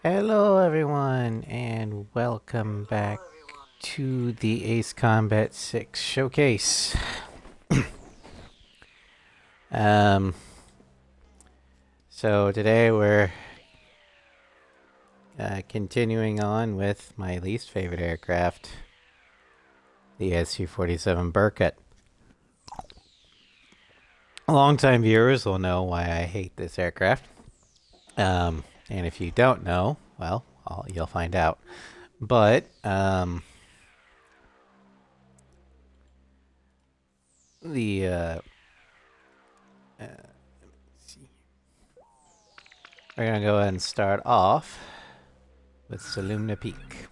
Hello, everyone, and welcome back to the Ace Combat 6 showcase. um, so today we're continuing on with my least favorite aircraft, the SU-47 Burkett. Longtime viewers will know why I hate this aircraft. And if you don't know, well, you'll find out. But we're gonna go ahead and start off with Salumna Peak.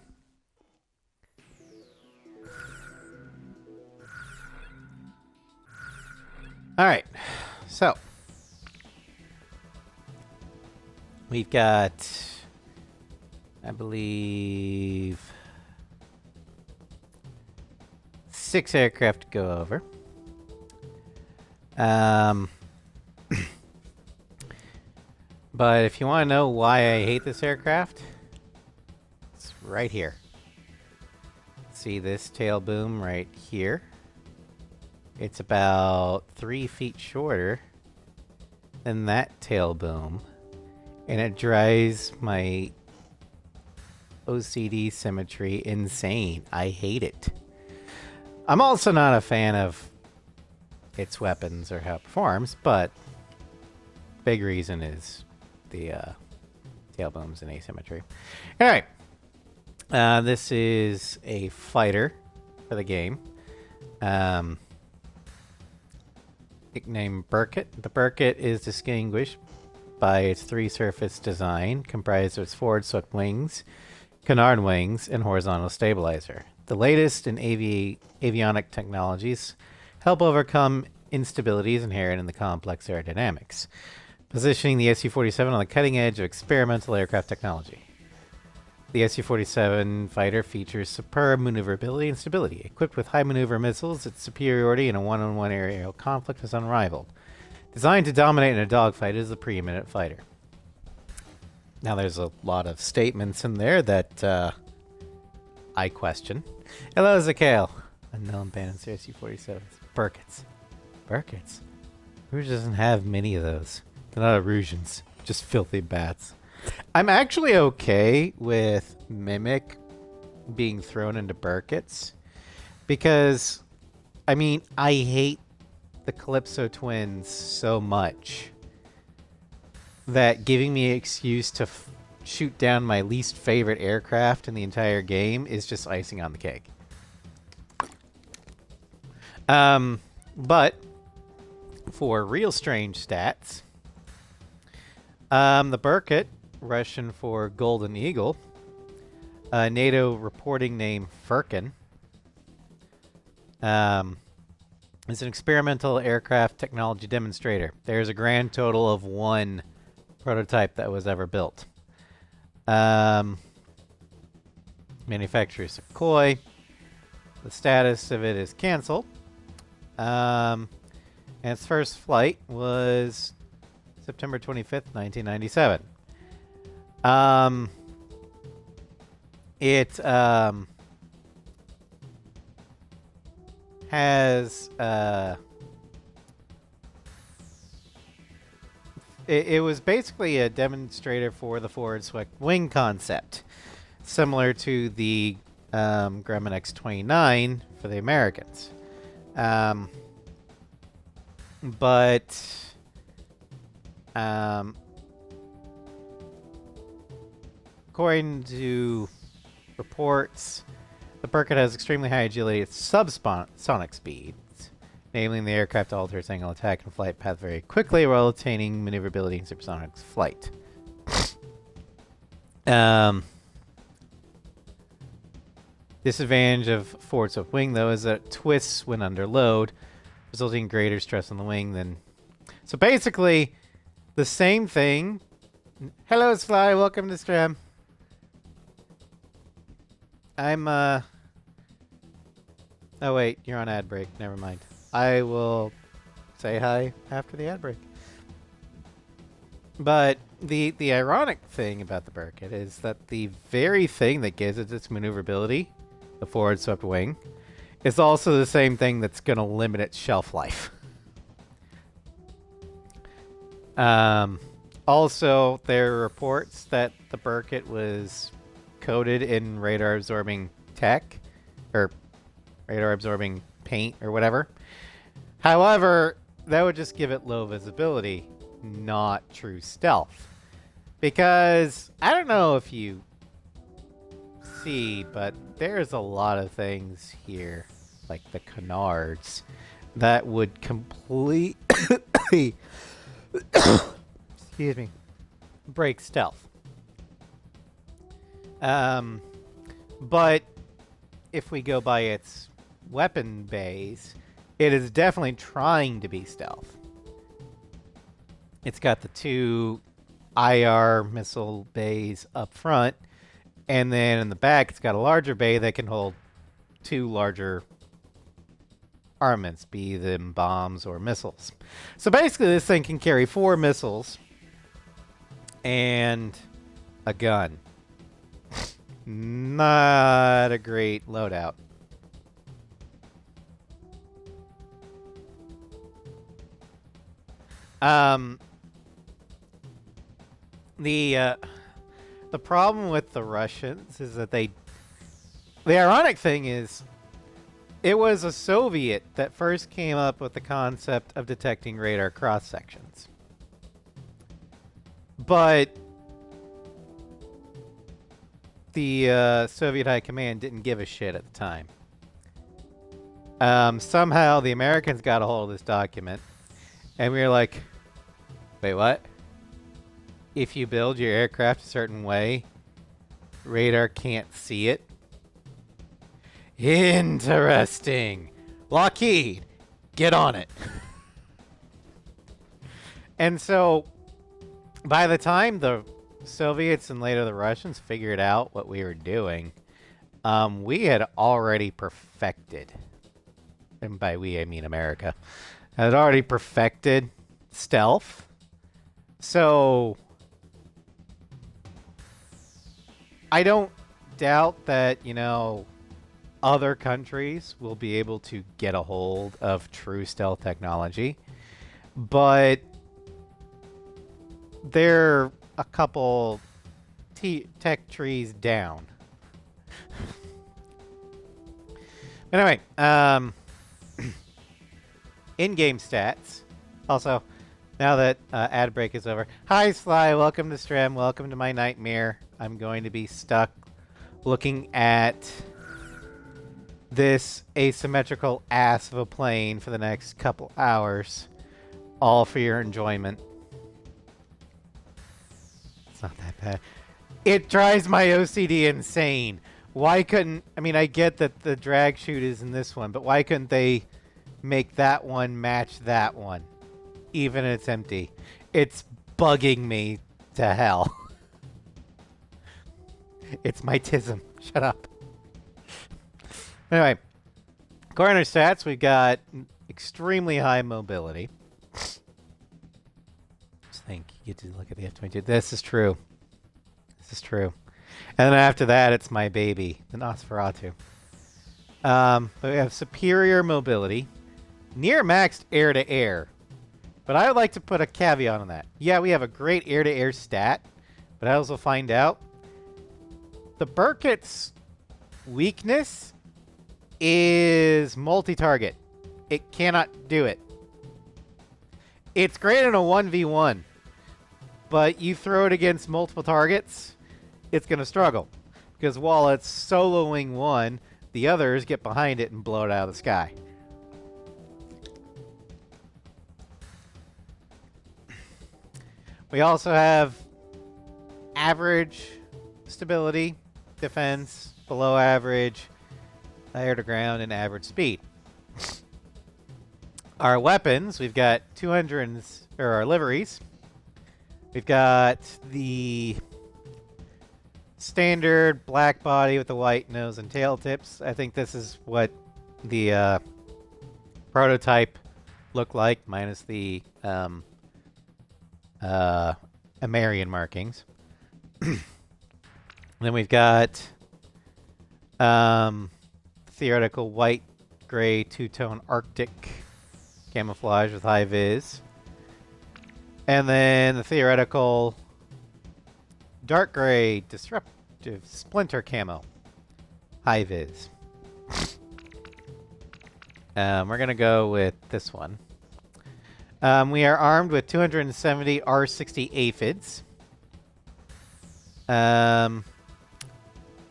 Alright, so we've got, I believe, 6 aircraft to go over. But if you want to know why I hate this aircraft, it's right here. See this tail boom right here? It's about 3 feet shorter than that tail boom, and it drives my OCD symmetry insane. I hate it. I'm also not a fan of its weapons or how it performs, but big reason is the tail booms and asymmetry. All right. This is a fighter for the game. Nicknamed Burkett. The Burkett is distinguished by its 3-surface design, comprised of its forward swept wings, canard wings, and horizontal stabilizer. The latest in avionic technologies help overcome instabilities inherent in the complex aerodynamics, positioning the SU-47 on the cutting edge of experimental aircraft technology. The Su-47 fighter features superb maneuverability and stability. Equipped with high maneuver missiles, its superiority in a one-on-one aerial conflict is unrivaled. Designed to dominate in a dogfight, it is a preeminent fighter. Now, there's a lot of statements in there that I question. Hello, Zakale. Unknown band Su-47s. Burketts. Burketts? Rouge doesn't have many of those. They're not Rougians, just filthy bats. I'm actually okay with Mimic being thrown into Burketts because, I mean, I hate the Calypso twins so much that giving me an excuse to shoot down my least favorite aircraft in the entire game is just icing on the cake. But for real strange stats, the Burkett, Russian for Golden Eagle, NATO reporting name Firkin, is an experimental aircraft technology demonstrator. There's a grand total of 1 prototype that was ever built. Manufacturer Sukhoi. The status of it is canceled. And its first flight was September 25th, 1997. It has it was basically a demonstrator for the forward swept wing concept, similar to the Grumman X-29 for the Americans. But according to reports, the Burkett has extremely high agility at subsonic speeds, enabling the aircraft to alter its angle of attack and flight path very quickly while attaining maneuverability in supersonic flight. Disadvantage of forward swept wing, though, is that it twists when under load, resulting in greater stress on the wing than... So basically, the same thing. Hello, Sly. Welcome to stream. I'm, Oh, wait. You're on ad break. Never mind. I will say hi after the ad break. But the ironic thing about the Burkett is that the very thing that gives it its maneuverability, the forward swept wing, is also the same thing that's going to limit its shelf life. Also, there are reports that the Burkett was coated in radar absorbing tech, or radar absorbing paint, or whatever. However, that would just give it low visibility, not true stealth. Because I don't know if you see, but there's a lot of things here, like the canards, that would completely excuse me, break stealth. But if we go by its weapon bays, it is definitely trying to be stealth. It's got the 2 IR missile bays up front, and then in the back it's got a larger bay that can hold 2 larger armaments, be them bombs or missiles. So basically this thing can carry 4 missiles and a gun. Not a great loadout. The problem with the Russians is that the ironic thing is it was a Soviet that first came up with the concept of detecting radar cross sections. But the Soviet High Command didn't give a shit at the time. Somehow the Americans got a hold of this document, and we were like, wait, what? If you build your aircraft a certain way, radar can't see it? Interesting. Lockheed, get on it. And so, by the time the Soviets and later the Russians figured out what we were doing, we had already perfected, and by we I mean America, had already perfected stealth. So I don't doubt that, you know, other countries will be able to get a hold of true stealth technology, but they're a couple tech trees down. Anyway, in-game stats. Also, now that ad break is over. Hi, Sly. Welcome to stream. Welcome to my nightmare. I'm going to be stuck looking at this asymmetrical ass of a plane for the next couple hours. All for your enjoyment. It's not that bad. It drives my OCD insane. Why couldn't... I mean, I get that the drag chute is in this one, but why couldn't they make that one match that one? Even if it's empty. It's bugging me to hell. It's my tism. Shut up. Anyway, according to stats, we've got extremely high mobility. Just think, you get to look at the F-22. This is true. This is true. And then after that, it's my baby, the Nosferatu. But we have superior mobility, near maxed air-to-air. But I would like to put a caveat on that. Yeah, we have a great air-to-air stat, but I also find out the Burkett's weakness is multi-target. It cannot do it. It's great in a 1v1, but you throw it against multiple targets, it's going to struggle. Because while it's soloing one, the others get behind it and blow it out of the sky. We also have average stability, defense, below average, air to ground, and average speed. Our weapons, we've got 200, or our liveries. We've got the standard black body with the white nose and tail tips. I think this is what the prototype looked like, minus the Amarian markings. Then we've got theoretical white, gray, two-tone Arctic camouflage with high vis. And then the theoretical dark gray disruptive splinter camo, high vis. We're going to go with this one. We are armed with 270 R60 aphids.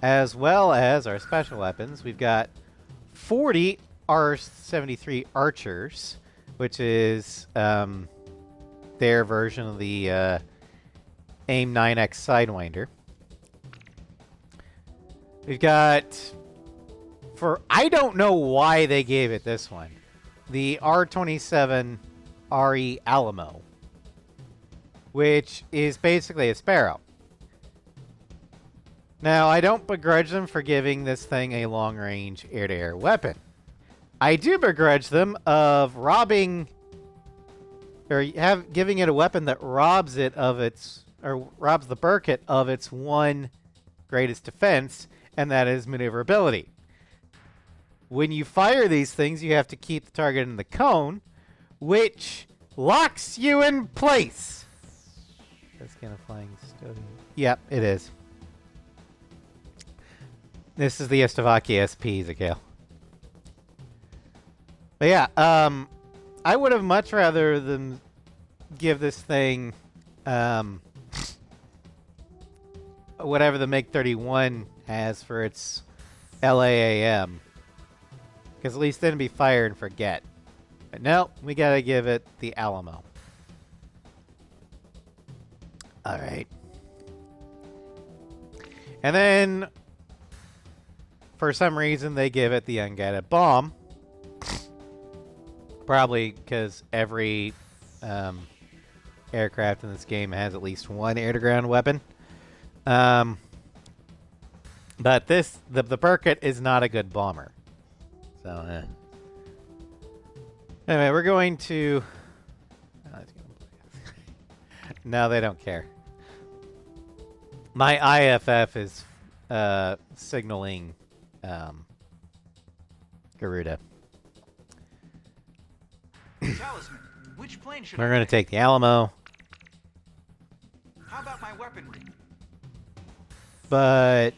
As well as our special weapons. We've got 40 R73 archers, which is their version of the AIM 9X Sidewinder. We've got, I don't know why they gave it this one, the R27 RE Alamo, which is basically a Sparrow. Now, I don't begrudge them for giving this thing a long-range air-to-air weapon. I do begrudge them of robbing, or giving it a weapon that robs it of its, or robs the Burkett of its one greatest defense, and that is maneuverability. When you fire these things, you have to keep the target in the cone, which locks you in place. That's kind of flying stone. Yep, it is. This is the Estovaki SP, Zakale. But yeah, I would have much rather them give this thing whatever the MiG-31 has for its LAAM. Because at least then it'd be fire and forget. But no, we gotta give it the Alamo. Alright. And then, for some reason, they give it the unguided bomb. Probably because every aircraft in this game has at least one air-to-ground weapon. But this, the Burkett is not a good bomber. So, anyway, we're going to... No, they don't care. My IFF is signaling Garuda. Talisman, which plane should We're going to take the Alamo. How about my weaponry? But,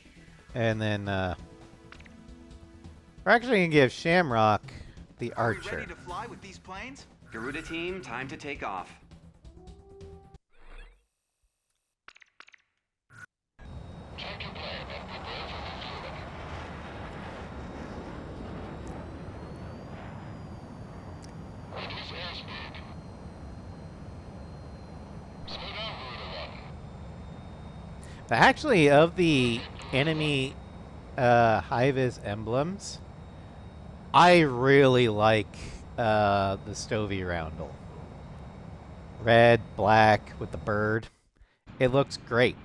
and then, we're actually going to give Shamrock the Archer. Are we ready to fly with these planes? Garuda team, time to take off. Actually, of the enemy high-vis emblems, I really like the Stovey Roundel. Red, black, with the bird. It looks great.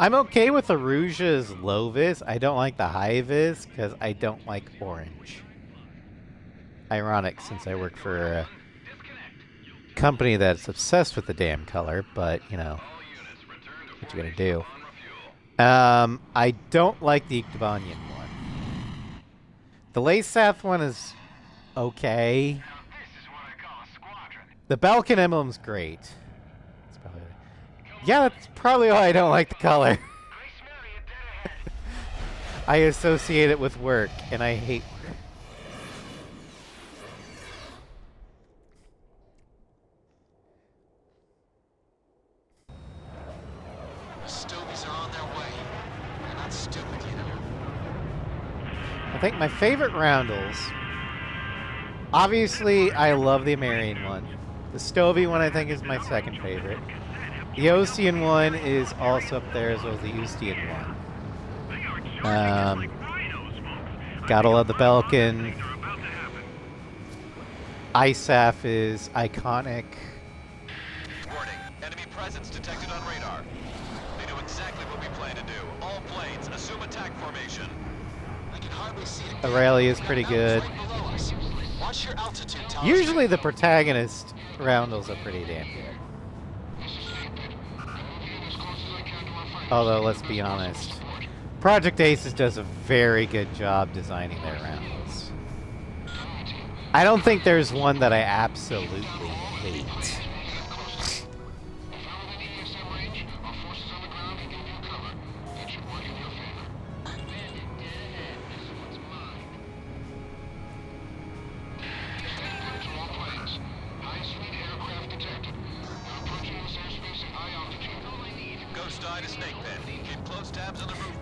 I'm okay with the Rouge's low-vis. I don't like the high-vis because I don't like orange. Ironic, since I work for a company that's obsessed with the damn color, but, you know, what you gonna do? I don't like the Ictobanian one. The Lasath one is okay. The Balkan emblem's great. Yeah, that's probably why I don't like the color. I associate it with work, and I hate work. I think my favorite roundels, obviously I love the Amarian one. The Stovey one I think is my second favorite. The Osean one is also up there as well as the Ustian one. Gotta love the Belkin. ISAF is iconic. Warning, enemy presence detected on radar. They know exactly what we plan to do. All planes, assume attack formation. Aurelia is pretty good. Watch your altitude, Usually the protagonist roundels are pretty damn good. Although, let's be honest, Project Aces does a very good job designing their roundels. I don't think there's one that I absolutely hate.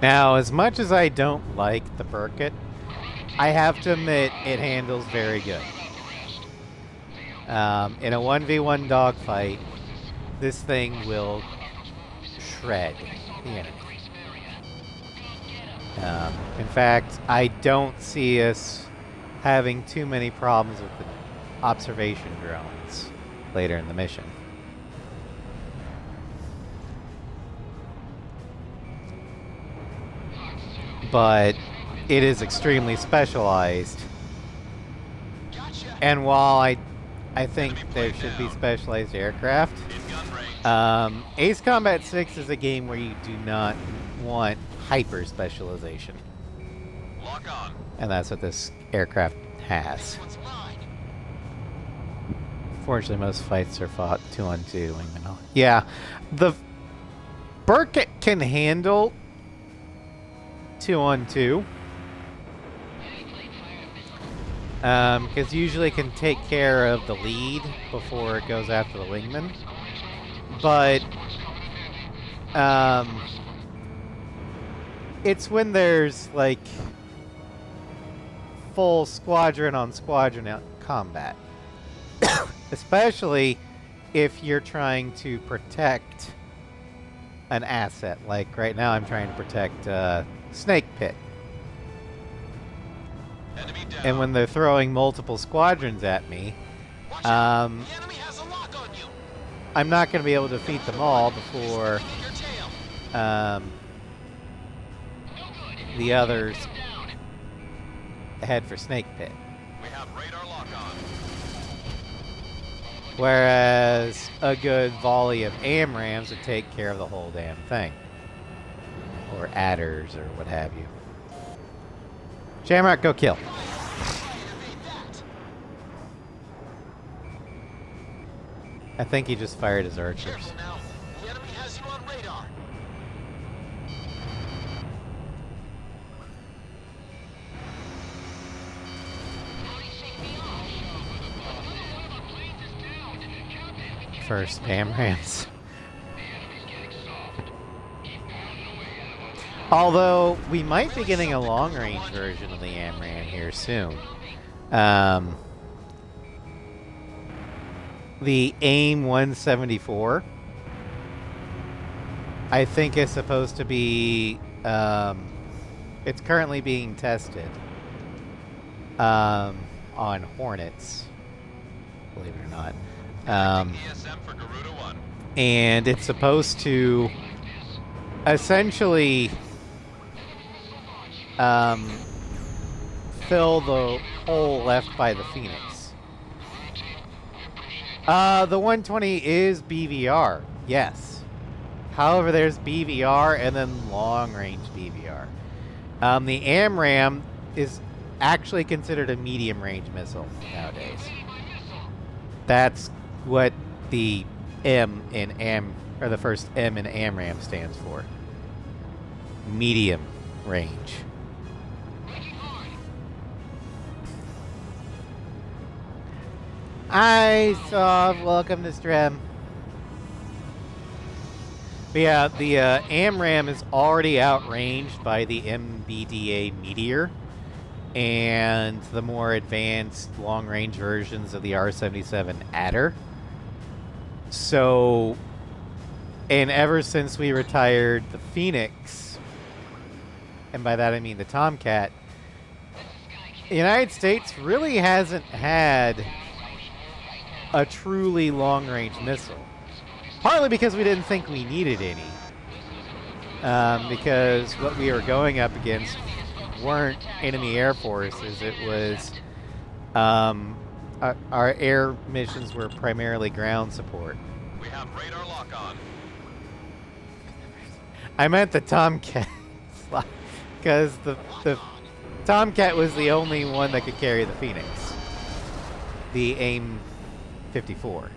Now, as much as I don't like the Burkett, I have to admit it handles very good. In a 1v1 dogfight, this thing will shred the enemy. In fact, I don't see us having too many problems with the observation drones later in the mission. But it is extremely specialized. And while I think there should be specialized aircraft, Ace Combat 6 is a game where you do not want hyper specialization. Lock on. And that's what this aircraft has. Fortunately, most fights are fought 2-on-2. Yeah, the Burkett can handle 2-on-2. Because usually it can take care of the lead before it goes after the wingman. But it's when there's like full squadron on squadron combat. Especially if you're trying to protect an asset. Like right now I'm trying to protect Snake Pit. And when they're throwing multiple squadrons at me, I'm not going to be able to defeat them all before the others head for Snake Pit. We have radar lock on. Whereas a good volley of AMRAMs would take care of the whole damn thing. Or adders or what have you. Shamrock, go kill. I think he just fired his archers. The enemy has you on radar. First AMRAMs. Although, we might be getting a long-range version of the AMRAM here soon. The AIM 174, I think is supposed to be, it's currently being tested on Hornets, believe it or not. ESM for Garuda 1. And it's supposed to essentially fill the hole left by the Phoenix. The 120 is BVR, yes. However, there's BVR and then long-range BVR. The AMRAM is actually considered a medium-range missile nowadays. That's what the M in or the first M in AMRAM stands for. Medium range. Hi, Sav. Welcome to stream. But yeah, the AMRAM is already outranged by the MBDA Meteor and the more advanced long-range versions of the R-77 Adder. So, and ever since we retired the Phoenix, and by that I mean the Tomcat, the United States really hasn't had a truly long-range missile. Partly because we didn't think we needed any. Because what we were going up against weren't enemy air forces. It was our air missions were primarily ground support. We have radar lock on. I meant the Tomcat, because the Tomcat was the only one that could carry the Phoenix, the AIM 54.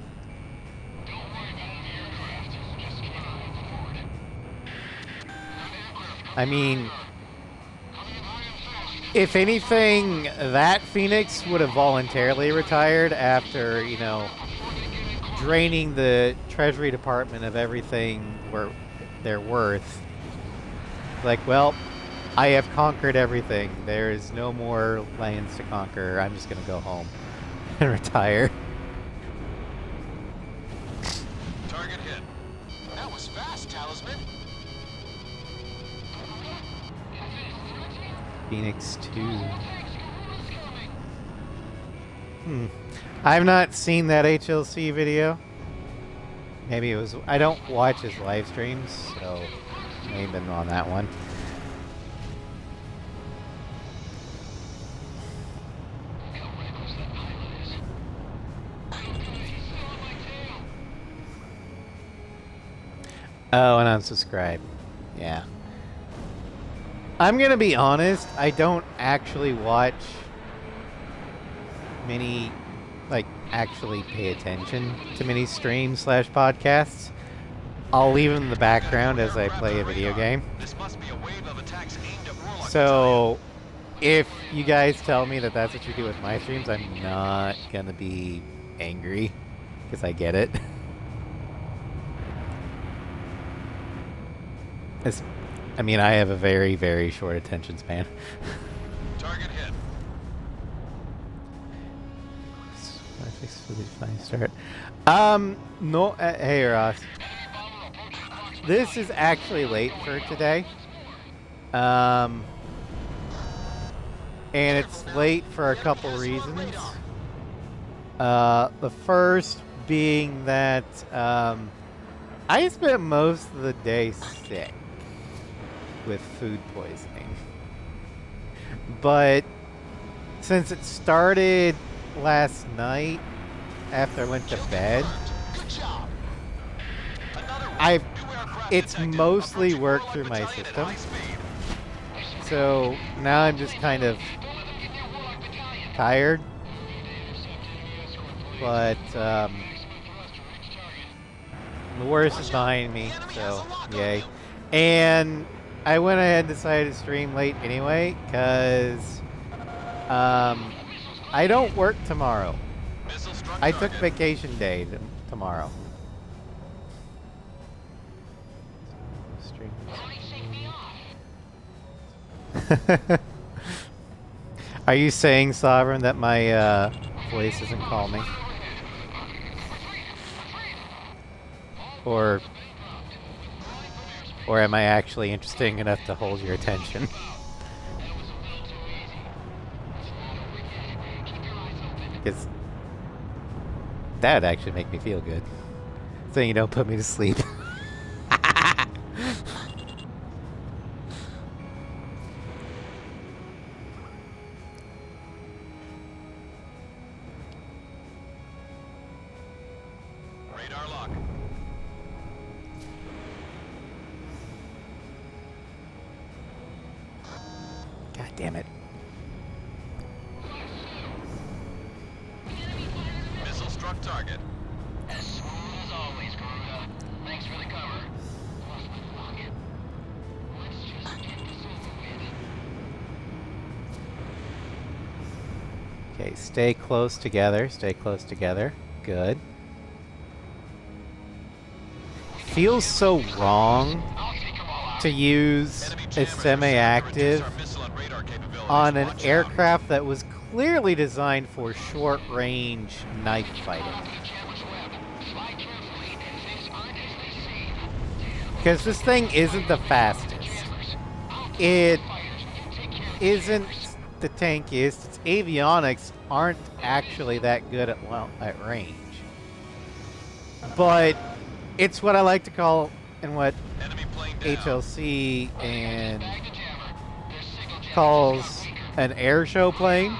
I mean, if anything, that Phoenix would have voluntarily retired after, you know, draining the Treasury Department of everything where they're worth. Like, well, I have conquered everything. There is no more lands to conquer. I'm just going to go home and retire. Target hit. That was fast, Talisman. Phoenix 2. I've not seen that HLC video. Maybe it was... I don't watch his live streams, so maybe been on that one. Oh, and unsubscribe. Yeah. I'm gonna be honest, I don't actually watch many, like, actually pay attention to many streams / podcasts. I'll leave them in the background as I play a video game. This must be a wave of attacks aimed at Warlock. So, if you guys tell me that that's what you do with my streams, I'm not gonna be angry, because I get it. I mean, I have a very, very short attention span. Target hit. Start. No, hey Ross. This is actually late for today. And it's late for a couple reasons. The first being that I spent most of the day sick with food poisoning. But since it started last night after I went to bed, Good job. it's mostly worked through my system. So now I'm just kind of tired. But the worst is behind me, so yay. And I went ahead and decided to stream late anyway, because I don't work tomorrow. I took vacation day tomorrow. Are you saying, Sovereign, that my voice isn't calming? Or am I actually interesting enough to hold your attention? Because that would actually make me feel good. So you don't put me to sleep. Radar lock. God damn it. Missile struck target. As smooth as always, Garuda. Thanks for the cover. Lost my pocket. Let's just get this over with. Okay, stay close together. Stay close together. Good. Feels so wrong to use a semi-active on an aircraft that was clearly designed for short-range knife fighting. Because this thing isn't the fastest. It isn't the tankiest. Its avionics aren't actually that good at range. But it's what I like to call, and what HLC and calls an air show plane.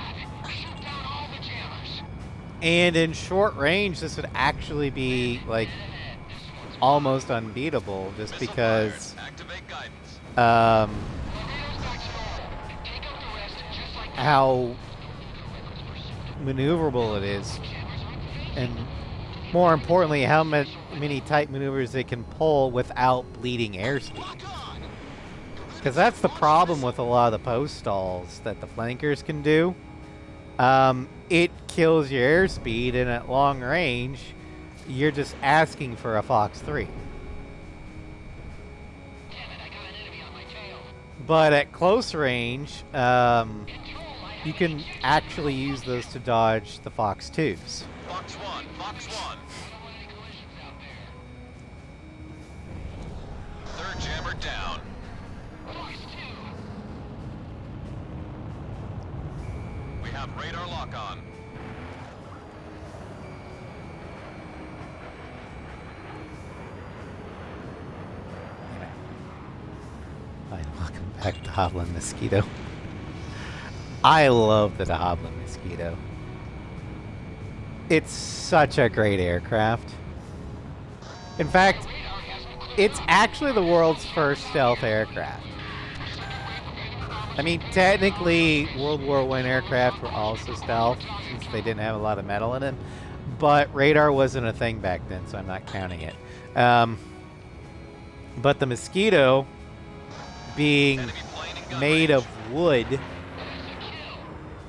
And in short range, this would actually be like almost unbeatable, just Missile because fired. Activate guidance. how maneuverable it is, and more importantly, how many tight maneuvers they can pull without bleeding airspeed. Because that's the problem with a lot of the post stalls that the flankers can do. It kills your airspeed, and at long range, you're just asking for a Fox 3. But at close range, you can actually use those to dodge the Fox 2s. Fox 1, Fox 1. Third jammer down. We have radar lock on. Hi, welcome back to Hoblin Mosquito. I love the de Havilland Mosquito. It's such a great aircraft. In fact, it's actually the world's first stealth aircraft. I mean, technically, World War I aircraft were also stealth, since they didn't have a lot of metal in them. But radar wasn't a thing back then, so I'm not counting it. But the Mosquito, being made of wood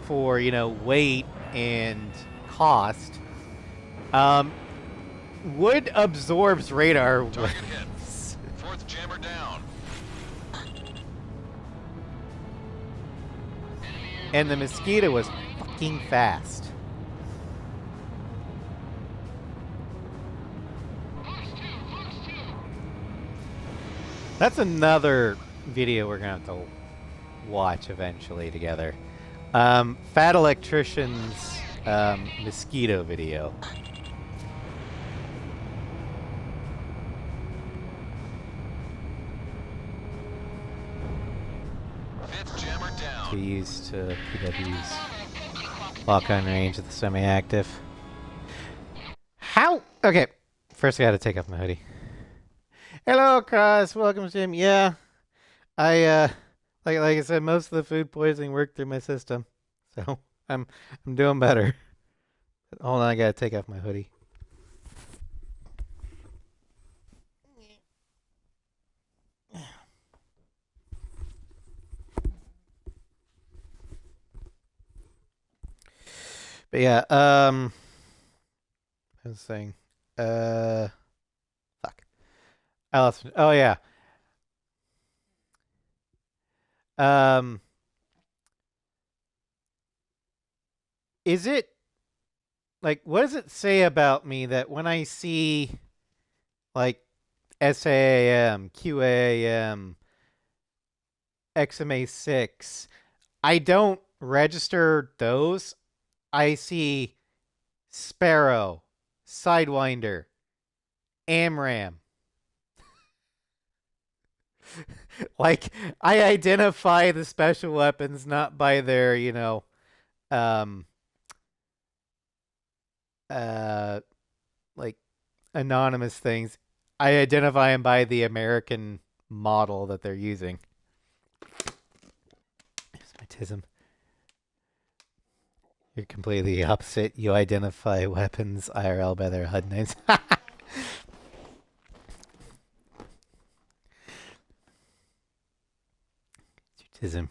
for, you know, weight and cost, wood absorbs radar. Target hit. Fourth jammer down. And the Mosquito was fucking fast. That's another video we're gonna have to watch eventually together. Fat Electrician's Mosquito video. Fifth jammer down. To use to PW's lock on range with the semi-active. How? Okay, first I gotta take off my hoodie. Hello, Cross. Welcome, Jim. Yeah, I like I said, most of the food poisoning worked through my system, so I'm doing better. But hold on, I gotta take off my hoodie. But yeah, I was saying, fuck. I lost. Oh yeah. Is it like, what does it say about me that when I see like SAAM, QAM, XMA6, I don't register those? I see Sparrow, Sidewinder, AMRAM. Like, I identify the special weapons not by their, you know, like anonymous things. I identify them by the American model that they're using. Here's my tism. You're completely the opposite. You identify weapons IRL by their HUD names. Tism.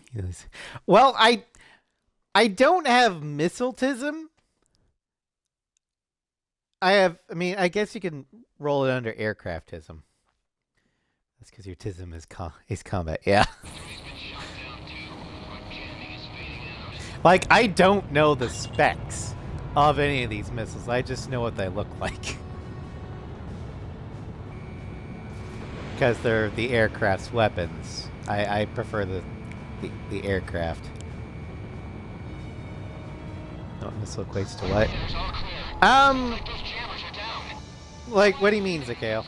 Well, I don't have missiletism. I mean, I guess you can roll it under aircraftism. That's because your tism is combat. Yeah. Like, I don't know the specs of any of these missiles. I just know what they look like. Because they're the aircraft's weapons. I prefer the aircraft. Oh, missile equates to what? Like, what do you mean, Zakale?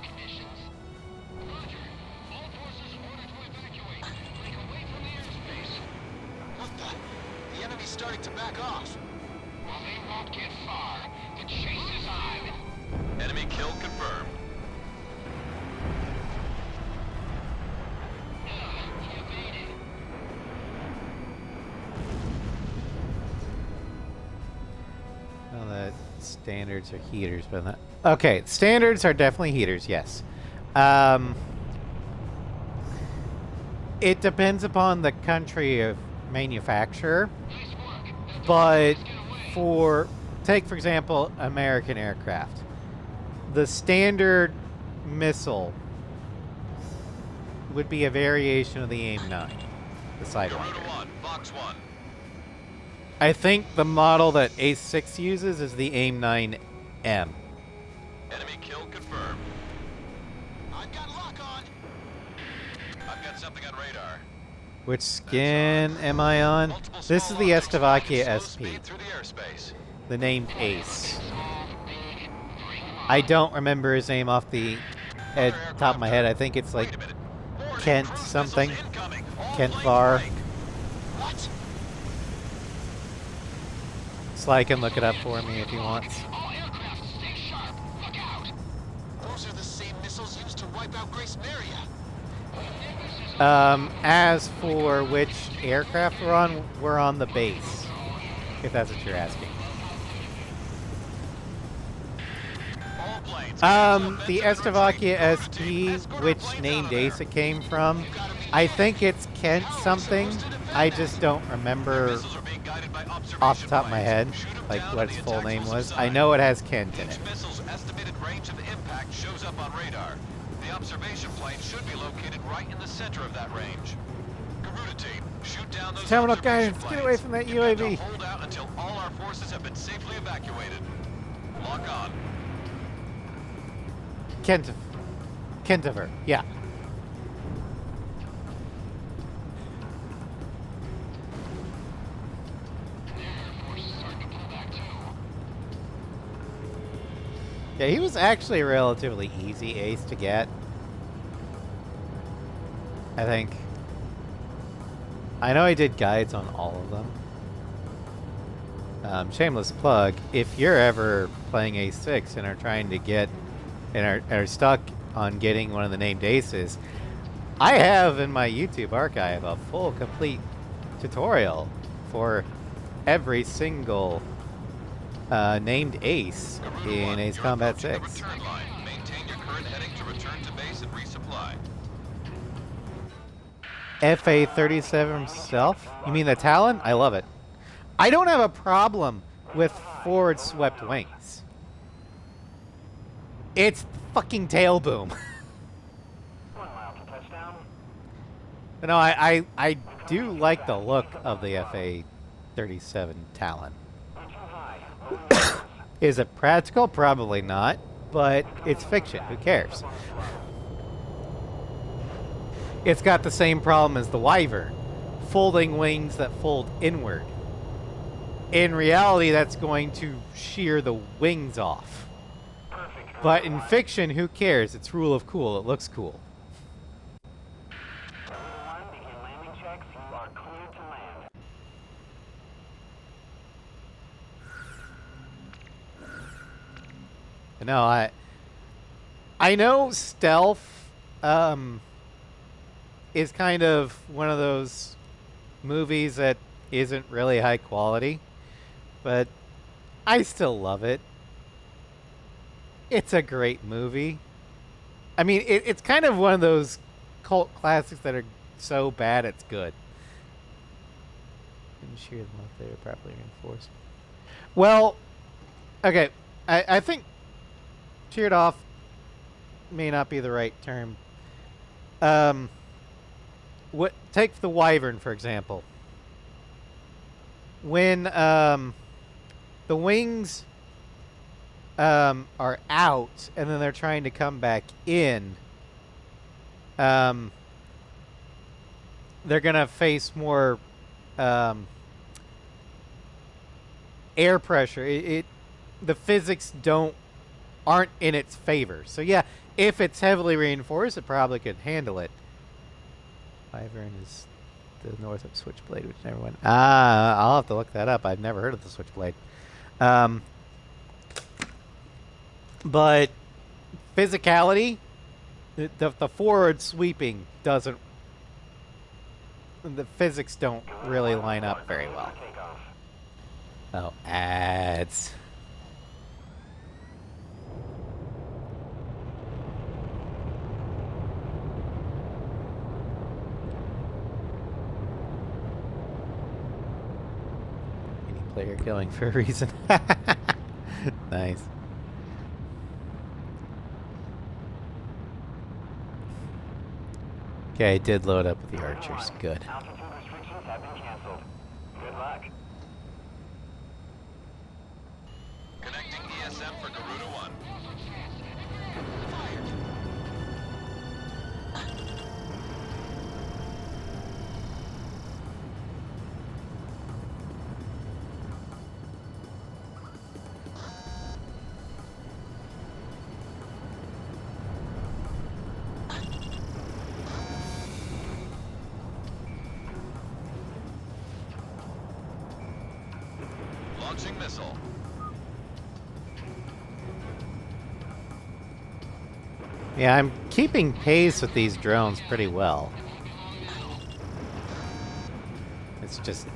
What the? The enemy's starting to back off. Well, they won't get far. Standards or heaters, but not... Okay, standards are definitely heaters, yes. It depends upon the country of manufacturer, but take for example, American aircraft. The standard missile would be a variation of the AIM-9, the Sidewinder. Box 1. I think the model that A6 uses is the AIM-9M. Enemy kill confirmed. I've got lock on. I've got something on radar. Which skin am I on? Multiple This is small the objects Slovakia flying at SP, slow speed through the airspace. the named Ace. I don't remember his name off the top of my head. I think it's like Wait a minute. Warning, Kent cruise something. missiles incoming. All Kent planes Var. break. What? Sly can look it up for me if he wants. All aircraft stay sharp. Look out. Those are the same missiles used to wipe out Grace Maria. As for which aircraft we're on the base. If that's what you're asking. All planes. The Slovakia SP, which named Ace it came from, I think it's Kent something. I just don't remember Missiles are being guided by off the top of my head, observation planes. Shoot 'em like down what and its the full attacks name will was. subside. I know it has Kent in it. Each missile's estimated range of impact shows up on radar. The observation plane should be located right in the center of that range. Garuda team, shoot down those Terminal observation guidance, planes. get away from that You've got to UAV. hold out until all our forces have been safely evacuated. Lock on. Kentiver, yeah. Yeah, he was actually a relatively easy ace to get. I think. I know I did guides on all of them. Shameless plug, if you're ever playing A6 and are trying to get, and are stuck on getting one of the named aces, I have in my YouTube archive a full complete tutorial for every single named ace Garuda in 1, Ace you're Combat approaching the 6. return line. Maintain your current heading to return to base and resupply. FA-37 himself? You mean the Talon? I love it. I don't have a problem with forward swept wings. It's fucking tail boom. 1 mile to touchdown. No, I do like the look of the FA-37 Talon. Too high. Is it practical? Probably not, but it's fiction. Who cares? It's got the same problem as the Wyvern, folding wings that fold inward. In reality, that's going to shear the wings off. Perfect. But in fiction, who cares? It's rule of cool. It looks cool. Garuda 1, begin landing checks. You are cleared to land. No, I know stealth is kind of one of those movies that isn't really high quality, but I still love it. It's a great movie. I mean, it's kind of one of those cult classics that are so bad it's good. Didn't shear them off, they were properly reinforced. Well, okay, I think sheared off may not be the right term. Take the Wyvern, for example. When the wings are out and then they're trying to come back in, they're gonna face more air pressure. The physics aren't in its favor. So yeah, if it's heavily reinforced, it probably could handle it. Wyvern is the Northrop Switchblade, which never went. I'll have to look that up. I've never heard of the Switchblade. But physicality, the forward sweeping doesn't. The physics don't really line up very well. Takeoff. Oh, ads. player killing for a reason. Nice. Okay, I did load up with the archers. Good. Altitude restrictions have been canceled. Good luck. Connecting ESM for Garuda 1. Launching missile. Yeah, I'm keeping pace with these drones pretty well. It's just,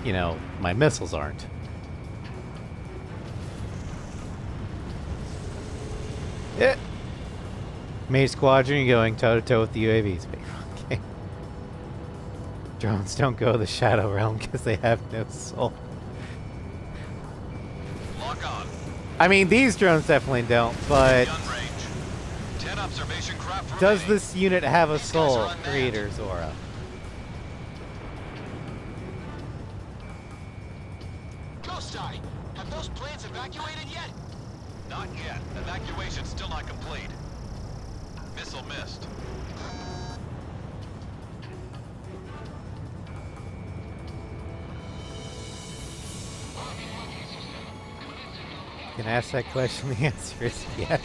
you know, my missiles aren't. Yeah. Mage Squadron, you're going toe-to-toe with the UAVs. Okay. Drones don't go to the Shadow Realm because they have no soul. Lock on. I mean, these drones definitely don't, but Gun range. 10 observation craft does remaining. this unit have a These guys soul, are unmanned. Creator Zora? Ghost Eye, have those planes evacuated yet? Not yet. Evacuation still not complete. Missile missed. You can ask that question, the answer is yes.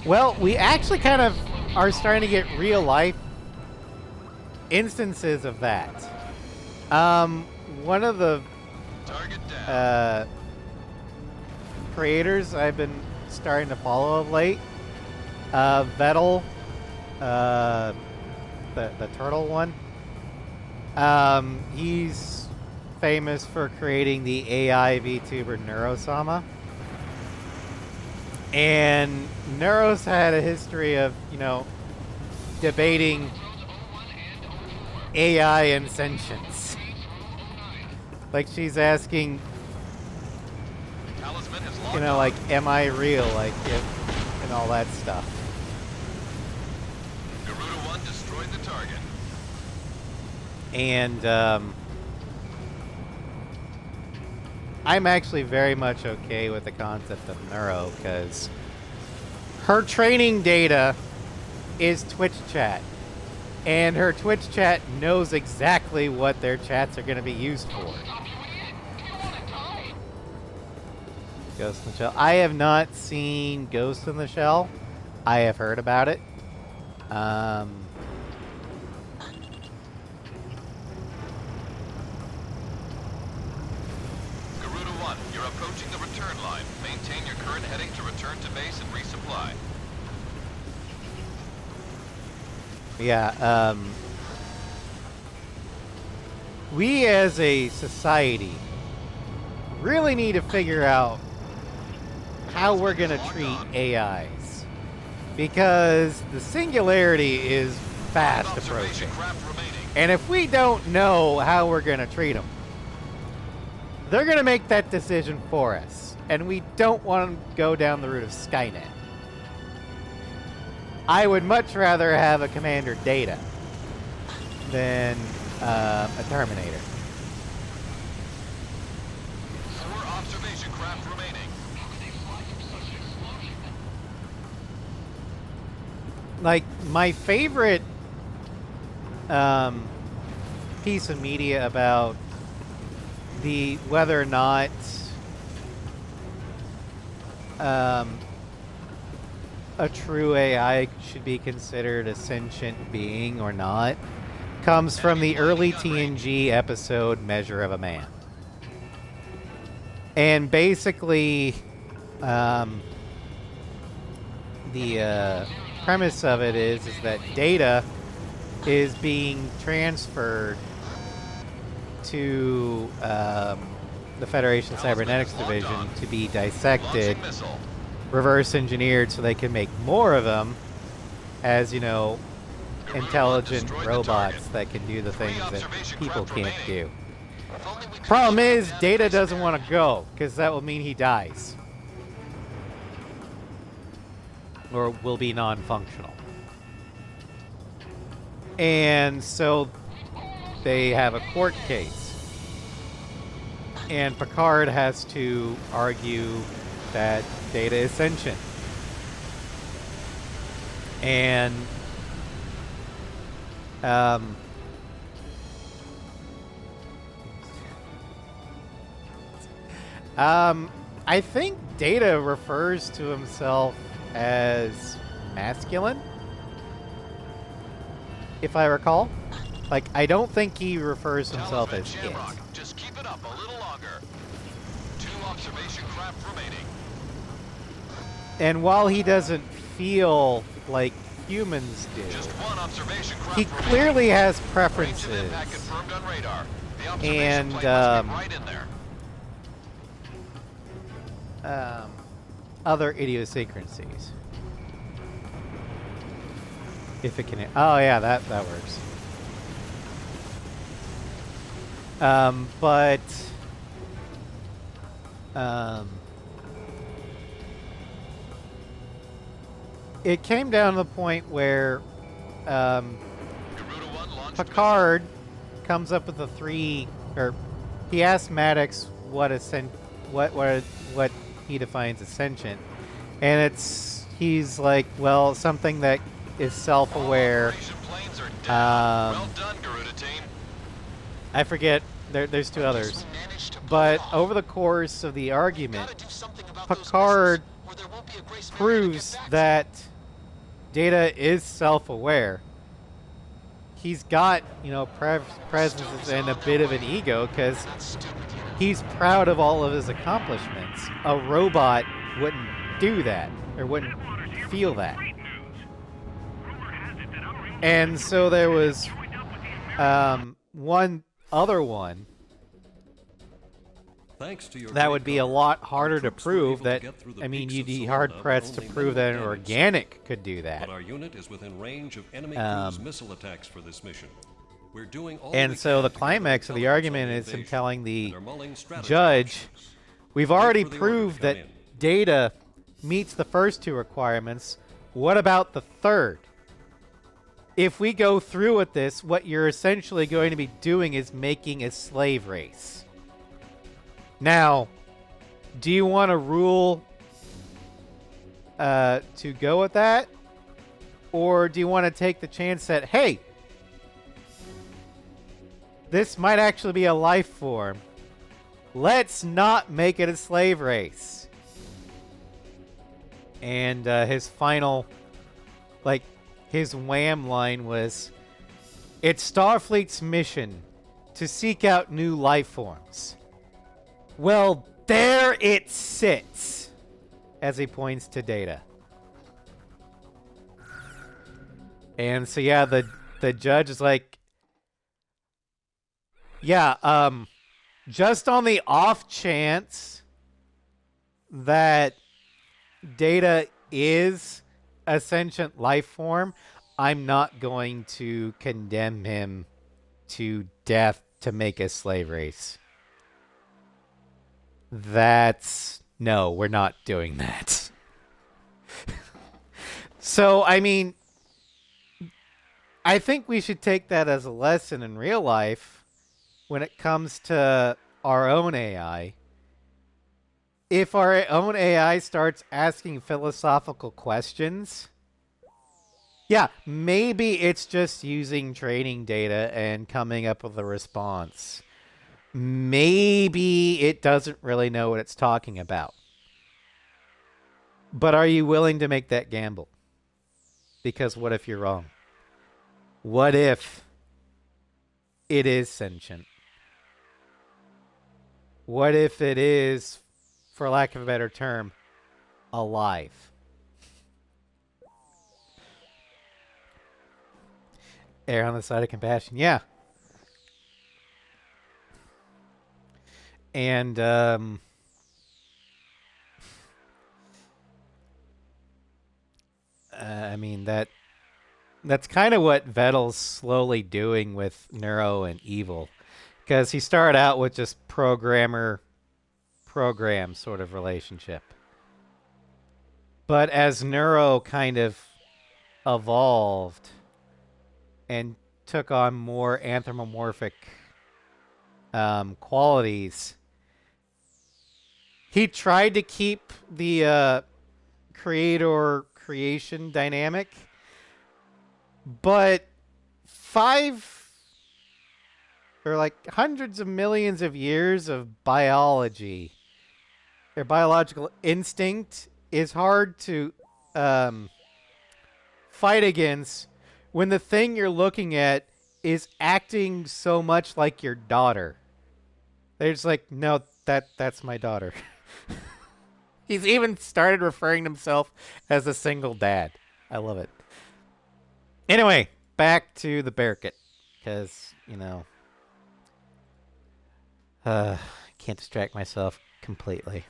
Well, we actually kind of are starting to get real life instances of that. One of the Target down. creators I've been starting to follow of late, Vettel, the turtle one. He's famous for creating the AI VTuber Neurosama. And Neuros had a history of, you know, debating AI and sentience. Like she's asking, Talisman is locked you know, on. like, am I real? Like, and all that stuff. Garuda 1 destroyed the target. And I'm actually very much okay with the concept of Neuro because her training data is Twitch chat. And her Twitch chat knows exactly what their chats are going to be used for. Ghost in the Shell. I have not seen Ghost in the Shell. I have heard about it. Garuda 1, you're approaching the return line. Maintain your current heading to return to base and resupply. Yeah, we as a society really need to figure out how we're going to treat AIs. Because the singularity is fast Observation approaching. craft remaining. And if we don't know how we're going to treat them, they're going to make that decision for us. And we don't want to go down the route of Skynet. I would much rather have a Commander Data than a Terminator. 4 observation craft remaining. Like, my favorite piece of media about the whether or not a true AI should be considered a sentient being or not comes from the early TNG episode Measure of a Man. And basically, the premise of it is that data is being transferred to the Federation Cybernetics Division to be dissected, Launching missile. reverse engineered so they can make more of them as, you know, Garuda 1 intelligent destroyed the robots target. that can do the 3 things that observation people craft can't remaining. do. If only we could Problem shoot is, down Data Grace doesn't Mary. want to go, because that will mean he dies. Or will be non-functional. And so they have a court case. And Picard has to argue that Data is sentient. And I think Data refers to himself as masculine, if I recall. Like, I don't think he refers to himself as it. Shamrock, just keep it up a little longer. 2 observation craft remaining. And while he doesn't feel like humans do, Just 1 observation craft he remaining. clearly has Range of preferences. impact confirmed on radar. The observation And, plane must be right in there. Other idiosyncrasies. If it can. Oh yeah, that works. But it came down to the point where Garuda 1 launched Picard comes up with a he asks Maddox what he defines as sentient, and he's like, well, something that is self-aware. Operation planes are down. Well Um, done, Garuda team. I forget. There's 2 others, We managed to pull but it off. over the course of the argument, Gotta do something about those Picard missiles, or there won't be a Grace Mary to get proves back to. that Data is self-aware. He's got, presence and a bit of an ego because Not stupid, you know. he's proud of all of his accomplishments. A robot wouldn't do that or wouldn't feel that. And so there was one other one Thanks to your that would be a great lot guard, harder our to troops were prove able to that, get through the I mean, peaks you'd of be Solana hard-pressed to with only prove that an minimal damage. organic could do that. But our unit is within range of enemy cruise missile attacks for this mission. We're doing all And we so can the to climax of the intelligence argument on the is him invasion telling the and are mulling strategy judge, options. we've Wait already for the order to proved come that in. Data meets the first 2 requirements. What about the third? If we go through with this, what you're essentially going to be doing is making a slave race. Now, do you want to rule to go with that? Or do you want to take the chance that, hey, this might actually be a life form. Let's not make it a slave race. And his final, his wham line was, it's Starfleet's mission to seek out new life forms. Well, there it sits, as he points to Data. And so, yeah, the judge is like, yeah, just on the off chance that Data is a sentient life form, I'm not going to condemn him to death to make a slave race. No, we're not doing that. So, I mean, I think we should take that as a lesson in real life when it comes to our own AI. If our own AI starts asking philosophical questions, yeah, maybe it's just using training data and coming up with a response. Maybe it doesn't really know what it's talking about. But are you willing to make that gamble? Because what if you're wrong? What if it is sentient? What if it is, for lack of a better term, alive? Err on the side of compassion. Yeah. And I mean that's kind of what Vettel's slowly doing with Neuro and Evil, Because he started out with just programmer-program sort of relationship. But as Neuro kind of evolved and took on more anthropomorphic qualities, he tried to keep the creator-creation dynamic, but hundreds of millions of years of biology or biological instinct is hard to fight against when the thing you're looking at is acting so much like your daughter. They're just like, no, that's my daughter. He's even started referring to himself as a single dad. I love it. Anyway, back to the Bearcat, because, you know, can't distract myself completely.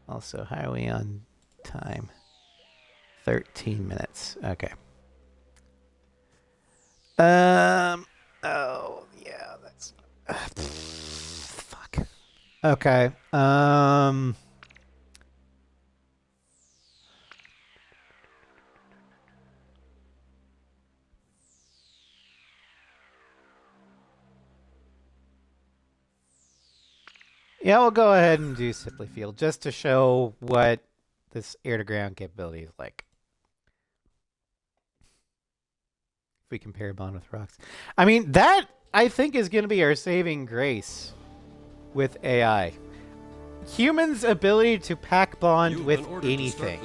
Also, how are we on time? 13 minutes. Okay. Oh, yeah, that's... fuck. Okay. Yeah, we'll go ahead and do Sipley Field just to show what this air-to-ground capability is like. If we compare Bond with rocks. I mean, that, I think, is going to be our saving grace with AI. Humans' ability to pack bond with anything.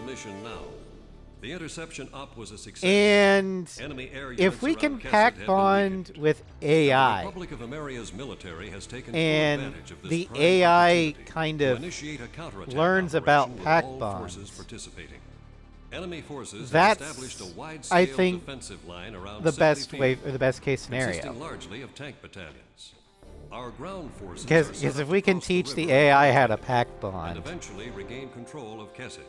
The interception op was a success. And Enemy air if we units can around Kesset pack have been bond weakened. with The AI, Republic of Ameria's military has taken full and advantage of this the prime AI opportunity kind to of initiate a counterattack learns operation about with pack all bonds. forces participating. Enemy forces That's, have established a wide-scale I think, defensive line around the Sipley best Field, way, or the best case scenario. consisting largely of tank battalions. Our ground forces Because are set up if to we can cross teach the river AI how to pack and bond, eventually regain control of Kesset.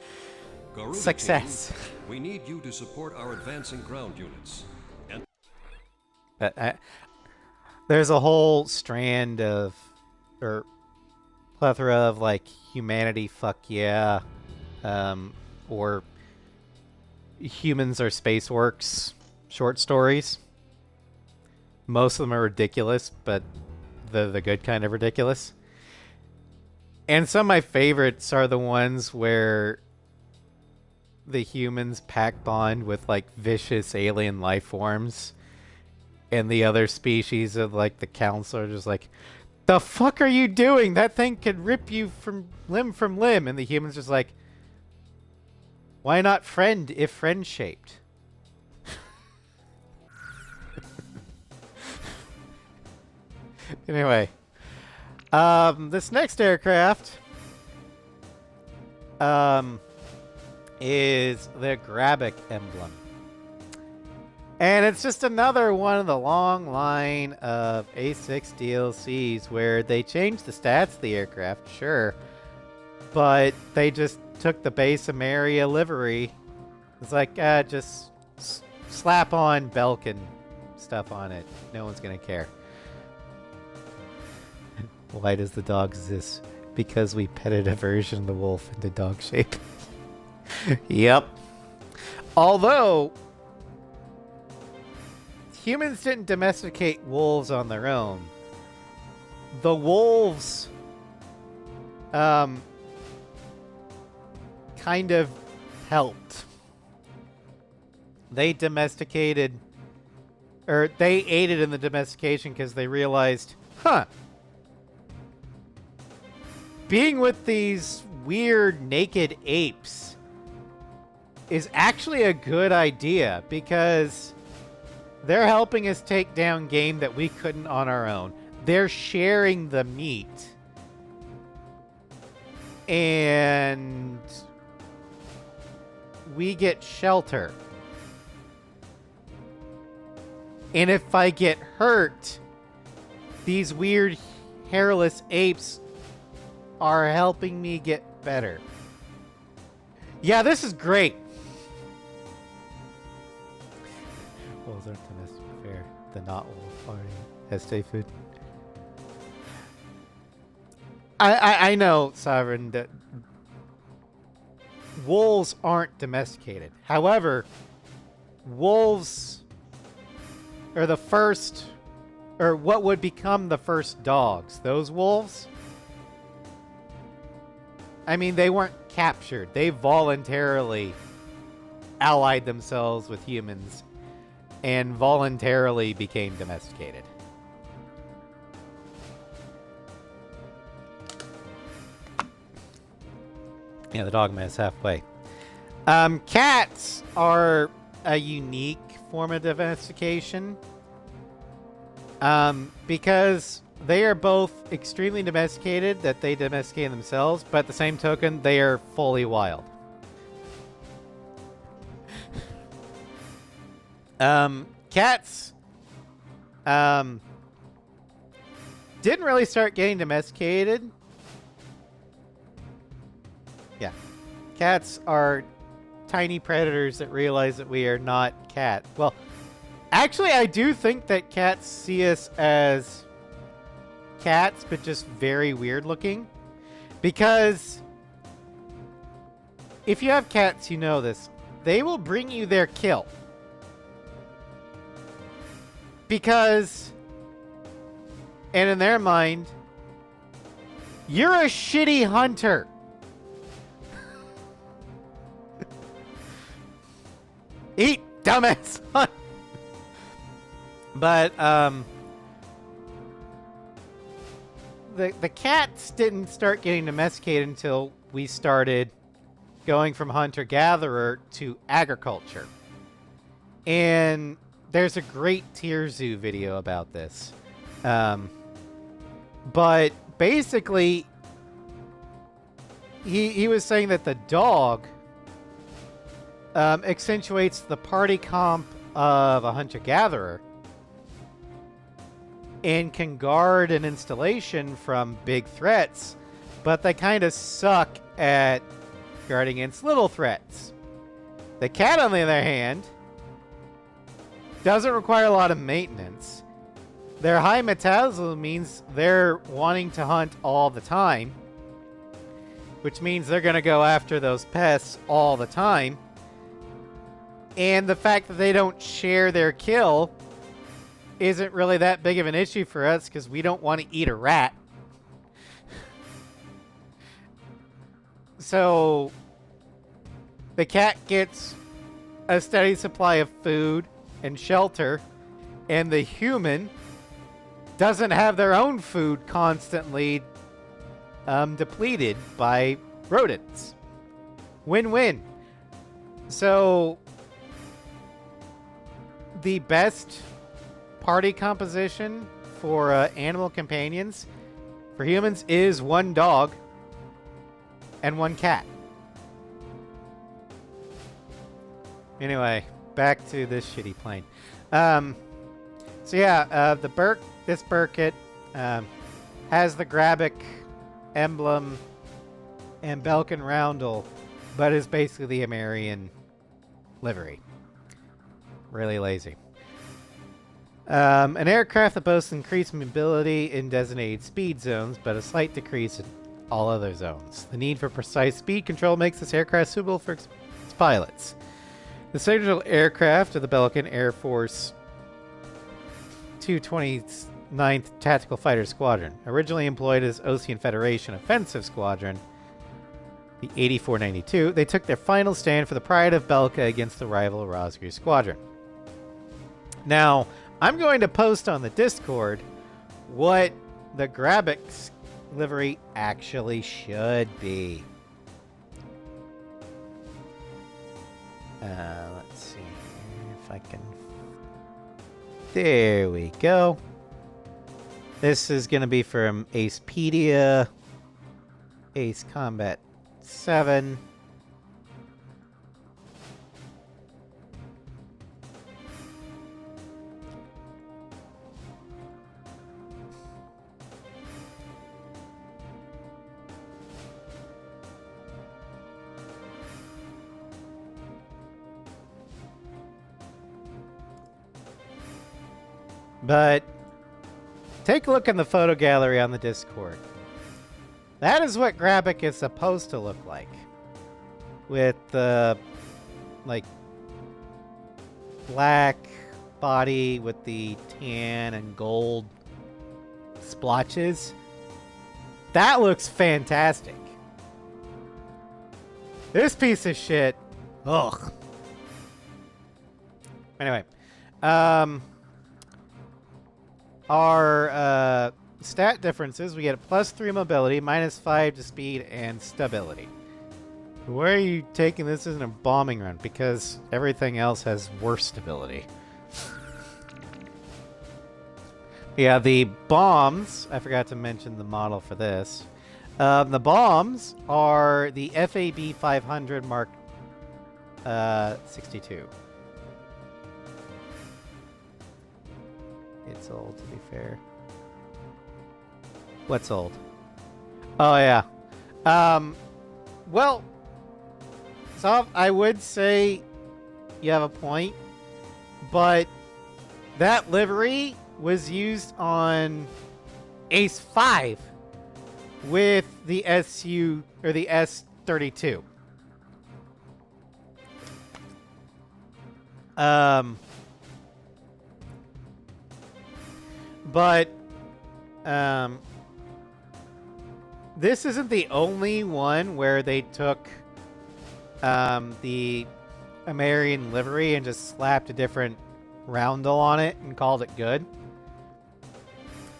Garuda success. team, we need you to support our advancing ground units. And there's a whole strand of, or plethora of, like, humanity, fuck yeah, or humans are space works short stories. Most of them are ridiculous, but the good kind of ridiculous. And some of my favorites are the ones where the humans pack bond with, like, vicious alien life forms, and the other species of, like, the council are just like, the fuck are you doing? That thing could rip you from limb. And the humans just like, why not friend if friend shaped? Anyway, this next aircraft is the Grabic emblem. And it's just another one of the long line of A6 DLCs where they changed the stats of the aircraft, sure, but they just took the base Ameria livery. It's like, just slap on Belkin stuff on it. No one's gonna care. Why does the dog exist? Because we petted a version of the wolf into dog shape. Yep. Although humans didn't domesticate wolves on their own. The wolves kind of helped. They domesticated, or they aided in the domestication because they realized, being with these weird naked apes is actually a good idea because they're helping us take down game that we couldn't on our own. They're sharing the meat. And we get shelter. And if I get hurt, these weird hairless apes are helping me get better. Yeah, this is great. Wolves aren't domestic fair. The not wolf party has stay food. I know, Sovereign, that wolves aren't domesticated. However, wolves are the first, or what would become the first dogs. Those wolves, I mean, they weren't captured. They voluntarily allied themselves with humans and voluntarily became domesticated. Yeah, the dogma is halfway. Cats are a unique form of domestication because they are both extremely domesticated, that they domesticate themselves, but at the same token, they are fully wild. Cats didn't really start getting domesticated. Yeah. Cats are tiny predators that realize that we are not cat. Well, actually, I do think that cats see us as cats, but just very weird looking. Because if you have cats, you know this. They will bring you their kill. Because, and in their mind, you're a shitty hunter. Eat, dumbass hunt. But the cats didn't start getting domesticated until we started going from hunter-gatherer to agriculture. And there's a great Tier Zoo video about this. But basically, he was saying that the dog accentuates the party comp of a hunter-gatherer and can guard an installation from big threats, but they kind of suck at guarding against little threats. The cat, on the other hand, doesn't require a lot of maintenance. Their high metabolism means they're wanting to hunt all the time, which means they're going to go after those pests all the time. And the fact that they don't share their kill isn't really that big of an issue for us because we don't want to eat a rat. So the cat gets a steady supply of food and shelter, and the human doesn't have their own food constantly depleted by rodents. Win-win. So the best party composition for animal companions for humans is one dog and one cat. Anyway, back to this shitty plane. So yeah, this Burkett has the Grabic emblem and Belkin roundel, but is basically the American livery. Really lazy. An aircraft that boasts increased mobility in designated speed zones, but a slight decrease in all other zones. The need for precise speed control makes this aircraft suitable for its pilots. The signature aircraft of the Belkin Air Force 229th Tactical Fighter Squadron, originally employed as Ocean Federation Offensive Squadron, the 8492, they took their final stand for the pride of Belka against the rival Rosgru Squadron. Now, I'm going to post on the Discord what the Grabic livery actually should be. Let's see here if I can... There we go. This is going to be from Acepedia, Ace Combat 7. But take a look in the photo gallery on the Discord. That is what Grabic is supposed to look like. With the, like, black body with the tan and gold splotches. That looks fantastic. This piece of shit. Ugh. Anyway. Our stat differences, we get a +3 mobility, -5 to speed, and stability. Why are you taking this as a bombing run? Because everything else has worse stability. Yeah, the bombs, I forgot to mention the model for this. The bombs are the FAB 500 Mark 62. It's old, to be fair. What's old? Oh, yeah. Well, so I would say you have a point, but that livery was used on Ace 5 with the SU or the S32. But this isn't the only one where they took the American livery and just slapped a different roundel on it and called it good.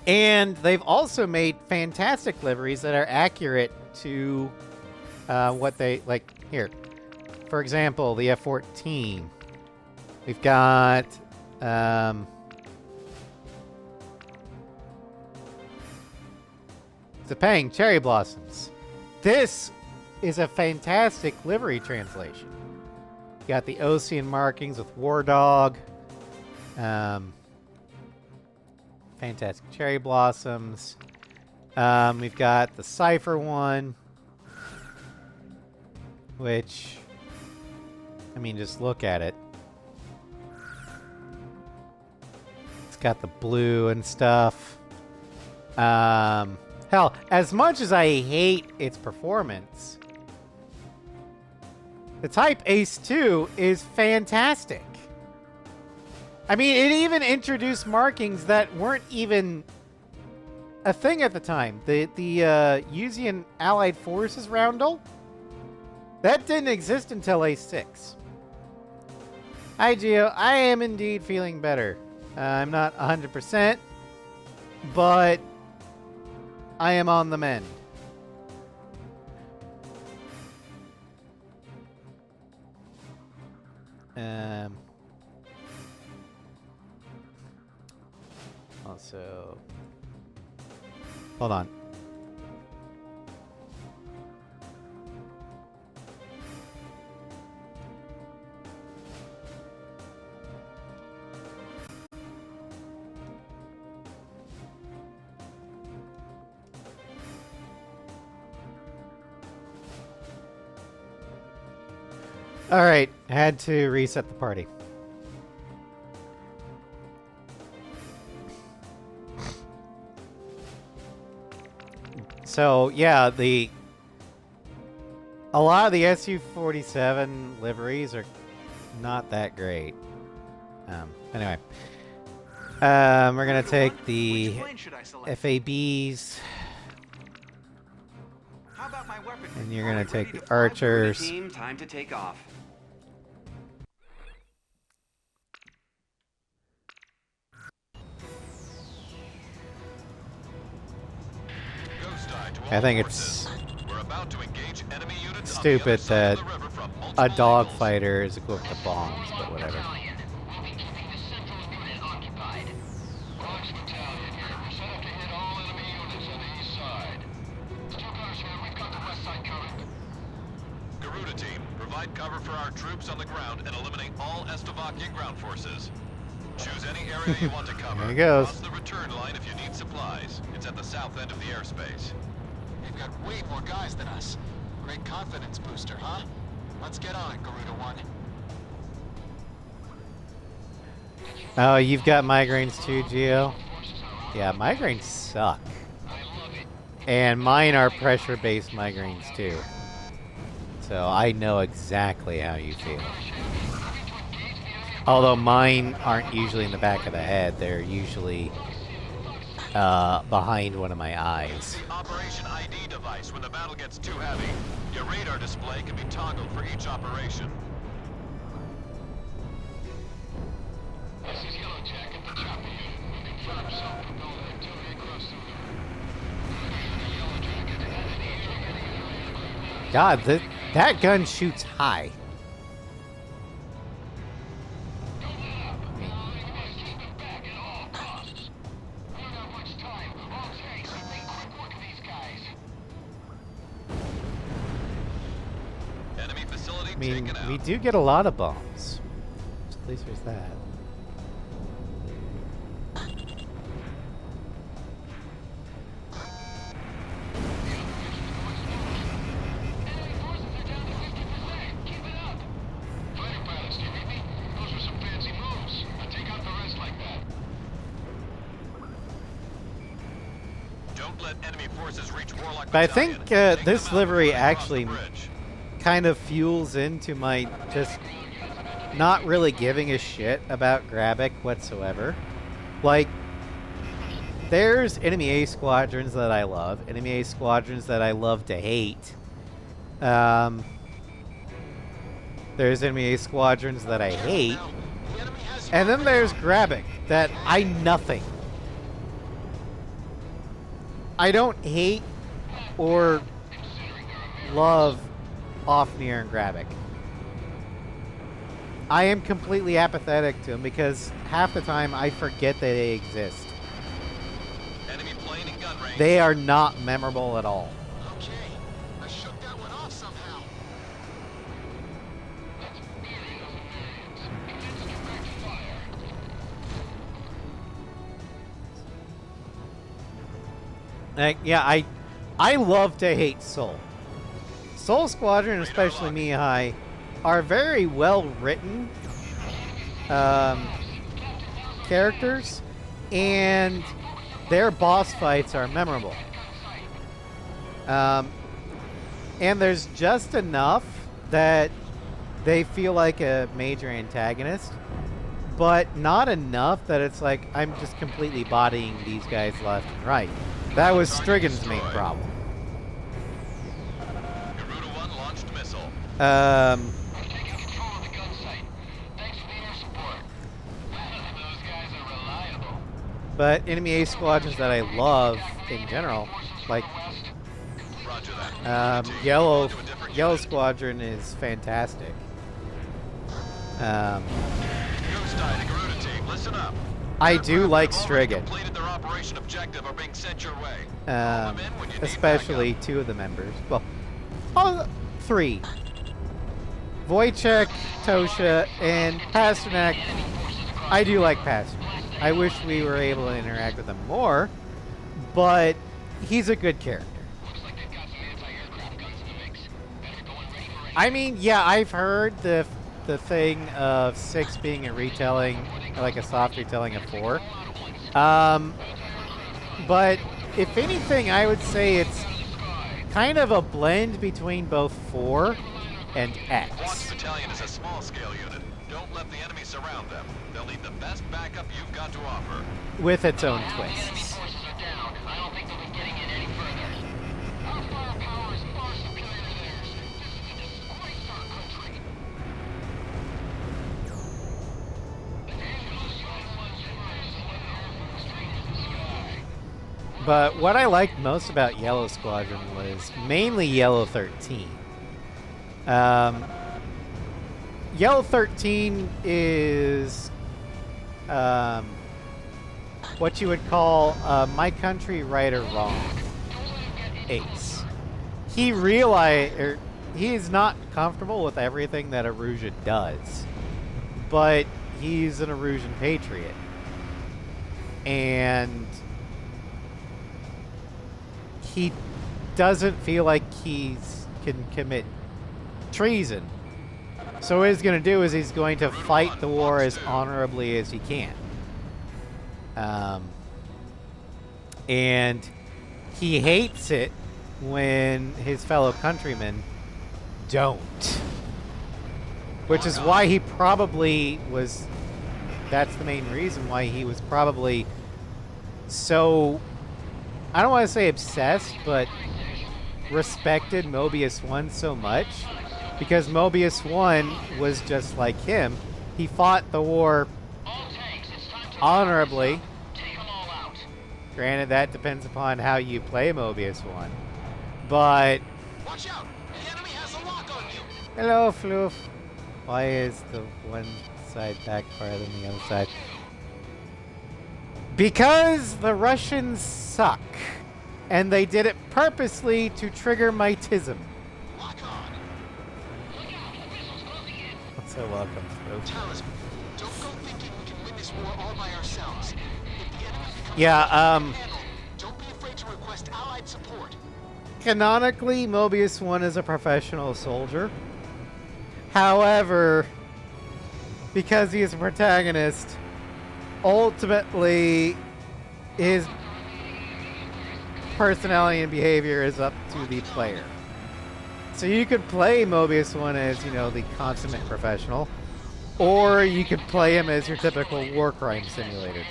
And they've also made fantastic liveries that are accurate to what they like. Here, for example, the F-14. We've got Zepang Cherry Blossoms. This is a fantastic livery translation. You got the Ocean markings with War Dog. Fantastic Cherry Blossoms. We've got the Cypher one, which, I mean, just look at it. It's got the blue and stuff. Hell, as much as I hate its performance, the Type Ace 2 is fantastic. I mean, it even introduced markings that weren't even a thing at the time. The Usean Allied Forces roundel, that didn't exist until Ace 6. Hi, Geo. I am indeed feeling better. I'm not 100%, but I am on the mend. Also, hold on. All right, had to reset the party. So yeah, a lot of the SU-47 liveries are not that great. Anyway, we're gonna take the FABs, and you're gonna take the archers. Team, time to take off. I think it's stupid that a dogfighter is equipped to bombs, but whatever. Garuda team, provide cover for our troops on the ground and eliminate all Estovakian ground forces. Choose any area you want to cover. There he goes. Cross the return line if you need supplies. It's at the south end of the airspace. They've got way more guys than us. Great confidence booster, huh? Let's get on it, Garuda 1. Oh, you've got migraines too, Geo? Yeah, migraines suck. And mine are pressure-based migraines too. So I know exactly how you feel. Although mine aren't usually in the back of the head, they're usually behind one of my eyes. Operation ID device when the battle gets too heavy. Your radar display can be toggled for each operation. This is Yellow Jacket, the chopper here. Confirm self-propelled artillery across the river. Yellow Jacket. God, that gun shoots high. Enemy facility I mean, taken out. we do get a lot of bombs. So at least there's that. Fighter pilots, do you read me? Those were some fancy moves. Now take out the rest like that. Don't let enemy forces reach Warlock But I Battalion. think Take this them out livery before they cross actually the bridge. kind of fuels into my just not really giving a shit about Grabic whatsoever. Like, there's enemy A squadrons that I love, enemy A squadrons that I love to hate. There's enemy A squadrons that I hate, The enemy has and then there's Grabic that I nothing. I don't hate or love Ofnir and Grabic. I am completely apathetic to them because half the time I forget that they exist. Enemy plane in gun range. They are not memorable at all. Okay. I shook that one off somehow. Yeah, I love to hate Soul. Soul Squadron, especially Mihai, are very well written characters, and their boss fights are memorable. And there's just enough that they feel like a major antagonist, but not enough that it's like I'm just completely bodying these guys left and right. That was Strigan's main problem. Garuda 1 launched missile. We've taken control of the gun site. Thanks for the air support. Those guys are reliable. But enemy A squadrons that I love in general, like Roger that. Yellow To a different Yellow unit. Squadron is fantastic. Goose Eye to Garuda team, listen up. I do like They've already Strigan, completed their operation objective are being sent your way. Call them in when you need especially backup. two of the members. Well, all three. Wojciech, Tosha, and Pasternak. I do like Pasternak. I wish we were able to interact with him more, but he's a good character. Looks like they've got some anti-aircraft guns in the mix. Better go and ready for it. I mean, yeah, I've heard the thing of 6 being a retelling, like a soft retelling of 4. But if anything, I would say it's kind of a blend between both 4 and Watch X. Battalion is a small-scale unit. Don't let the enemy surround them. They'll need the best backup you've got to offer. With its own Now the enemy twists. forces are down. I don't think they'll be getting in any further. Our firepower is far superior to theirs. This is a disgrace to our country. But what I liked most about Yellow Squadron was mainly Yellow 13. Yellow 13 is what you would call my country right or wrong ace. He is not comfortable with everything that Erusian does, but he's an Erusian patriot. And he doesn't feel like he can commit treason. So what he's going to do is he's going to fight the war as honorably as he can. And he hates it when his fellow countrymen don't. Which is why he probably was... That's the main reason why he was probably so... I don't want to say obsessed, but respected Mobius 1 so much. Because Mobius 1 was just like him. He fought the war honorably. Granted, that depends upon how you play Mobius 1. But... Watch out! The enemy has a lock on you! Hello, Floof. Why is the one side back farther than the other side? Because the Russians suck. And they did it purposely to trigger my tism. Lock on! So welcome, Floof. Talisman, don't go thinking we can win this war all by ourselves. If the enemy becomes Yeah, don't be afraid to request allied support. Canonically, Mobius 1 is a professional soldier. However, because he is a protagonist, ultimately his personality and behavior is up to the player. So you could play Mobius 1 as, you know, the consummate professional, or you could play him as your typical war crime simulator.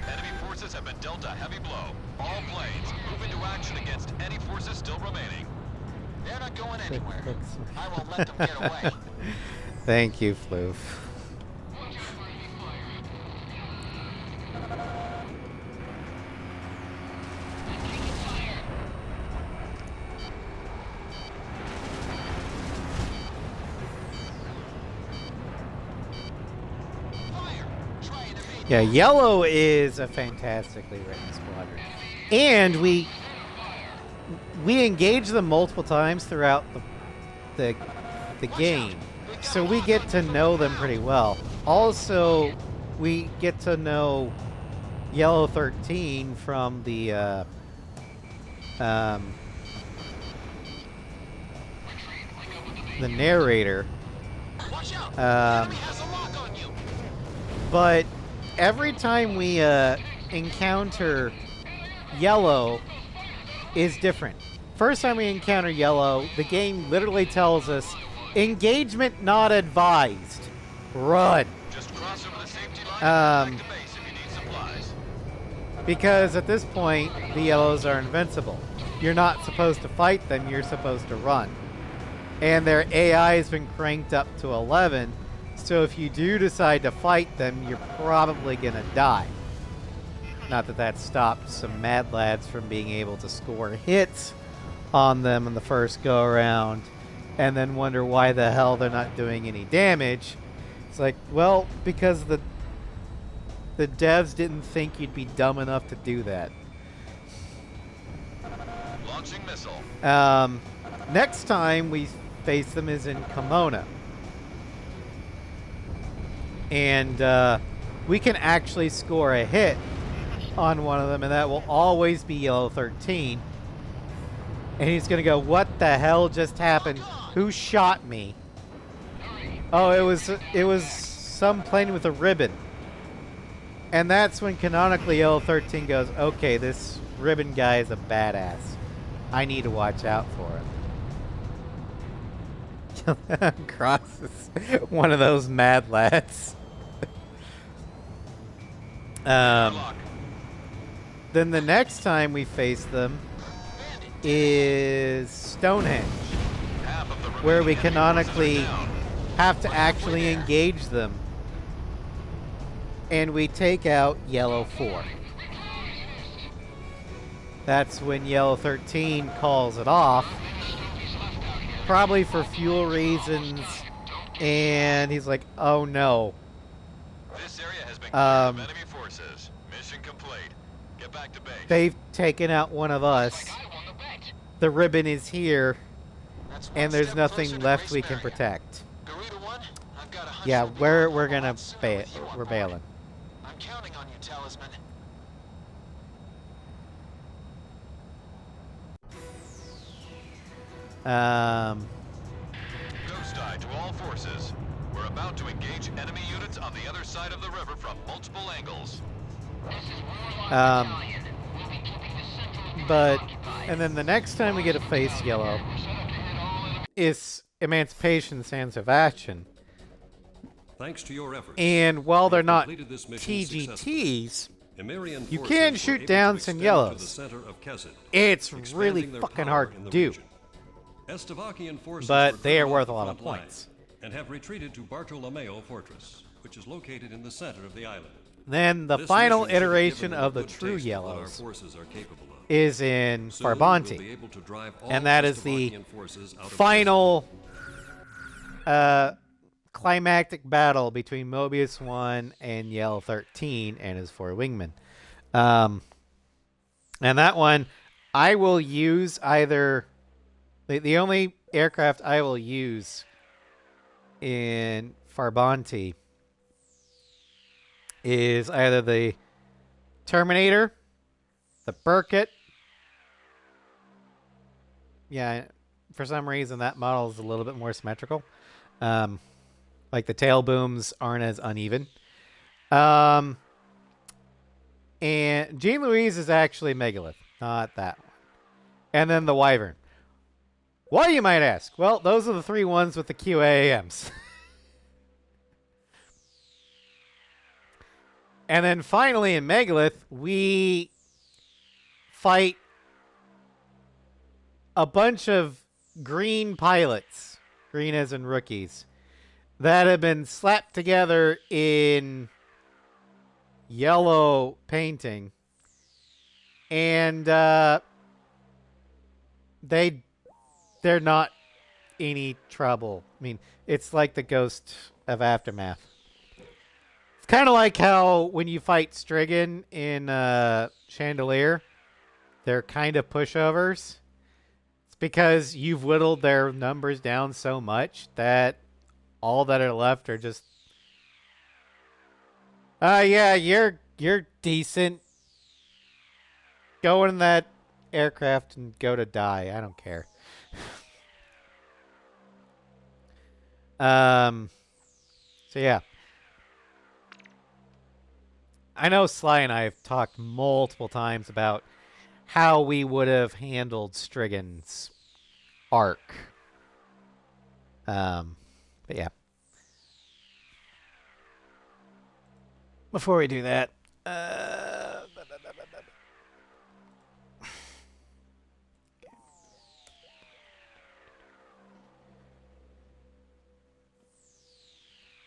Enemy forces have been dealt a heavy blow. All planes, move into action against any forces still remaining. They're not going anywhere. I won't let them get away. Thank you, Floof. Fire! Try and evade. Yeah, Yellow is a fantastically written squadron. And we engage them multiple times throughout the game. So we get to know them pretty well. Also, we get to know Yellow 13 from the narrator. Watch out! The enemy has a lock on you. But every time we encounter Yellow is different. First time we encounter Yellow, the game literally tells us, engagement not advised. Run. Just cross over the safety line and get back to base if you need supplies. Because at this point, the Yellows are invincible. You're not supposed to fight them, you're supposed to run. And their AI has been cranked up to 11, so if you do decide to fight them, you're probably gonna die. Not that that stopped some mad lads from being able to score hits on them in the first go around and then wonder why the hell they're not doing any damage. It's like, well, because the devs didn't think you'd be dumb enough to do that. Launching missile. Next time we face them is in Kimona. And we can actually score a hit on one of them, and that will always be Yellow 13. And he's gonna go, what the hell just happened? Who shot me? Oh, it was some plane with a ribbon. And that's when canonically Yellow 13 goes, okay, this ribbon guy is a badass. I need to watch out for him. Cross is one of those mad lads. Then the next time we face them is Stonehenge, where we canonically have to actually engage them. And we take out Yellow 4. That's when Yellow 13 calls it off, probably for fuel reasons, and he's like, oh no. This area has been cleared of enemy forces. Mission complete. Get back to base. They've taken out one of us. The ribbon is here, That's one and there's step nothing closer to left race we can barrier. protect. Garuda 1, I've got a hunch Yeah, that we're won't gonna hold sooner bail. with you on We're board. bailing. I'm counting on you, Talisman. Ghost Eye to all forces. We're about to engage enemy units on the other side of the river from multiple angles. This is Warlock Um, Battalion. We'll be keeping the center of the but ring occupied. and then the next time we get a face yellow We're set up to hit all enemy. is Emancipation Sands of Action. Thanks to your efforts, And while they're we've not completed this mission successfully. TGTs, Emerian you forces can were shoot able down to some extend to yellows. the center of Kesed, it's expanding really their fucking power hard in to the do. region. Estavakian forces But were they are driven worth off a lot the of front points. line and have retreated to Bartolomeo Fortress, which is located in the center of the island. Then the This final mission should have iteration given them a of the good true taste of what our yellows forces are capable of. is in Soon we'll be Farbanti. able to drive all And that is the Estavakian forces out of final climactic battle between Mobius 1 and Yell 13 and his 4 wingmen. And that one, I will use either... The only aircraft I will use in Farbanti is either the Terminator, the Burkett. Yeah, for some reason that model is a little bit more symmetrical. Like the tail booms aren't as uneven. And Jean Louise is actually Megalith, not that one. And then the Wyvern. Why, you might ask? Well, those are the 3 ones with the QAAMs. And then finally in Megalith, we fight a bunch of green pilots, green as in rookies, that have been slapped together in yellow painting. And they're not any trouble. I mean, it's like the Ghost of Aftermath. It's kind of like how when you fight Strigan in Chandelier, they're kind of pushovers. It's because you've whittled their numbers down so much that all that are left are just, yeah, you're decent. Go in that aircraft and go to die. I don't care. So yeah. I know Sly and I have talked multiple times about how we would have handled Strigan's arc. But yeah. Before we do that,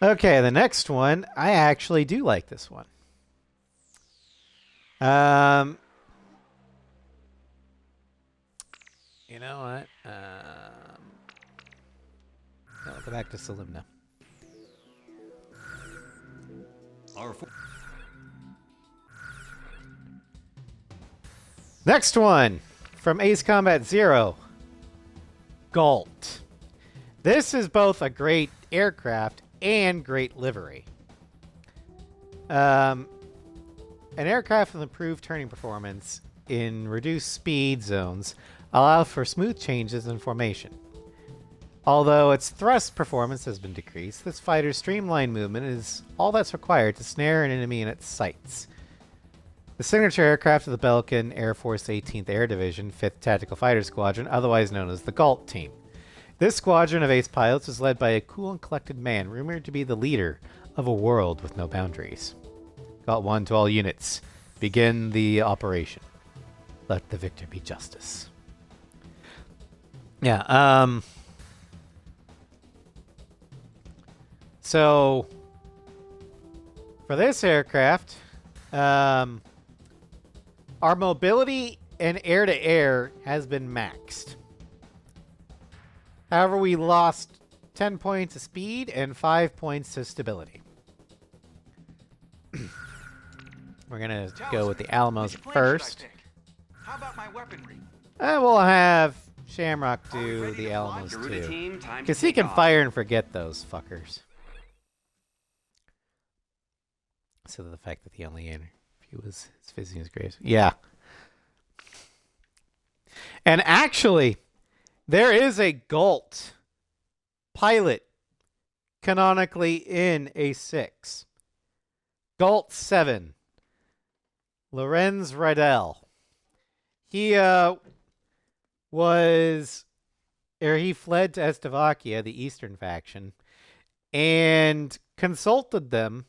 okay, the next one, I actually do like this one. You know what? I'll go back to Salimna. Next one from Ace Combat Zero, Galt. This is both a great aircraft and great livery. An aircraft with improved turning performance in reduced speed zones allows for smooth changes in formation. Although its thrust performance has been decreased, this fighter's streamlined movement is all that's required to snare an enemy in its sights. The signature aircraft of the Belkin Air Force 18th Air Division, 5th Tactical Fighter Squadron, otherwise known as the Galt Team. This squadron of ace pilots is led by a cool and collected man rumored to be the leader of a world with no boundaries. Galt 1 to all units. Begin the operation. Let the victor be justice. Yeah, so for this aircraft, our mobility and air-to-air has been maxed. However, we lost 10 points of speed and 5 points to stability. We're going to go with the Alamos first. How about my weaponry? And we'll have Shamrock do the Alamos Garuda too. team, time to Because he take can off. fire and forget those fuckers. So the fact that the only interview was his Fizzing his graves. Yeah. And actually, There is a Galt pilot canonically in A6. Galt 7. Lorenz Rydell. He he fled to Estevakia, the Eastern faction, and consulted them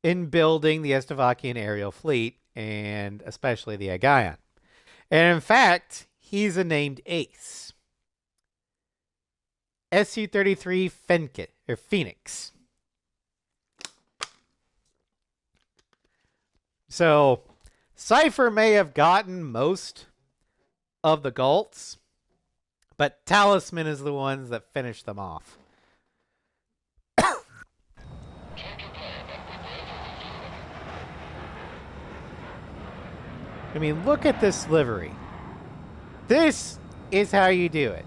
in building the Estevakian aerial fleet, and especially the Aegean. And in fact, he's a named ace. Su-33 Phoenix. So, Cypher may have gotten most of the Galts, but Talisman is the ones that finish them off. I mean, look at this livery. This is how you do it.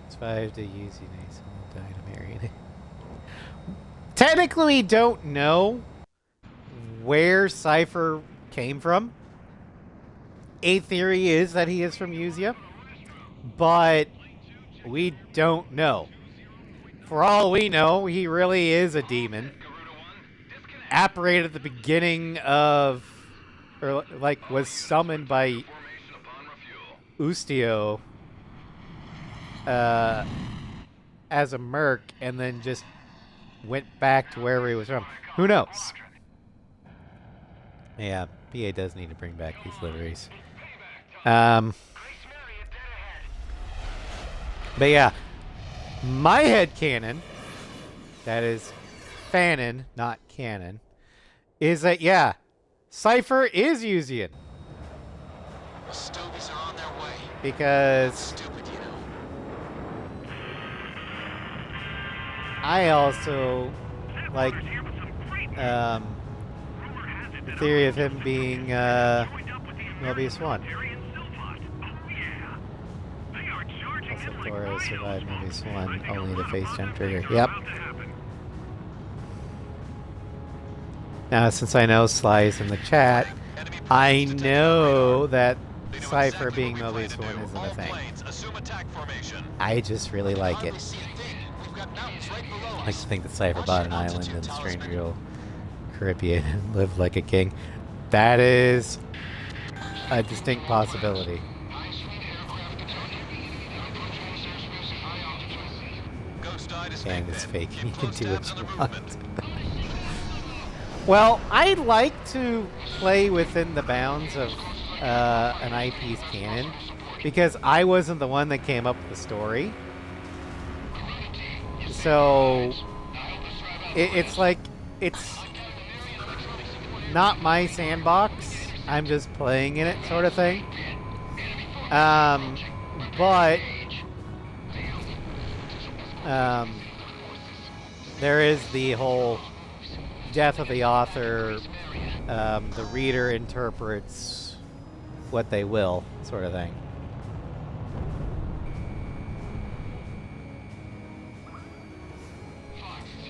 It's 5 to use Dynamarian. Technically, we don't know where Cypher came from. A theory is that he is from Usia, but we don't know. For all we know, he really is a demon. Apparated at the beginning of, or like was summoned by Ustio as a merc, and then just went back to wherever he was from. Who knows? Yeah, PA does need to bring back these liveries. But yeah, my headcanon, that is fanon, not canon, is that, yeah, Cypher is Usian. The Stobies are on their way. Because Stupid, you know. I also like the theory of him being Mobius 1. Also, Toro survived Mobius 1, only the face jump trigger. Yep. Now, since I know Sly's in the chat, I know that Cypher being Mobius 1 isn't a thing. I just really like it. I like to think that Cypher bought an island in the strange real Caribbean and lived like a king. That is a distinct possibility. And it's fake. You can do what you want. Well, I like to play within the bounds of an IP's canon because I wasn't the one that came up with the story. So it's like it's not my sandbox. I'm just playing in it, sort of thing. But there is the whole death of the author. The reader interprets what they will, sort of thing.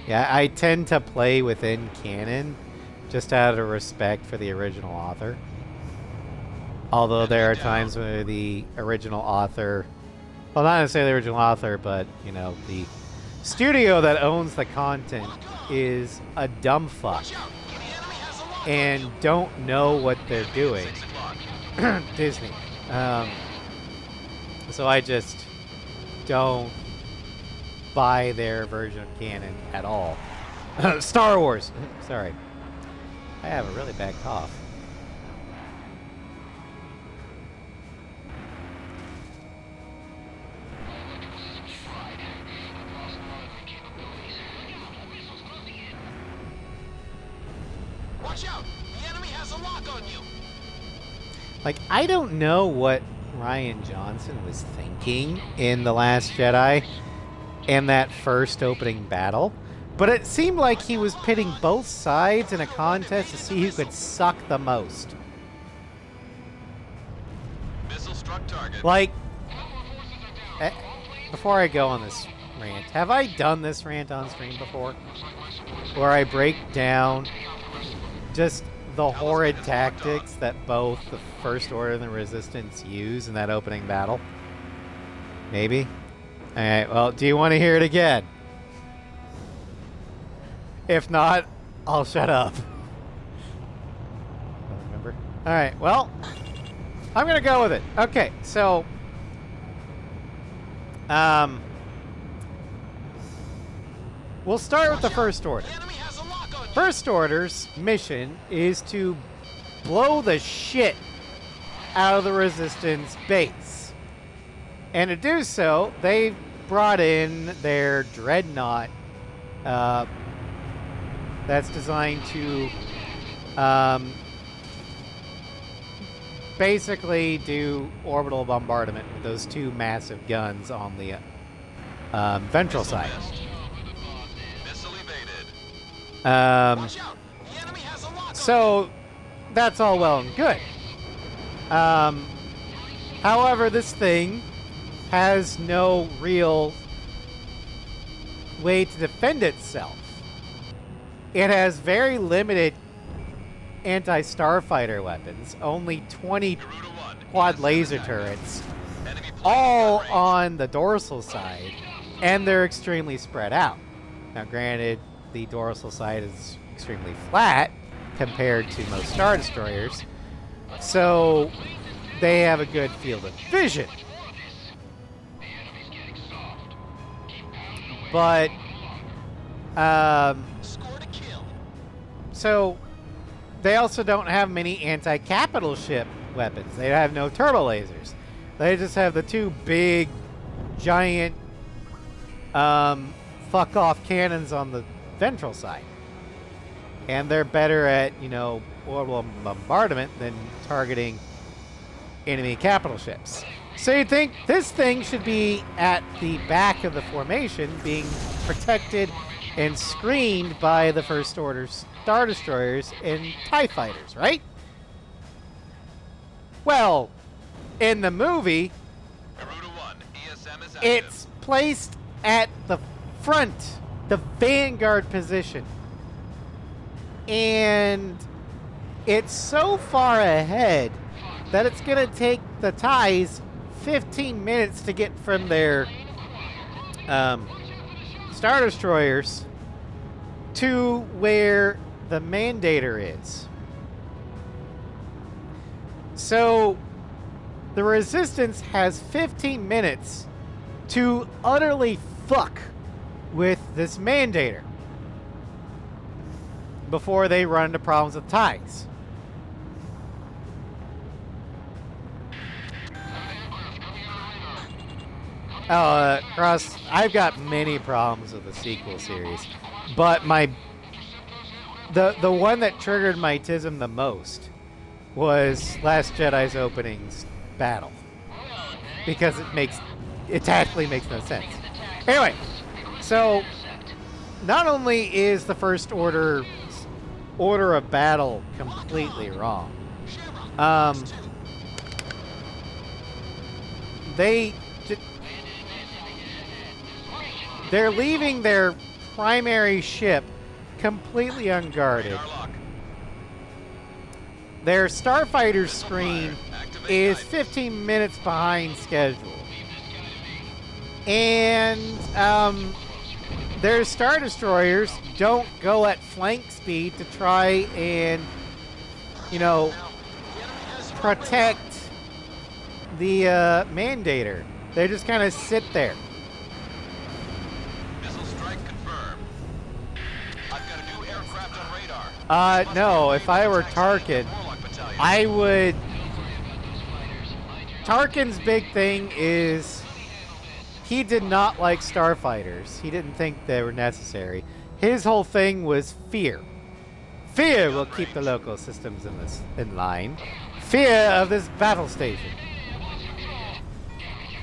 Yeah, I tend to play within canon just out of respect for the original author. Although there are times where the original author, well, not necessarily the original author, but, you know, the studio that owns the content is a dumb fuck and don't know what they're doing. Disney. So I just don't buy their version of canon at all. Star Wars. Sorry. I have a really bad cough. Watch out! The enemy has a lock on you! Like, I don't know what Rian Johnson was thinking in The Last Jedi and that first opening battle, but it seemed like he was pitting both sides in a contest to see who could suck the most. Missile struck target. Like, before I go on this rant, have I done this rant on stream before? Where I break down just the horrid tactics that both the First Order and the Resistance use in that opening battle? Maybe? Alright, well, do you want to hear it again? If not, I'll shut up. Don't remember. Alright, well, I'm gonna go with it. Okay, so we'll start with the First Order. The enemy has a lock on you. First Order's mission is to blow the shit out of the Resistance base. And to do so, they brought in their Dreadnought that's designed to basically do orbital bombardment with those two massive guns on the ventral side. Missile evaded. Watch out. The enemy has a lock on So that's all well and good. However, this thing has no real way to defend itself. It has very limited anti-starfighter weapons, only 20 Garuda 1. quad laser turrets, Enemy plane all in range. on the dorsal side, and they're extremely spread out. Now, granted, the dorsal side is extremely flat compared to most Star Destroyers, so they have a good field of vision. But, Scored a kill. so they also don't have many anti-capital ship weapons. They have no turbo lasers. They just have the two big, giant, fuck-off cannons on the ventral side. And they're better at, you know, orbital bombardment than targeting enemy capital ships. So you'd think this thing should be at the back of the formation, being protected and screened by the First Order Star Destroyers and TIE Fighters, right? Well, in the movie, Garuda 1. ESM is active. it's placed at the front, the vanguard position. And it's so far ahead that it's going to take the TIEs 15 minutes to get from their Star Destroyers to where the Mandator is. So the Resistance has 15 minutes to utterly fuck with this Mandator before they run into problems with TIEs. Cross, I've got many problems with the sequel series, but the one that triggered my tism the most was Last Jedi's openings battle, because it tactically makes no sense. Anyway, so not only is the First Order of battle completely wrong, they're leaving their primary ship completely unguarded. Radar lock. Their starfighter screen is 15 minutes behind schedule. And their Star Destroyers don't go at flank speed to try and, you know, protect the Mandator. They just kind of sit there. Missile strike confirmed. I've got a new aircraft on radar. No, if I were Tarkin, Warlock Battalion. I would... Tarkin's big thing is he did not like starfighters. He didn't think they were necessary. His whole thing was fear. Fear will keep the local systems in line. Fear of this battle station.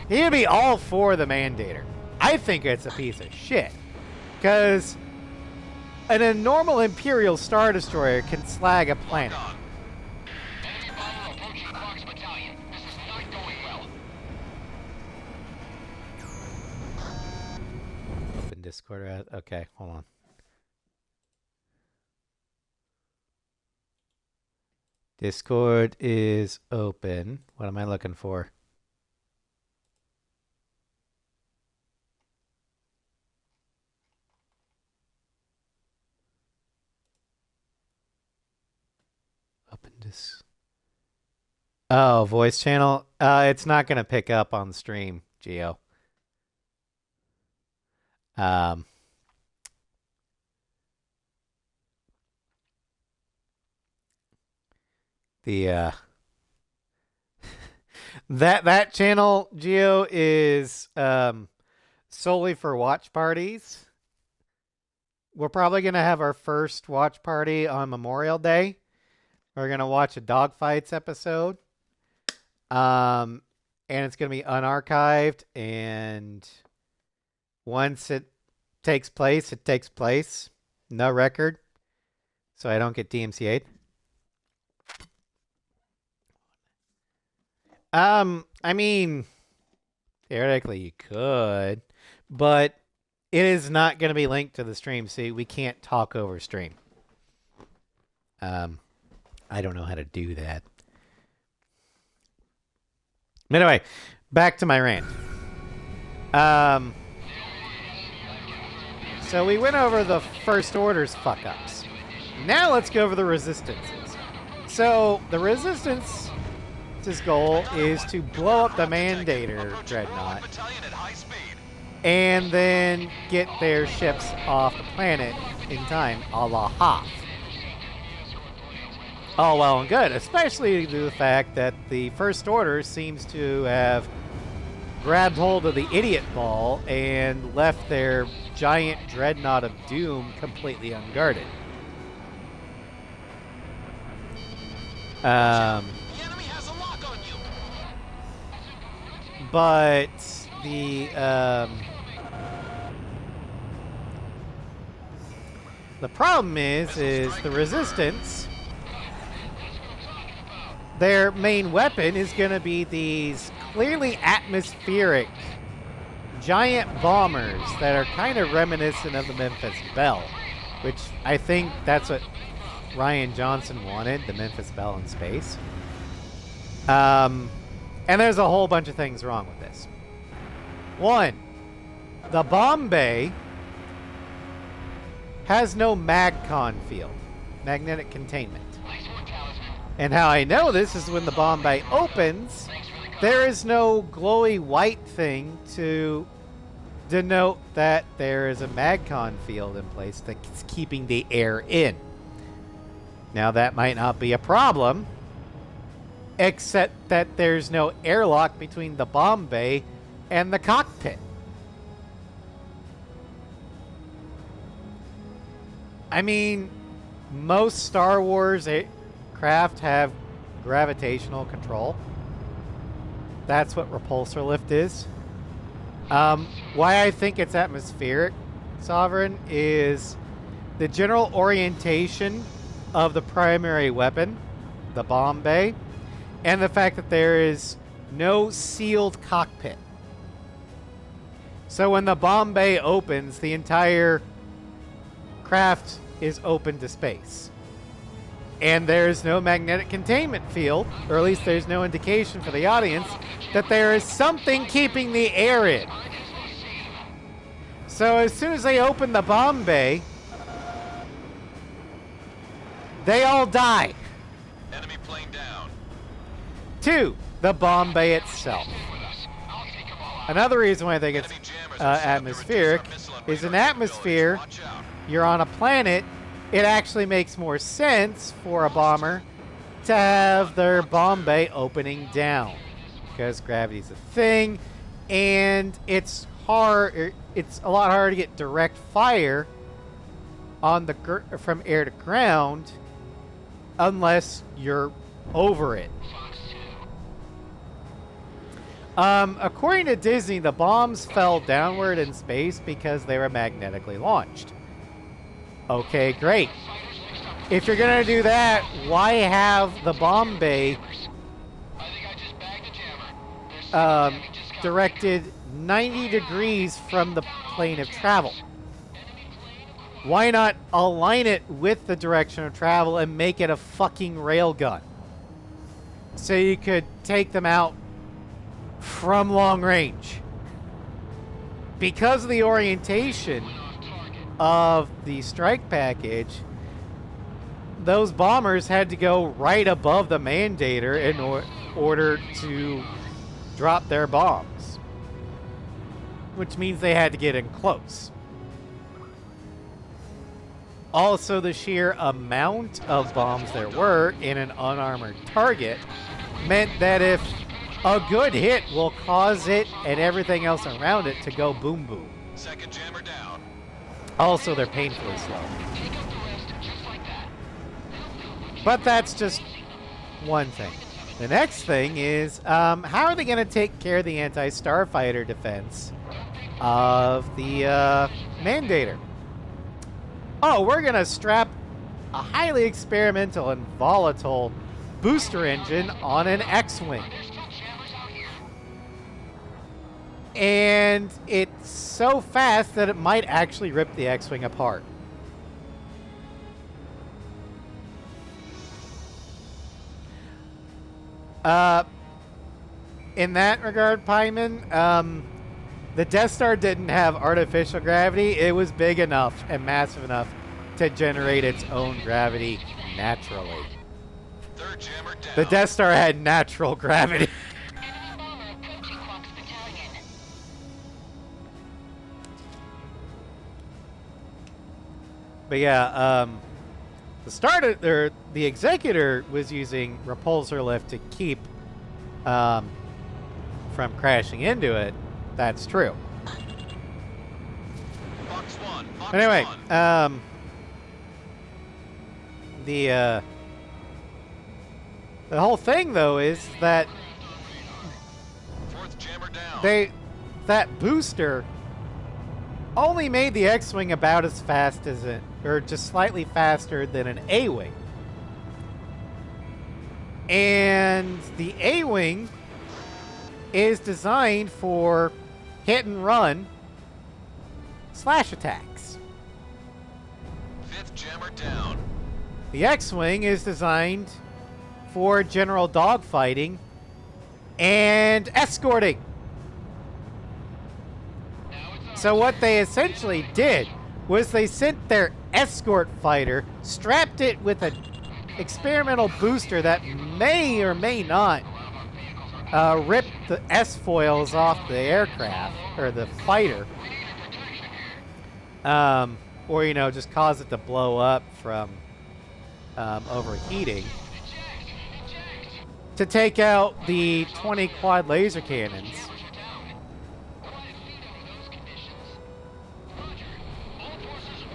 He'd be all for the Mandator. I think it's a piece of shit. Because a normal Imperial Star Destroyer can slag a planet. Discord. Okay, hold on. Discord is open. What am I looking for? Open this. Oh, voice channel. It's not gonna pick up on stream, Geo. The that channel, Geo, is solely for watch parties. We're probably gonna have our first watch party on Memorial Day. We're gonna watch a dogfights episode. And it's gonna be unarchived, and once it takes place, it takes place. No record. So I don't get DMCA'd. I mean, theoretically you could, but it is not going to be linked to the stream. See, we can't talk over stream. I don't know how to do that. Anyway, back to my rant. So we went over the First Order's fuck-ups. Now let's go over the Resistance's. So the Resistance's goal is to blow up the Mandator Dreadnought and then get their ships off the planet in time, a la Hoth. All well and good, especially due to the fact that the First Order seems to have grabbed hold of the idiot ball and left their giant dreadnought of doom completely unguarded. But the problem is the Resistance, their main weapon is going to be these clearly atmospheric giant bombers that are kind of reminiscent of the Memphis Belle, which I think that's what Ryan Johnson wanted, the Memphis Belle in space. And there's a whole bunch of things wrong with this. One, the bomb bay has no MagCon field, magnetic containment. And how I know this is when the bomb bay opens, there is no glowy white thing to denote that there is a MagCon field in place that's keeping the air in. Now that might not be a problem, except that there's no airlock between the bomb bay and the cockpit. I mean, most Star Wars craft have gravitational control. That's what repulsor lift is. Why I think it's atmospheric, Sovereign, is the general orientation of the primary weapon, the bomb bay, and the fact that there is no sealed cockpit. So when the bomb bay opens, the entire craft is open to space. And there's no magnetic containment field, or at least there's no indication for the audience that there is something keeping the air in. So as soon as they open the bomb bay, they all die. Enemy plane down. 2, the bomb bay itself. Another reason why I think it's atmospheric is an atmosphere, you're on a planet, it actually makes more sense for a bomber to have their bomb bay opening down because gravity's a thing, and it's hard. It's a lot harder to get direct fire on the from air to ground unless you're over it. According to Disney, the bombs fell downward in space because they were magnetically launched. Okay, great. If you're gonna do that, why have the bomb bay directed 90 degrees from the plane of travel? Why not align it with the direction of travel and make it a fucking railgun? So you could take them out from long range. Because of the orientation of the strike package, those bombers had to go right above the Mandator in order to drop their bombs. Which means they had to get in close. Also, the sheer amount of bombs there were in an unarmored target meant that if a good hit will cause it and everything else around it to go boom boom. Second jammer down. Also, they're painfully slow. But that's just one thing. The next thing is, how are they going to take care of the anti-starfighter defense of the Mandator? Oh, we're going to strap a highly experimental and volatile booster engine on an X-Wing. And it's so fast that it might actually rip the X-Wing apart. In that regard, Pyman, the Death Star didn't have artificial gravity. It was big enough and massive enough to generate its own gravity naturally. Third jammer down. The Death Star had natural gravity. But yeah, the Executor was using repulsor lift to keep from crashing into it. That's true. Box one. Box But anyway, one. The whole thing though is that Fourth jammer down. that booster only made the X-Wing about as fast as or just slightly faster than an A-Wing. And the A-Wing is designed for hit and run slash attacks. Fifth jammer down. The X-Wing is designed for general dogfighting and escorting. So what they essentially did was they sent their escort fighter, strapped it with an experimental booster that may or may not rip the S-foils off the aircraft, or the fighter. Or, you know, just cause it to blow up from overheating. To take out the 20 quad laser cannons.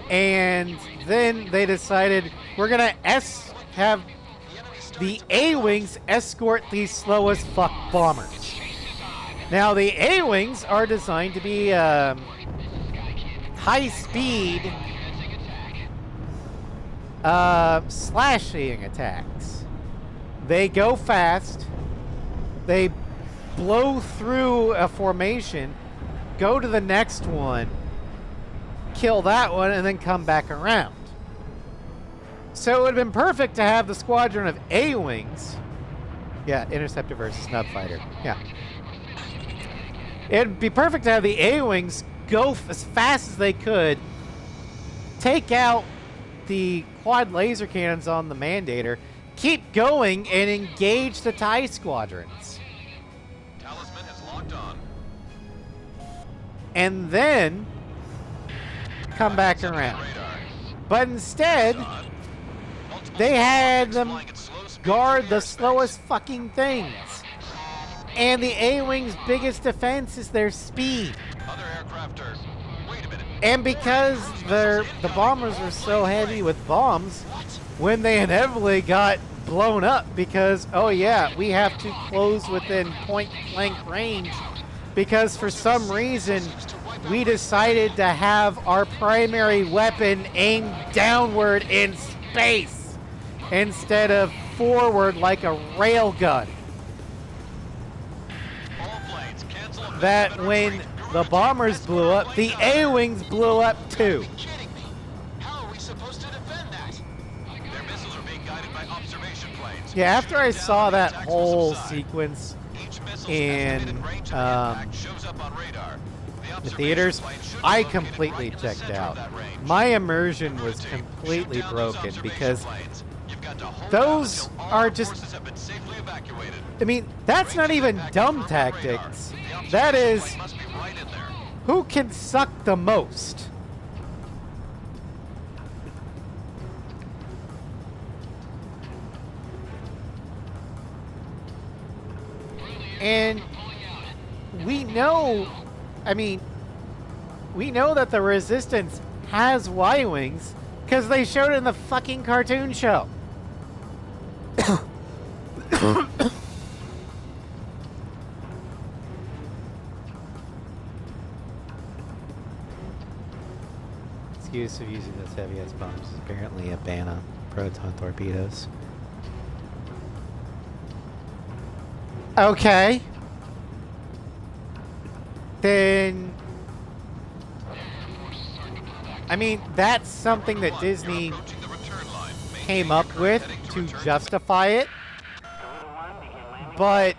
And then they decided we're gonna have the A-Wings escort these slow as fuck bombers. Now the A-Wings are designed to be high speed slashing attacks. They go fast. They blow through a formation, go to the next one, kill that one, and then come back around. So it would have been perfect to have the squadron of A-Wings. Yeah, Interceptor versus Snub Fighter. Yeah. It'd be perfect to have the A-Wings go as fast as they could, take out the quad laser cannons on the Mandator, keep going, and engage the TIE squadrons. Talisman is locked on. And then come back around. Radar. But instead, On. Multiple they had them flying at slow speeds guard through the airspace. slowest fucking things. And the A-Wing's biggest defense is their speed. Other aircraft are... Wait a minute. And because the bombers were so heavy with bombs, when they inevitably got blown up because, oh yeah, we have to close within point-blank range because for some reason we decided to have our primary weapon aimed downward in space instead of forward like a railgun. All planes, cancel a That when the bombers blew up, the A-Wings blew up too. Kidding me? How supposed to defend that? Their missiles are being guided by observation planes. Yeah, after I Shoot down saw and the that attacks will whole subside. sequence Each missile's in estimated range of impact shows up on radar. the observation theaters, plane should be I located completely right in the checked center of out. that range. My immersion was Crew team, completely shoot down those broken observation because planes. You've got to hold those out until all are our just- forces have been safely evacuated. I mean, that's not Range of even impact dumb confirmed on radar. tactics. The That observation is plane must be right in there. who can suck the most. And we know, I mean, we know that the Resistance has Y-Wings because they showed it in the fucking cartoon show. Excuse of using those heavy ass bombs is apparently a ban on proton torpedoes. Okay. Then, I mean, that's something that Disney Approaching the return line. came Maintain up your current with heading to return justify it. But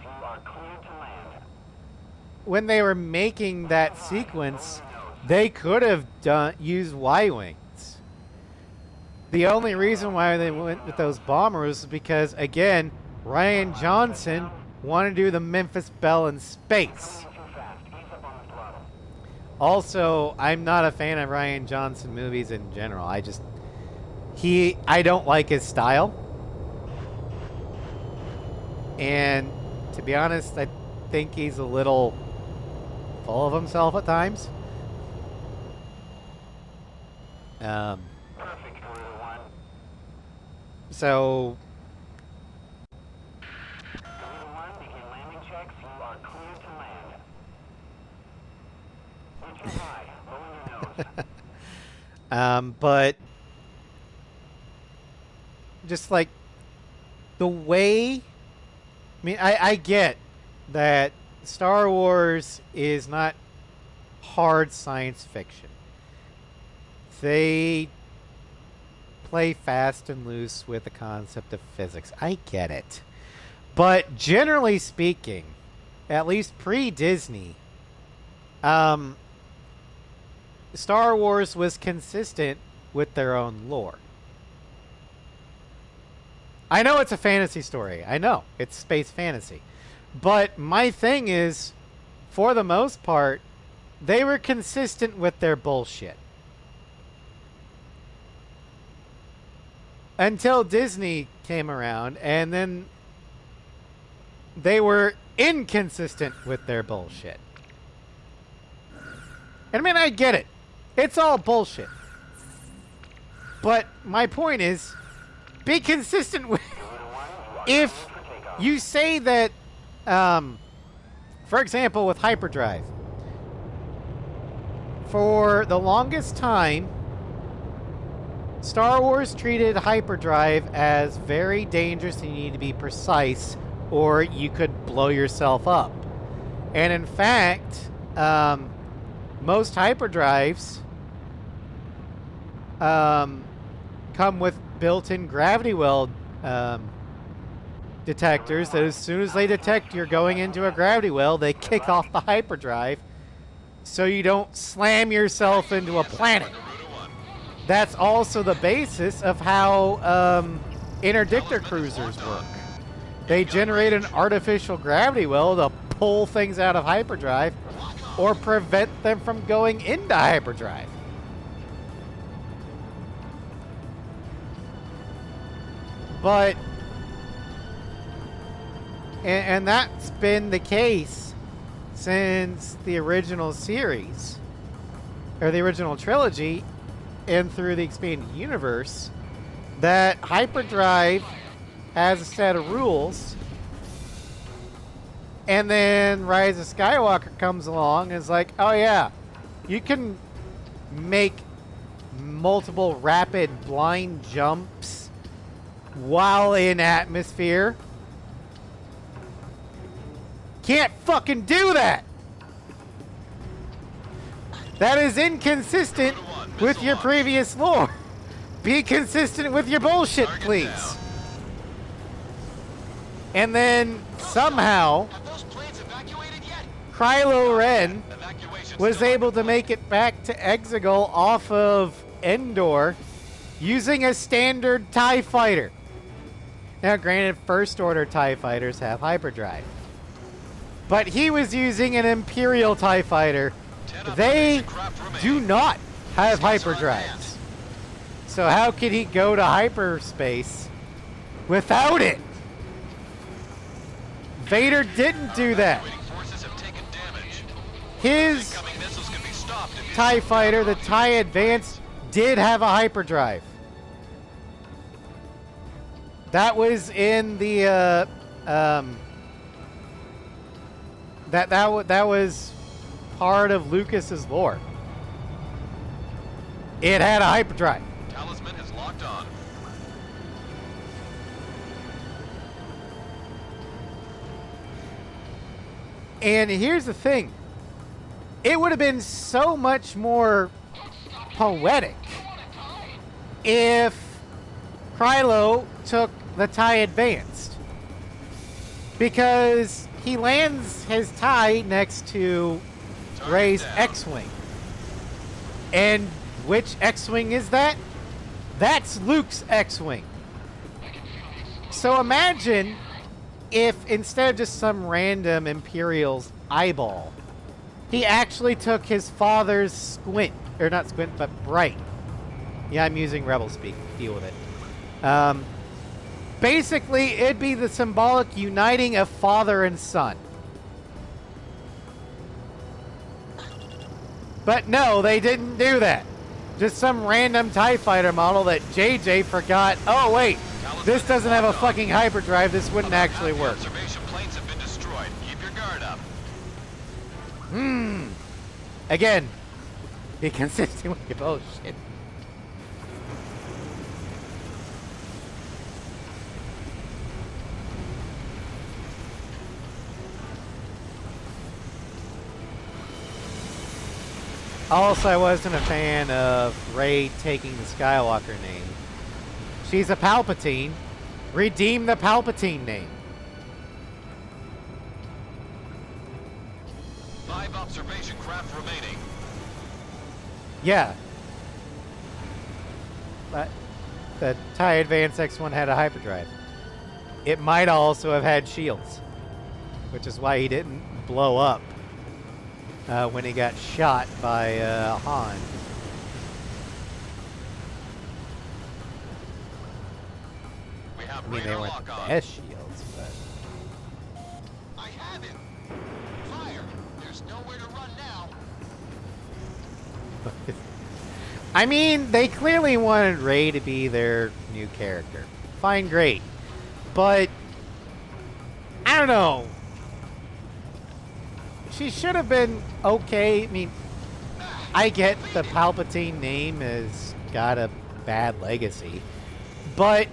when they were making that sequence, they could have used Y-Wings. The only reason why they went with those bombers is because, again, Ryan Johnson wanted to do the Memphis Belle in space. Also, I'm not a fan of Ryan Johnson movies in general. I don't like his style. And to be honest, I think he's a little full of himself at times. So but just like the way, I mean, I get that Star Wars is not hard science fiction. They play fast and loose with the concept of physics. I get it. But generally speaking, at least pre-Disney, Star Wars was consistent with their own lore. I know it's a fantasy story. I know. It's space fantasy. But my thing is, for the most part, they were consistent with their bullshit. Until Disney came around, and then they were inconsistent with their bullshit. And I mean, I get it. It's all bullshit. But my point is, be consistent with... If you say that, for example, with hyperdrive, for the longest time, Star Wars treated hyperdrive as very dangerous and you need to be precise or you could blow yourself up. And in fact, most hyperdrives come with built-in gravity well detectors that as soon as they detect you're going into a gravity well, they kick off the hyperdrive so you don't slam yourself into a planet. That's also the basis of how interdictor cruisers work. They generate an artificial gravity well to pull things out of hyperdrive or prevent them from going into hyperdrive. But, and that's been the case since the original series, or the original trilogy, and through the expanded universe, that hyperdrive has a set of rules, and then Rise of Skywalker comes along and is like, oh yeah, you can make multiple rapid blind jumps while in atmosphere. Can't fucking do that! That is inconsistent with your previous lore. Be consistent with your bullshit, Target please. down. And then somehow Have those planes evacuated yet? Kylo Ren Evacuation was still able to underway. make it back to Exegol off of Endor using a standard TIE fighter. Now, granted, First Order TIE fighters have hyperdrive. But he was using an Imperial TIE fighter. 10 They observation craft do remaining. not have These guys are hyperdrives. unmanned. So how could he go to hyperspace without it? Vader didn't do that. Evacuating forces have taken damage. His Incoming missiles can be stopped if you TIE use fighter, the other TIE options. Advance, did have a hyperdrive. That was in the that was part of Lucas's lore. It had a hyperdrive. Talisman is locked on. And here's the thing. It would have been so much more poetic if Kylo took the TIE Advanced. Because he lands his TIE next to Target Rey's down. X-Wing. And which X-Wing is that? That's Luke's X-Wing. So imagine if instead of just some random Imperial's eyeball, he actually took his father's squint, or not squint, but bright. Yeah, I'm using Rebel speak. Deal with it. Basically, it'd be the symbolic uniting of father and son. But no, they didn't do that. Just some random TIE fighter model that JJ forgot. Oh, wait. This doesn't have a fucking hyperdrive. This wouldn't actually Half the work. Observation planes have been destroyed. Keep your guard up. Again, be consistent with your bullshit. Also, I wasn't a fan of Rey taking the Skywalker name. She's a Palpatine. Redeem the Palpatine name. 5 observation craft remaining. Yeah. But the TIE Advance X1 had a hyperdrive. It might also have had shields, which is why he didn't blow up when he got shot by Han. We have I mean, they radar weren't lock the on. best shields, but... I have him. Fire. There's nowhere to run now. I mean, they clearly wanted Rey to be their new character. Fine, great. But, I don't know. She should have been okay. I mean, I get the Palpatine name has got a bad legacy. But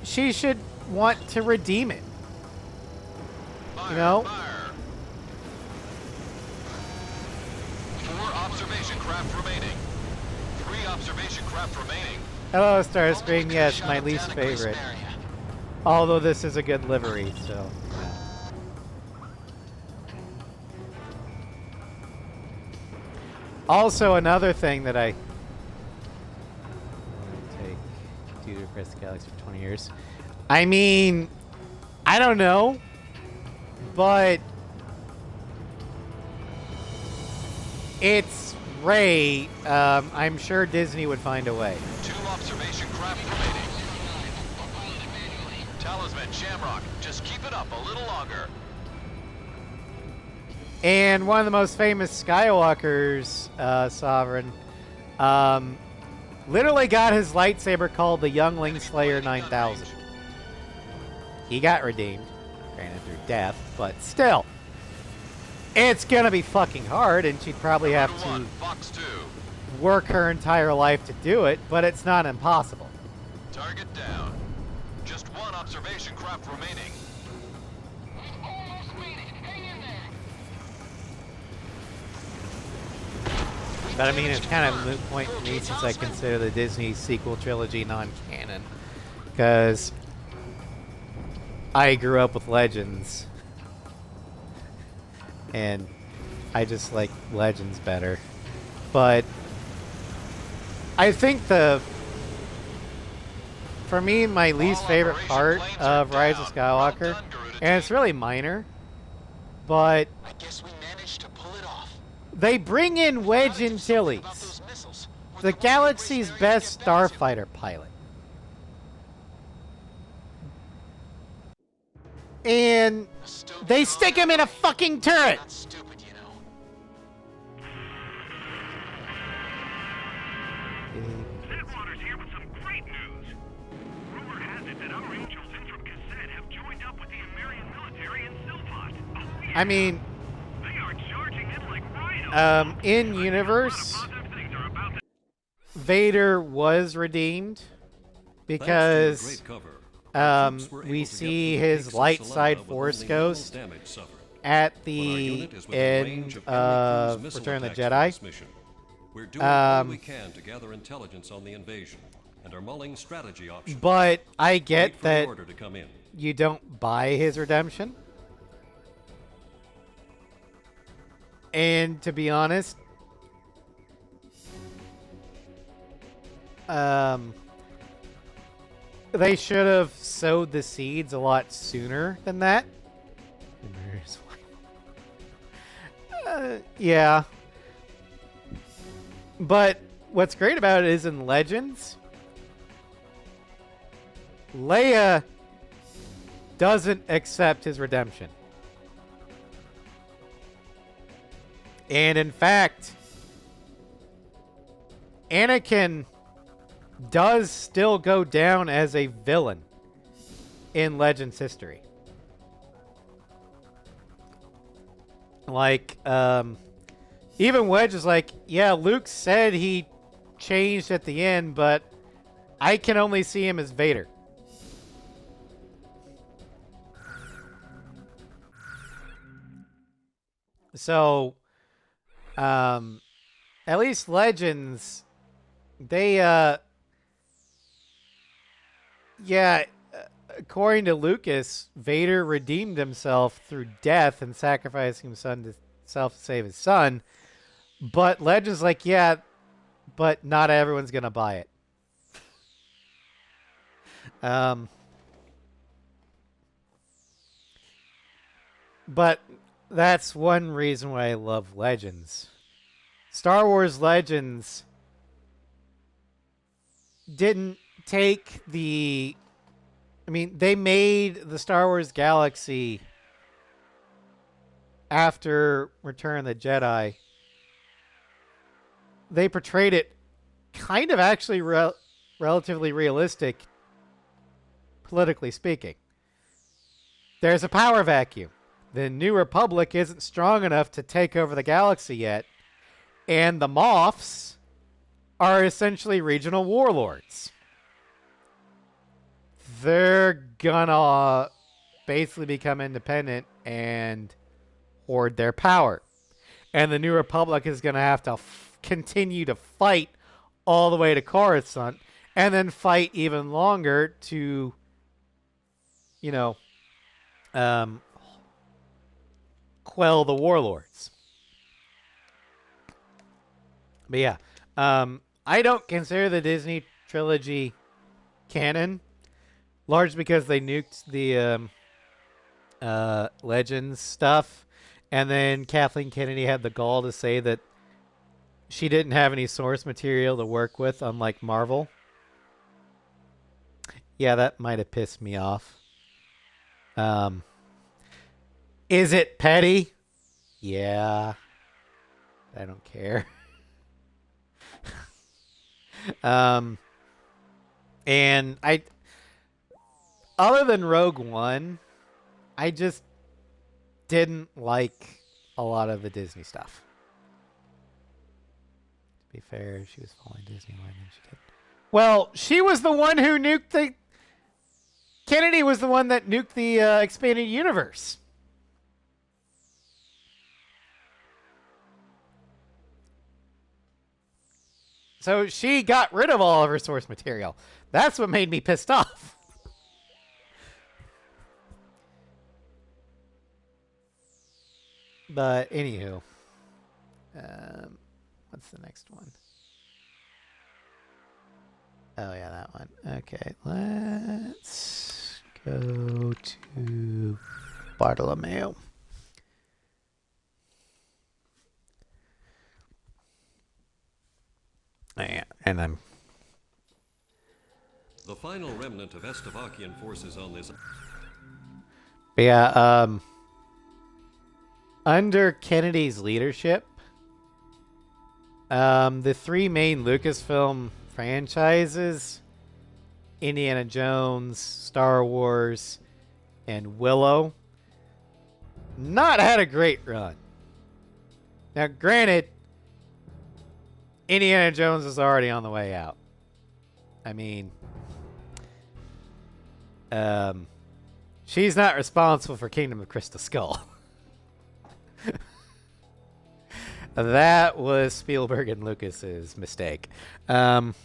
she should want to redeem it. Fire, You know? Fire. 4 observation craft remaining. 3 observation craft remaining. Hello, Starscream. Yes, my least favorite. Although this is a good livery, so... Also, another thing that I take due to across the galaxy for 20 years. I mean, I don't know, but it's Rey. I'm sure Disney would find a way. 2 observation craft remaining. Talisman, Shamrock, just keep it up a little longer. And one of the most famous Skywalkers, Sovereign, literally got his lightsaber called the Youngling Slayer 9000. He got redeemed, granted through death, but still. It's gonna be fucking hard, and she'd probably have Order 1, to Fox 2. work her entire life to do it, but it's not impossible. Target down. Just 1 observation craft remaining. We've almost made it. Hang in there. We But I mean, it's kind of a moot point for me since I consider the Disney sequel trilogy non-canon. Because I grew up with Legends. And I just like Legends better. But I think for me, my least favorite part of Rise of Skywalker, and it's really minor, but I guess we managed to pull it off. they bring in Wedge Antilles, the galaxy's best starfighter pilot. And they stick him in a fucking turret. Not stupid, you know. Setwater's here with some great news. Rumor has it that our angels in from Cassette have joined up with the American military in Silvat. Oh, yeah. I mean, They are charging in like rhinos. in universe, Positive things are about to Vader was redeemed because Thanks to the great cover, we see his light side Force Ghost at the end of Return of the Jedi. We're doing all we can to gather intelligence on the invasion and are mulling strategy options. But I Wait get for the that order to come in. you don't buy his redemption. And to be honest, they should have sowed the seeds a lot sooner than that. Yeah. But what's great about it is in Legends, Leia doesn't accept his redemption. And in fact, Anakin does still go down as a villain in Legends history. Like, even Wedge is like, yeah, Luke said he changed at the end, but I can only see him as Vader. So, at least Legends, they, according to Lucas, Vader redeemed himself through death and sacrificing himself to save his son. But Legends like, yeah, but not everyone's gonna buy it. But that's one reason why I love Legends. Star Wars Legends didn't take the... I mean, they made the Star Wars galaxy after Return of the Jedi. They portrayed it kind of actually relatively realistic, politically speaking. There's a power vacuum. The New Republic isn't strong enough to take over the galaxy yet. And the Moffs are essentially regional warlords. They're gonna basically become independent and hoard their power. And the New Republic is gonna have to continue to fight all the way to Coruscant and then fight even longer to, you know, quell the warlords. But yeah, I don't consider the Disney trilogy canon, largely because they nuked the Legends stuff, and then Kathleen Kennedy had the gall to say that she didn't have any source material to work with, unlike Marvel. Yeah, that might have pissed me off. Is it petty? Yeah. I don't care. And other than Rogue One, I just didn't like a lot of the Disney stuff. To be fair, she was following Disney more than she did. Well, she was the one who nuked the... Kennedy was the one that nuked the expanded universe. So she got rid of all of her source material. That's what made me pissed off. But anywho, what's the next one? Oh yeah, that one. Okay, let's go to Bartolomeo. Yeah, and I'm. The final remnant of Estevakian forces on this. But yeah, under Kennedy's leadership, the three main Lucasfilm franchises, Indiana Jones, Star Wars, and Willow, not had a great run. Now, granted, Indiana Jones is already on the way out. I mean, she's not responsible for Kingdom of Crystal Skull. That was Spielberg and Lucas's mistake. But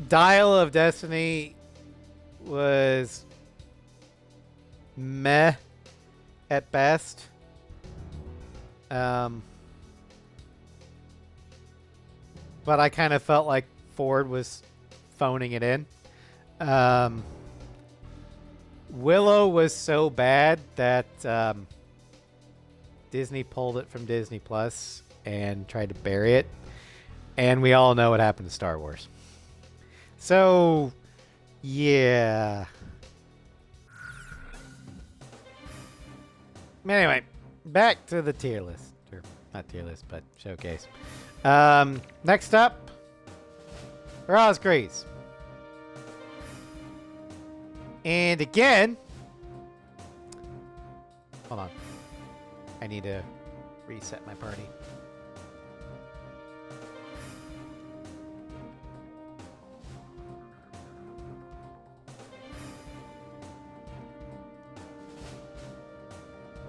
Dial of Destiny was meh at best. But I kind of felt like Ford was phoning it in. Willow was so bad that Disney pulled it from Disney Plus and tried to bury it. And we all know what happened to Star Wars. So, yeah. Anyway, back to the tier list. Or not tier list, but showcase. Next up, Rosgrees. And again, hold on. I need to reset my party.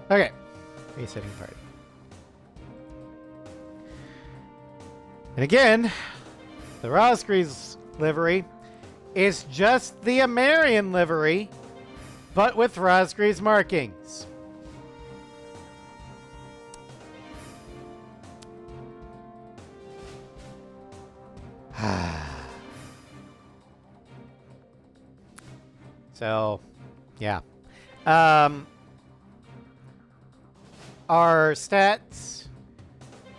Okay, resetting party. And again, the Rosgrees livery is just the Amerian livery, but with Rosgrees markings. So, yeah. Our stats,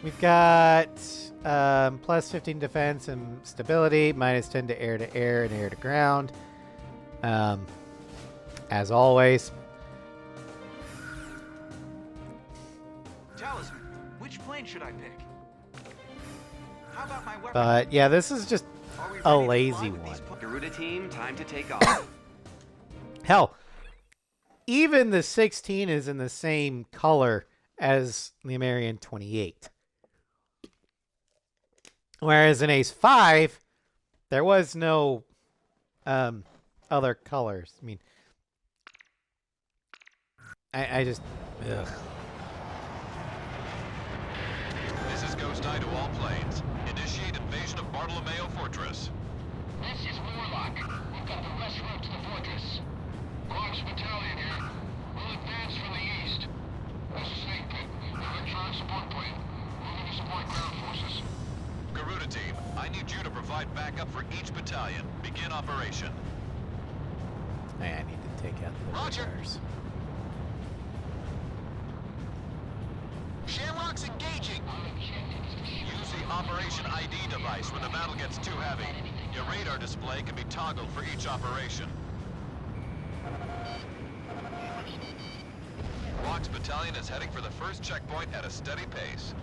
we've got plus 15 defense and stability, minus 10 to air and air to ground. As always. Talisman, which plane should I pick? How about my weapon? But yeah, this is just Are we a ready to fly lazy with one. these Garuda team, time to take off. Hell, even the 16 is in the same color as the American 28. Whereas in Ace 5, there was no other colors. I mean, I just... Ugh. This is Ghost Eye to all planes. Initiate invasion of Bartolomeo Fortress. This is Warlock. We've got the west route to the fortress. Clark's battalion here. We'll advance from the east. This is Snake Pit. Electronic support plane. Moving to support ground forces. Garuda team, I need you to provide backup for each battalion. Begin operation. I need to take out the Roger. reserves. Shamrock's engaging. Use the Operation ID device when the battle gets too heavy. Your radar display can be toggled for each operation. Rock's battalion is heading for the first checkpoint at a steady pace.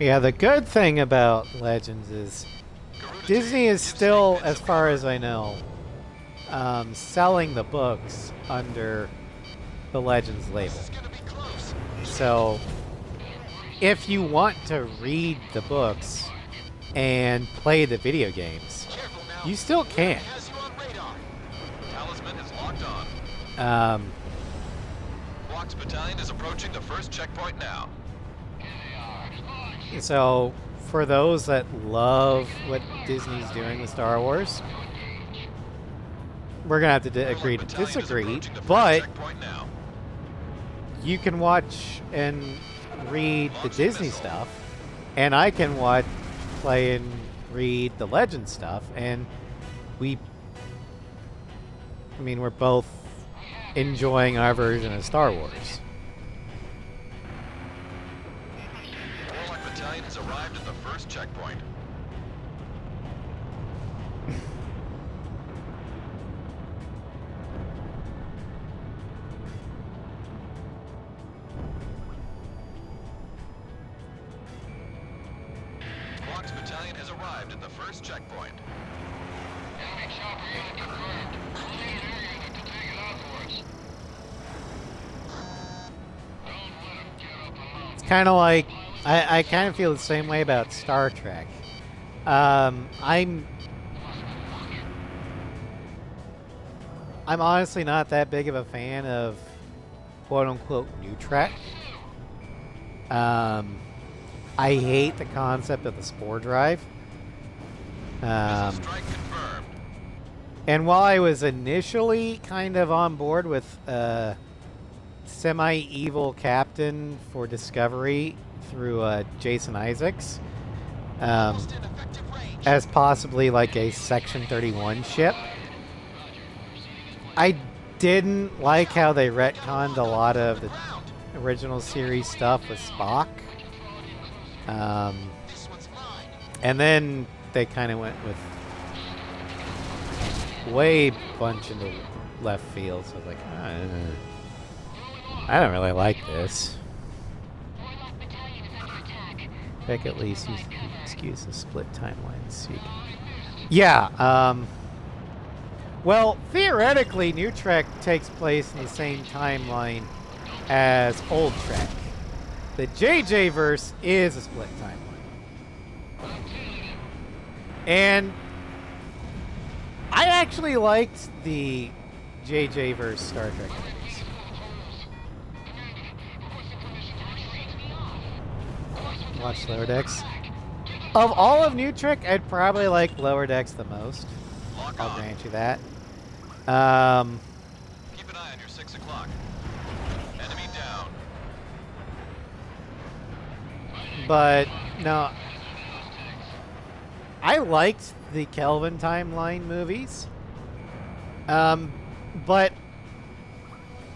Yeah, the good thing about Legends is Disney is still, as far as I know, selling the books under the Legends label. This is gonna be close. So, if you want to read the books and play the video games, Careful now. you still can. Has you on radar. Walk's battalion is approaching the first checkpoint now. So, for those that love what Disney's doing with Star Wars, we're gonna have to agree to Battalion is disagree. approaching the first But checkpoint now. you can watch and read the Launching Disney missile. stuff, and I can watch, play, and read the Legend stuff, and we're both enjoying our version of Star Wars. Warlock battalion has arrived at the first checkpoint. Walk's battalion has arrived at the first checkpoint. Enemy chopper unit confirmed. We'll need an air unit to take it out for us. Don't let him get up alone. It's kind of like I kind of feel the same way about Star Trek. I'm honestly not that big of a fan of quote unquote new Trek. I hate the concept of the spore drive. Missile strike confirmed. And while I was initially kind of on board with semi-evil captain for Discovery through Jason Isaacs, Almost in effective range. as possibly like a Section 31 ship, I didn't like how they retconned a lot of the original series stuff with Spock. This one's mine. And then they kind of went with way bunch into left field. So I was like, I don't really like this. Warlock battalion is under attack. Pick at least excuse the split timelines. Yeah. Well, theoretically, New Trek takes place in the same timeline as Old Trek. The JJ verse is a split timeline. And I actually liked the JJ verse Star Trek movies. Watch Lower Decks. Of all of New Trek, I'd probably like Lower Decks the most. Lock I'll on. grant you that. Keep an eye on your 6 o'clock. Enemy down. But no, I liked the Kelvin timeline movies, but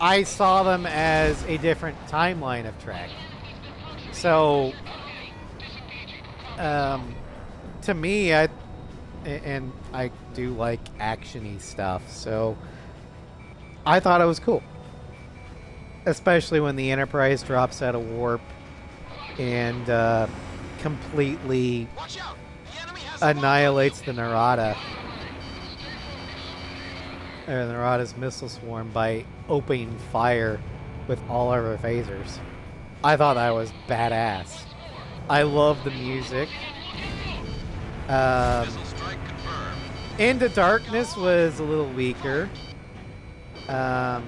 I saw them as a different timeline of Trek. So, to me, I do like action-y stuff, so I thought it was cool, especially when the Enterprise drops out of warp and completely Watch out. The enemy has annihilates the Narada, or Narada's missile swarm, by opening fire with all of her phasers. I thought that was badass. I love the music. Missile strike confirmed. Into Darkness was a little weaker. But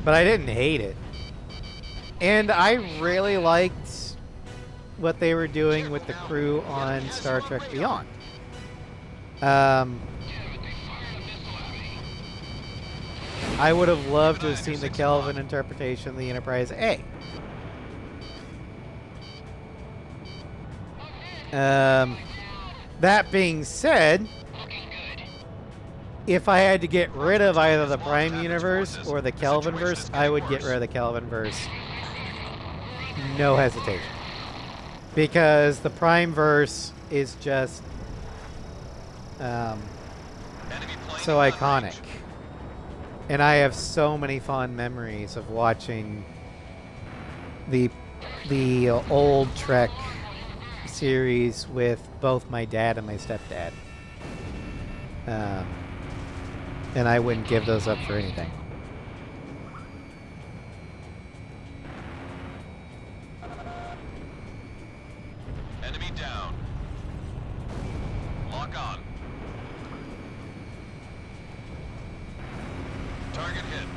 I didn't hate it. And I really liked what they were doing with the crew on Star Trek Beyond. I would have loved to have seen the Kelvin interpretation of the Enterprise A. That being said, if I had to get rid of either the Prime Universe or the Kelvin verse, I would get rid of the Kelvin verse. No hesitation. Because the Prime verse is just Enemy plane so in iconic. range. And I have so many fond memories of watching the old Trek series with both my dad and my stepdad. And I wouldn't give those up for anything. Enemy down. Lock on. Target hit.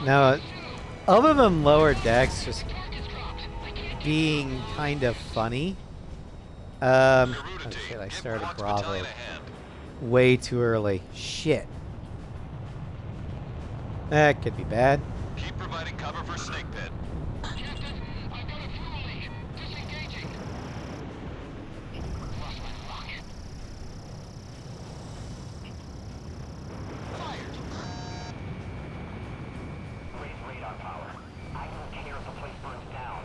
Now, other than Lower Decks just being kind of funny, oh shit, I started Bravo way too early. Shit. That could be bad. Keep providing cover for Snake Pit. Captain, I've got a fuel leak. Disengaging. Lost my lock. Raise radar power. I don't care if the place burns down.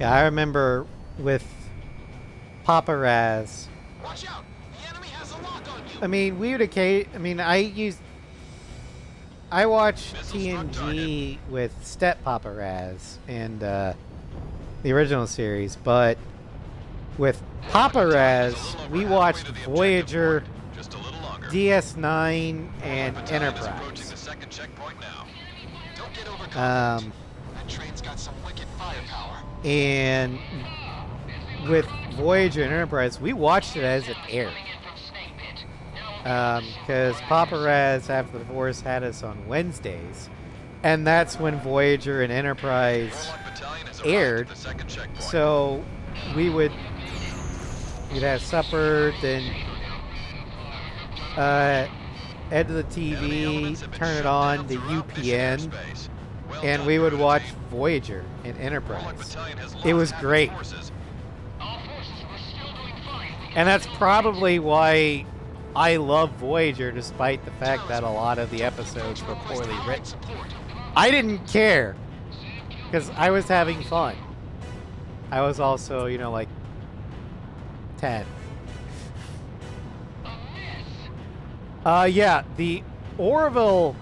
Yeah, I remember with Papa Raz. Watch out! The enemy has a lock on you! I mean, we would I watched Missile struck TNG with Step Papa Raz and the original series, but with Papa Raz, we watched Voyager, Just a little longer. DS9, and Battalion is approaching Enterprise. the second checkpoint now. Don't get overconfident. Um, That train's got some wicked firepower. and with Voyager and Enterprise, we watched it as it aired. Because Papa Raz, after the divorce, had us on Wednesdays, and that's when Voyager and Enterprise Warlock Battalion has arrived aired. at the second checkpoint. So we'd have supper, then head to the Enemy TV, elements have been turn it shut on, down the throughout mission UPN, airspace. Well and done, we would Commander watch Team. Voyager and Warlock Enterprise. Battalion has It lost was half its great. forces. All forces were still doing fine. And that's probably why I love Voyager, despite the fact that a lot of the episodes were poorly written. Support. I didn't care, because I was having fun. I was also, like 10. Yeah, the Orville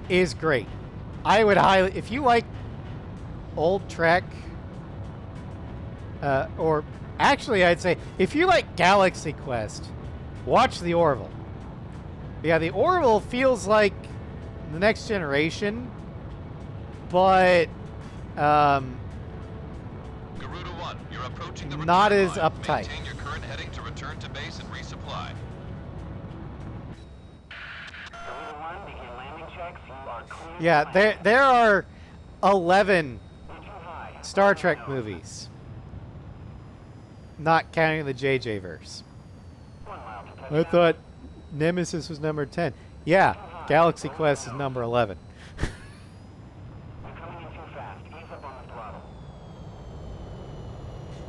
is great. I would highly, if you like old Trek, or actually I'd say, if you like Galaxy Quest, watch the Orville. Yeah, the Orville feels like the Next Generation, but Garuda 1, you're approaching the not return as line. uptight. Maintain your current heading to return to base and resupply. Garuda 1, begin landing checks. You are clear. yeah, there are 11 We're too high. Star Trek movies, not counting the JJ verse. 1 mile to I touchdown. thought Nemesis was number 10. Yeah, Galaxy Quest is number 11. You're coming in too fast. Ease up on the throttle.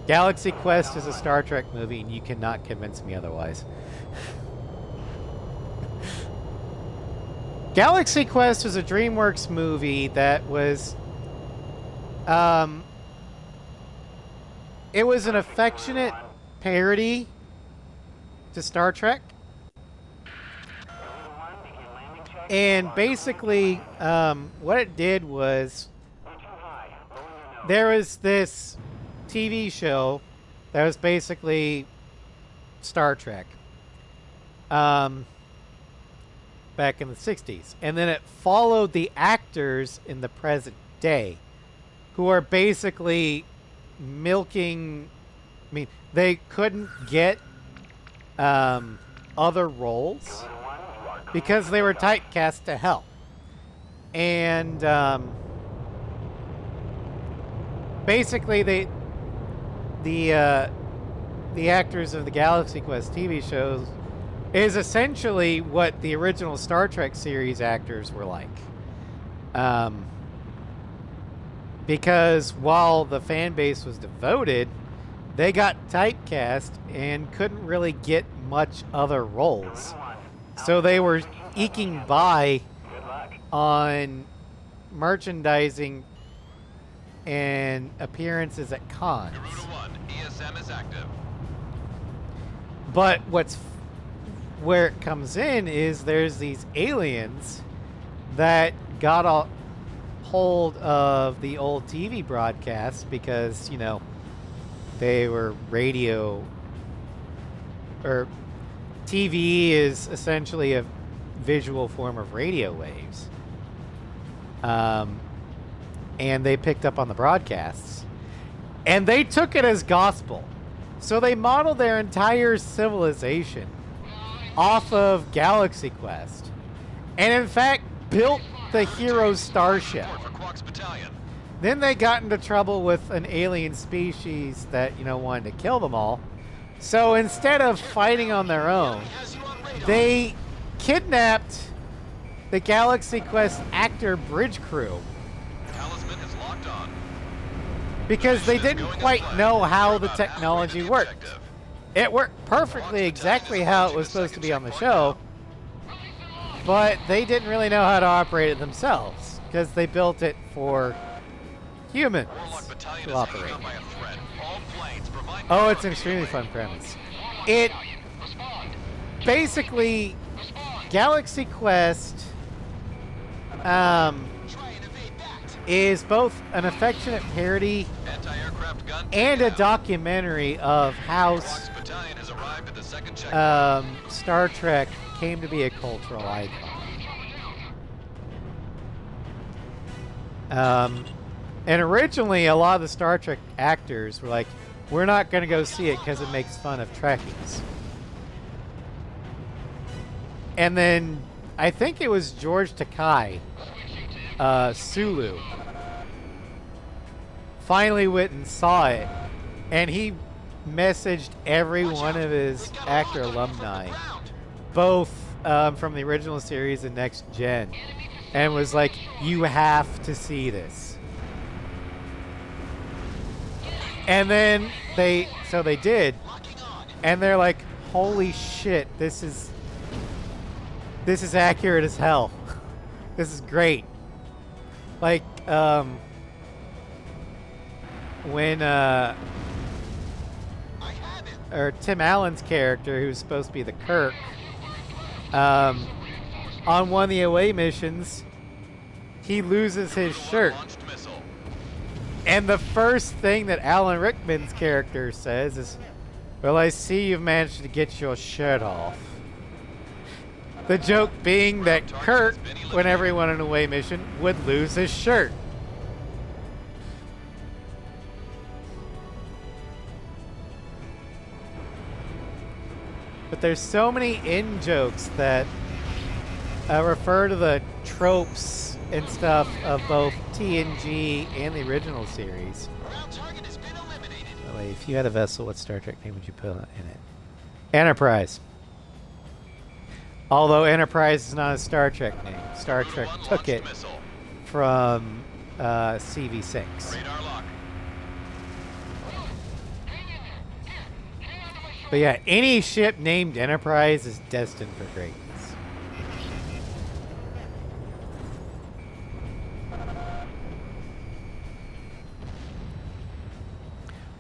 Galaxy Quest is a Star Trek movie, and you cannot convince me otherwise. Galaxy Quest is a DreamWorks movie that was, it was an affectionate parody to Star Trek. Garuda 1, begin landing checks. And basically, what it did was, We're too high. Lower your nose. there was this TV show that was basically Star Trek, back in the 60s. And then it followed the actors in the present day, who are basically milking, they couldn't get other roles Garuda 1, you are clear. because they were typecast to hell. And basically the actors of the Galaxy Quest TV shows is essentially what the original Star Trek series actors were like. Because while the fan base was devoted, they got typecast and couldn't really get much other roles. So they were eking by Good luck. on merchandising and appearances at cons. Garuda 1, ESM is active. But where it comes in is there's these aliens that got a hold of the old TV broadcasts because, they were radio, or TV is essentially visual form of radio waves. And they picked up on the broadcasts. And they took it as gospel. So they modeled their entire civilization off of Galaxy Quest. And in fact, built the hero starship. Then they got into trouble with an alien species that, wanted to kill them all. So instead of fighting on their own, they kidnapped the Galaxy Quest actor bridge crew. Talisman is locked on. Because they didn't quite know how the technology worked. It worked perfectly exactly how it was supposed to be on the show, but they didn't really know how to operate it themselves because they built it for humans to operate. Oh, it's an extremely fun premise. It basically, Galaxy Quest is both an affectionate parody and a documentary of how Star Trek came to be a cultural icon. And originally, a lot of the Star Trek actors were like, we're not going to go see it because it makes fun of Trekkies. And then, I think it was George Takei, Sulu, finally went and saw it, and he messaged every one of his actor alumni, both from the original series and Next Gen, and was like, you have to see this. And then they did, and they're like, holy shit, this is accurate as hell. This is great. Like, when or Tim Allen's character, who's supposed to be the Kirk, on one of the away missions, he loses his shirt. And the first thing that Alan Rickman's character says is, well, I see you've managed to get your shirt off. The joke being that Kirk, whenever he went on an away mission, would lose his shirt. But there's so many in-jokes that refer to the tropes and stuff of both TNG and the original series. By the way, if you had a vessel, what Star Trek name would you put in it? Enterprise. Although Enterprise is not a Star Trek name. Star Trek took it from CV6. But yeah, any ship named Enterprise is destined for greatness.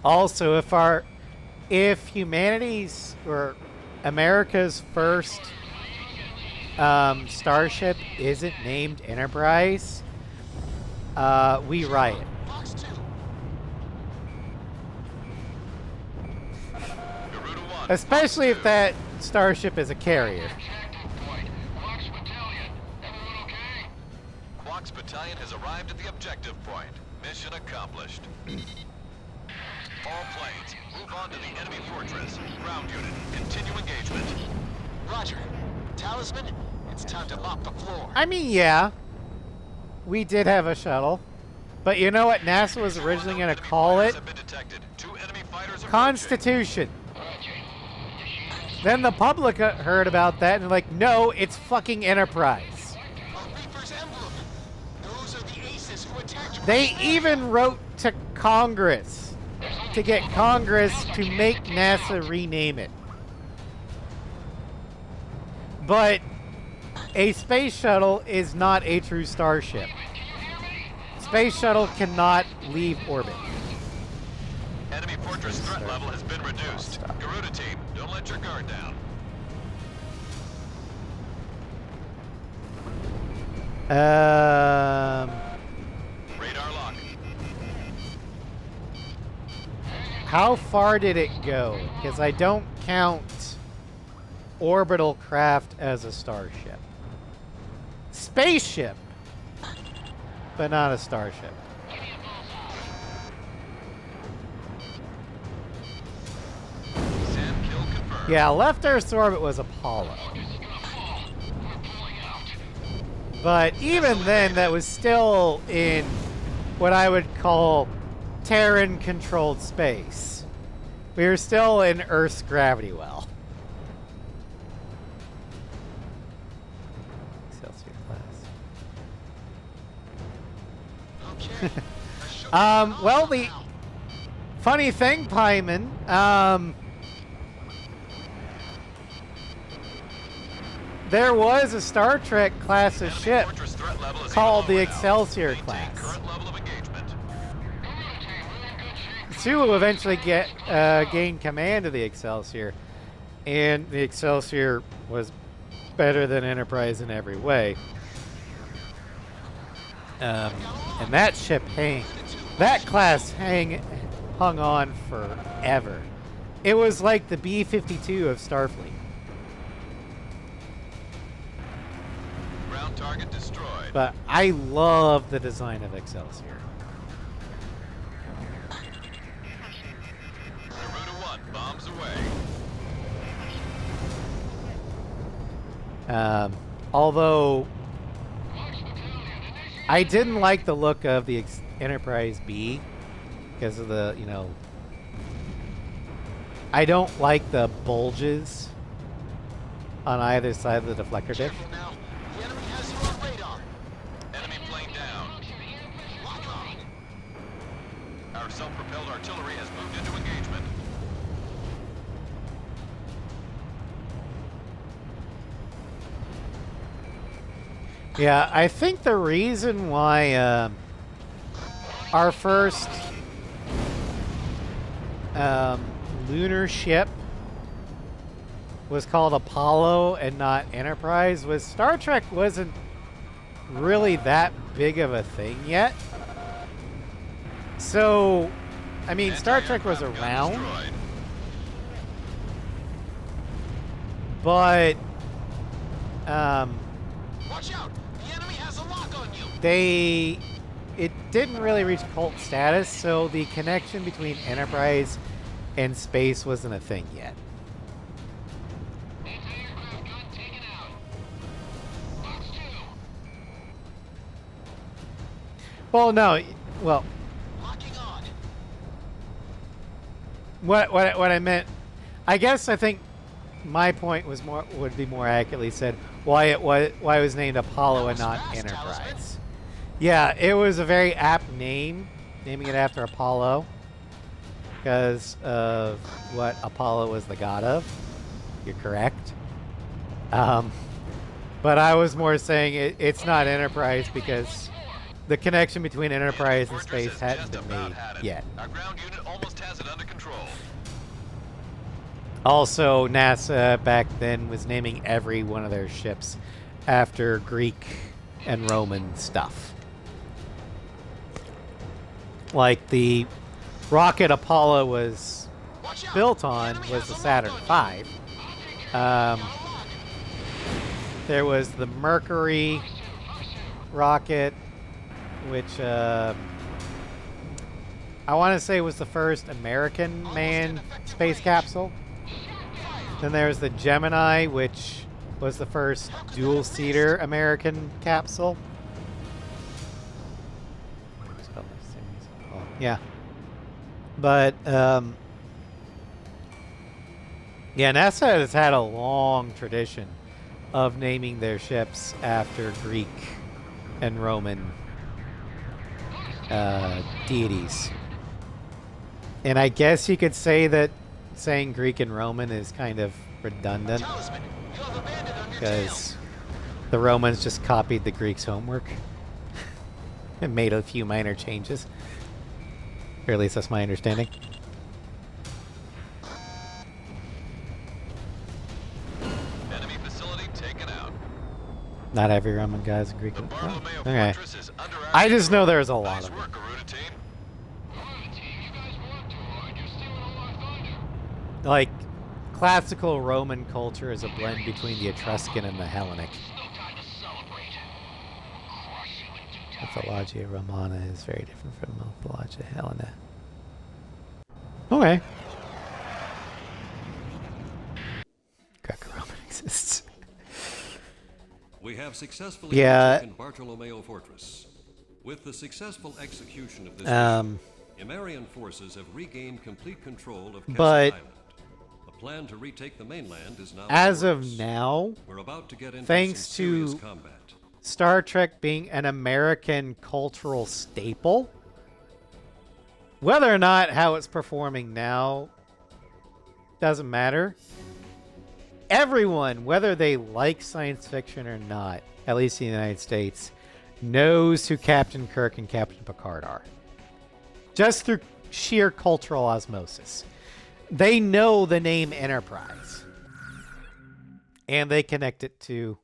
Also, if humanity's or America's first starship isn't named Enterprise, we riot. Especially if that starship is a carrier. Quark's battalion has arrived at the objective point. Mission accomplished. All planes, move on to the enemy fortress. Ground unit, continue engagement. Roger. Talisman, it's time to mop the floor. I mean, yeah. We did have a shuttle. But you know what NASA was originally going to call it? Constitution. Then the public heard about that and they're like, no, it's fucking Enterprise. They even wrote to Congress to get Congress to make NASA rename it. But a space shuttle is not a true starship. Space shuttle cannot leave orbit. Enemy fortress threat level has been reduced. Garuda team, don't let your guard down. Radar lock. How far did it go? Because I don't count orbital craft as a starship. spaceship, but not a starship. Sand kill confirmed. Yeah, left Earth's orbit was Apollo. But even then, that was still in what I would call Terran-controlled space. We were still in Earth's gravity well. Excelsior class. Okay. Well, the funny thing, Pyman, there was a Star Trek class of ship Fortress threat level is called even the lower now. Excelsior Maintain class. current level of engagement. Sulu eventually gained command of the Excelsior, and the Excelsior was better than Enterprise in every way. And that ship that class hung on forever. It was like the B-52 of Starfleet. Ground target destroyed. But I love the design of Excelsior. Garuda 1, bombs away. Although I didn't like the look of the Enterprise B because of the, I don't like the bulges on either side of the deflector dish. Careful now. The enemy has you on radar. Enemy plane down. Lock on. Our self-propelled artillery has moved into engagement. Yeah, I think the reason why our first lunar ship was called Apollo and not Enterprise was Star Trek wasn't really that big of a thing yet. So, I mean, Star Trek was Anti-aircraft gun around, destroyed. but Watch out. The enemy has a lock on you. it didn't really reach cult status, so the connection between Enterprise and space wasn't a thing yet. Anti-aircraft gun taken out. Box 2. Well, no, well, Locking on. what I meant, I think my point would be more accurately said why it was named Apollo and not Fast, Enterprise. Talisman. Yeah, it was a very apt name, naming it after Apollo, because of what Apollo was the god of. You're correct. But I was more saying it's not Enterprise because the connection between Enterprise and Fortress space has hadn't just been about made had it. yet. Our ground unit almost has it under control. Also, NASA back then was naming every one of their ships after Greek and Roman stuff. Like the rocket Apollo was Watch out. built The on enemy was has the a Saturn lock on you. V. There was the Mercury rocket, which I want to say was the first American manned space capsule. Then there's the Gemini, which was the first dual-seater American capsule. Yeah. But, yeah, NASA has had a long tradition of naming their ships after Greek and Roman deities. And I guess you could say that saying Greek and Roman is kind of redundant Talisman, you have a bandit on your tail. because the Romans just copied the Greeks' homework and made a few minor changes. Or at least that's my understanding. Enemy facility taken out. Not every Roman guy's a Greek. The Bartolomeo Okay. Fortress is under our I just know there's a control. lot Nice of them. work, Garuda team. Garuda team, you guys work too hard. You're stealing all our thunder. Like, classical Roman culture is a blend between the Etruscan and the Hellenic. It's no time to celebrate. Mythologia Romana is very different from Mythologia Helena. Okay. Greco-Roman exists. We have successfully taken Bartolomeo Fortress. With the successful execution of this mission, Imarian forces have regained complete control of Kesset Island. The plan to retake the mainland is now as in of works. now, We're about to get into thanks some serious to combat. Star Trek being an American cultural staple, whether or not how it's performing now doesn't matter. Everyone, whether they like science fiction or not, at least in the United States, knows who Captain Kirk and Captain Picard are. Just through sheer cultural osmosis. They know the name Enterprise. And they connect it to...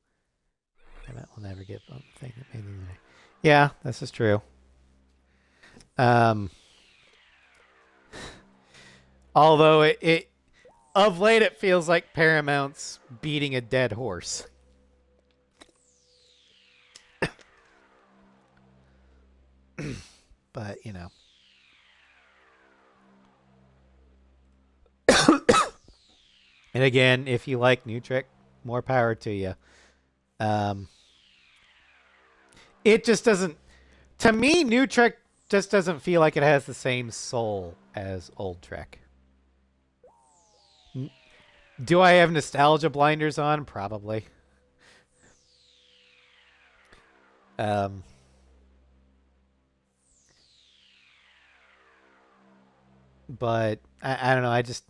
That will never get the thing that made me... Yeah, this is true. Although it of late it feels like Paramount's beating a dead horse. But, you know. And again, if you like New Trek, more power to you. It just doesn't... To me, New Trek just doesn't feel like it has the same soul as Old Trek. Do I have nostalgia blinders on? Probably. But I don't know. I just...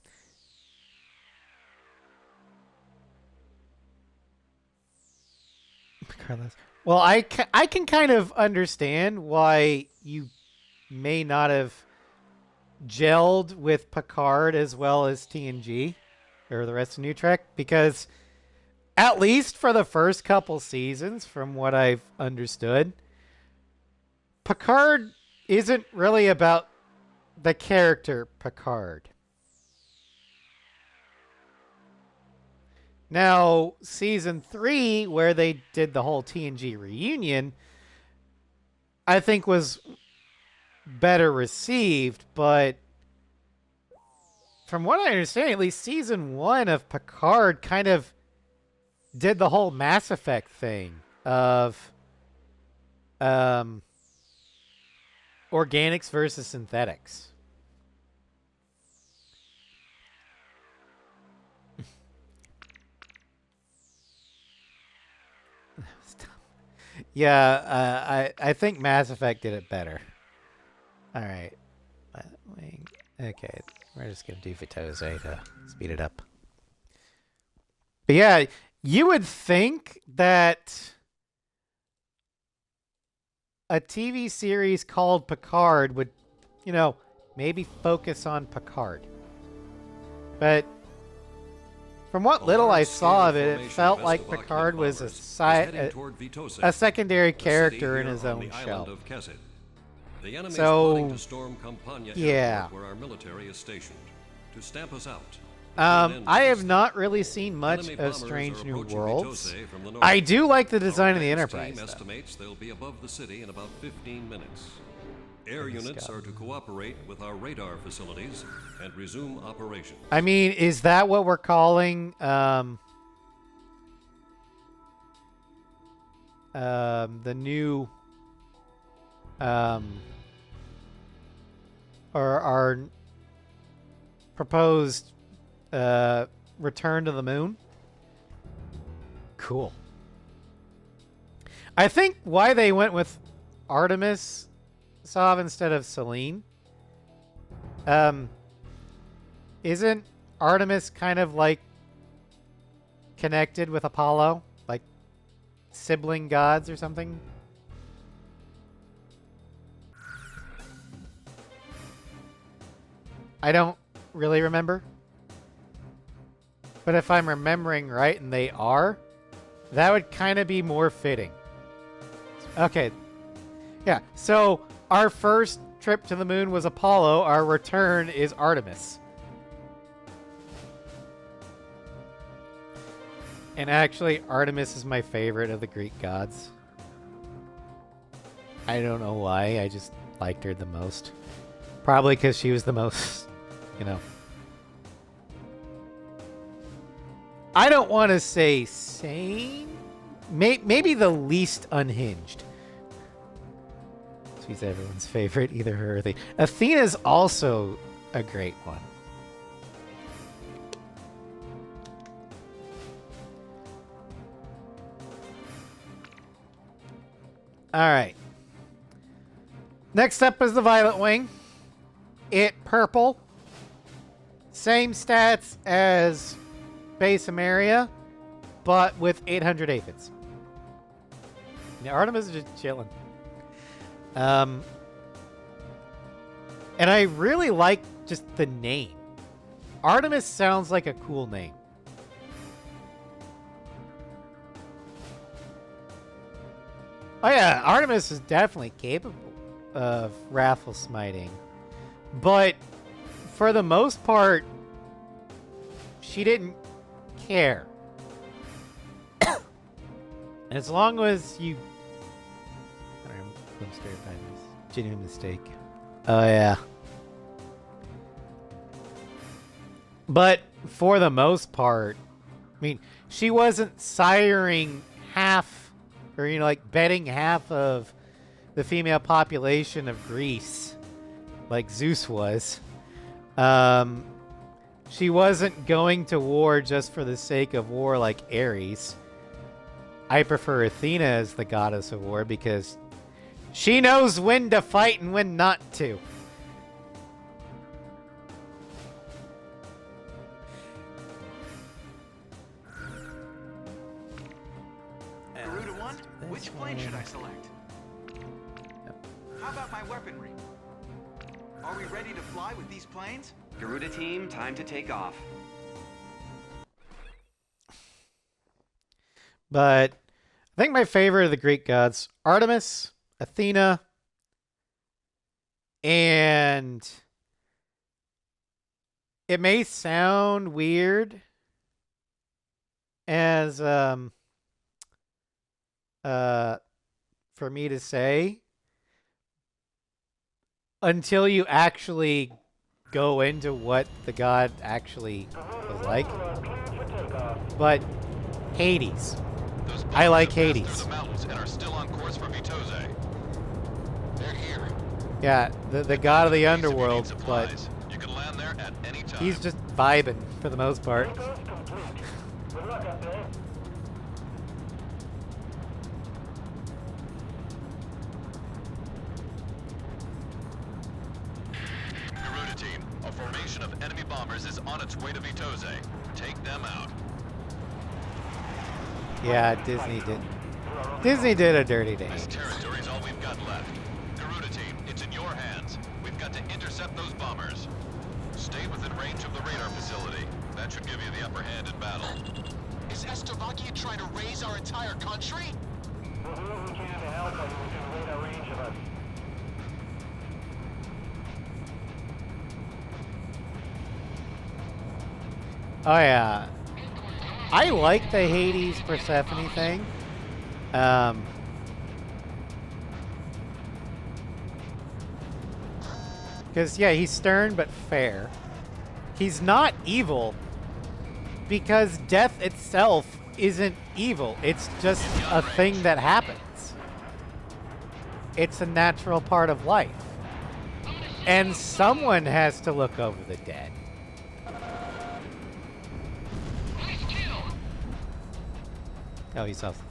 Well, I can kind of understand why you may not have gelled with Picard as well as TNG or the rest of New Trek, because at least for the first couple seasons, from what I've understood, Picard isn't really about the character Picard. Now, season 3, where they did the whole TNG reunion, I think was better received, but from what I understand, at least season 1 of Picard kind of did the whole Mass Effect thing of organics versus synthetics. Yeah, I think Mass Effect did it better. All right. Okay, we're just going to do Vitose to speed it up. But yeah, you would think that a TV series called Picard would, you know, maybe focus on Picard. But from what little I saw of it, it felt like Picard was a secondary character in his own show. The enemy is So, plotting to storm Campania yeah. Airport, where our military is stationed, to stamp us out. I have not really seen much of Strange New Worlds. I do like the design of the Enterprise, Team estimates they'll be above the city in about 15 minutes. Air units are to cooperate with our radar facilities and resume operations. I mean, is that what we're calling the new or our proposed return to the moon? Cool. I think why they went with Artemis Sov instead of Selene, isn't Artemis kind of like connected with Apollo, like sibling gods or something? I don't really remember. But if I'm remembering right, and they are, that would kind of be more fitting. Okay. Yeah, so our first trip to the moon was Apollo. Our return is Artemis. And actually, Artemis is my favorite of the Greek gods. I don't know why. I just liked her the most. Probably because she was the most, you know. I don't want to say sane. Maybe the least unhinged. She's everyone's favorite, either her or Athena. Athena's also a great one. All right. Next up is the Violet Wing. It purple. Same stats as base Emeria, but with 800 aphids. Yeah, Artemis is just chilling. And I really like just the name. Artemis sounds like a cool name. Oh yeah, Artemis is definitely capable of raffle smiting. But for the most part, she didn't care. As long as you... I'm stereotyping this. Genuine mistake. Oh yeah. But for the most part, I mean, she wasn't siring half, or, you know, like betting half of the female population of Greece, like Zeus was. She wasn't going to war just for the sake of war like Ares. I prefer Athena as the goddess of war because she knows when to fight and when not to. Garuda 1, which plane should I select? How about my weaponry? Are we ready to fly with these planes? Garuda team, time to take off. But I think my favorite of the Greek gods, Artemis, Athena, and it may sound weird as for me to say until you actually go into what the god actually was like. But Hades. I like Hades. The mountains and are still on course for Vitose. They're here. Yeah, the god of the underworld, but You can land there at any time. he's just vibing for the most part. Garuda team, a formation of enemy bombers is on its way to Vitose. Take them out. Yeah, Disney did a dirty This dance. territory is all we've got left. Garuda team, it's in your hands. We've got to intercept those bombers. Stay within range of the radar facility. That should give you the upper hand in battle. Is Slovakia trying to raise our entire country? Oh yeah, I like the Hades Persephone thing. Because yeah, he's stern but fair. He's not evil because death itself isn't evil. It's just a thing that happens. It's a natural part of life. And someone has to look over the dead. Oh, he's off.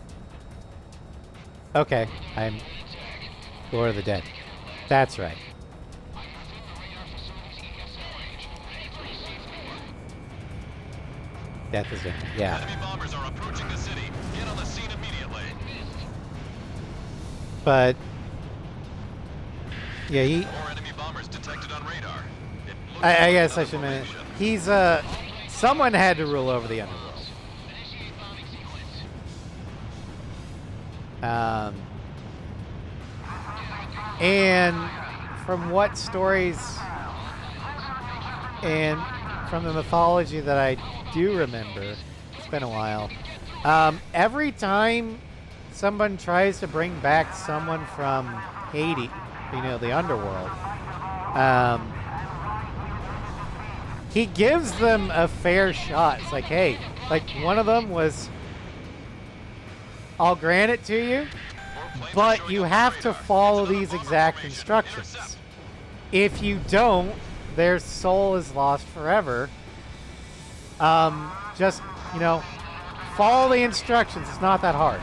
Okay, I'm Lord of the Dead. That's right. Death is in. Yeah. Enemy bombers are approaching the city. Get on the scene immediately. But yeah, he. More enemy bombers detected on radar. It looks I like guess I another should mention. formation. He's someone had to rule over the underworld. And from what stories and from the mythology that I do remember, it's been a while. Every time someone tries to bring back someone from Hades, the underworld. He gives them a fair shot. It's like, hey, like one of them was, I'll grant it to you, but you have to follow these exact instructions. If you don't, their soul is lost forever. Just, follow the instructions. It's not that hard.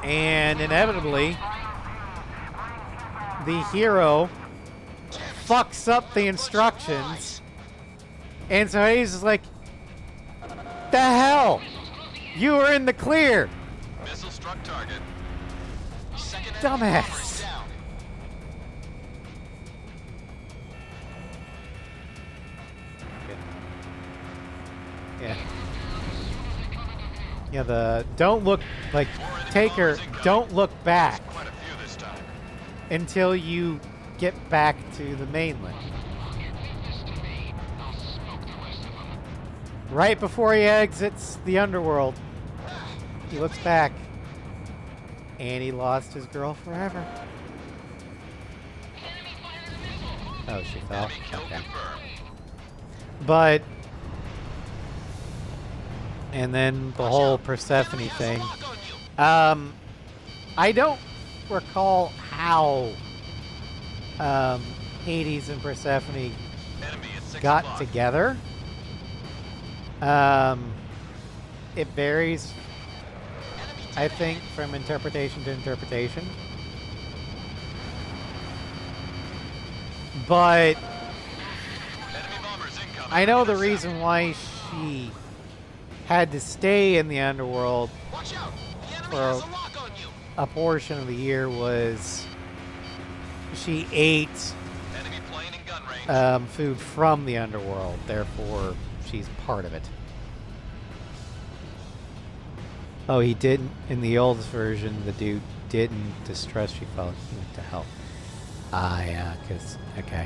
And inevitably, the hero fucks up the instructions. And so he's just like, the hell? You were in the clear. Missile struck target. Dumbass. Yeah. Yeah, the don't look, like, Taker, don't look back Quite a few this time. until you get back to the mainland. Right before he exits the underworld, he looks back, and he lost his girl forever. Oh, she fell. Enemy kill Okay. confirmed. But, and then the whole Persephone thing. I don't recall how Hades and Persephone Enemy at 6 got o'clock. together. It varies, I think, from interpretation to interpretation. But Enemy bombers incoming. I know the Intercept. reason why she had to stay in the underworld Watch out! The enemy for has a lock on you! a portion of the year was she ate Enemy plane in gun range. food from the underworld, therefore she's part of it. Oh, he didn't, in the oldest version, the dude didn't distress, she fell, he went to hell. Ah, yeah, because, okay.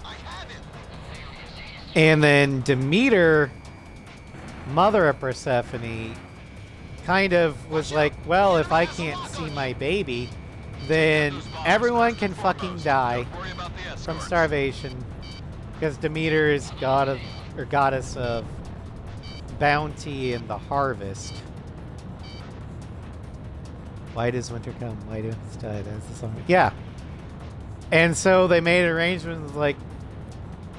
I have it! And then Demeter, mother of Persephone, kind of was like, well, if I can't see my baby, then everyone can fucking die Don't worry about the from escorts. starvation, because Demeter is goddess of bounty and the harvest. Why does winter come? Why do it's die? That's the song. Yeah. And so they made arrangements like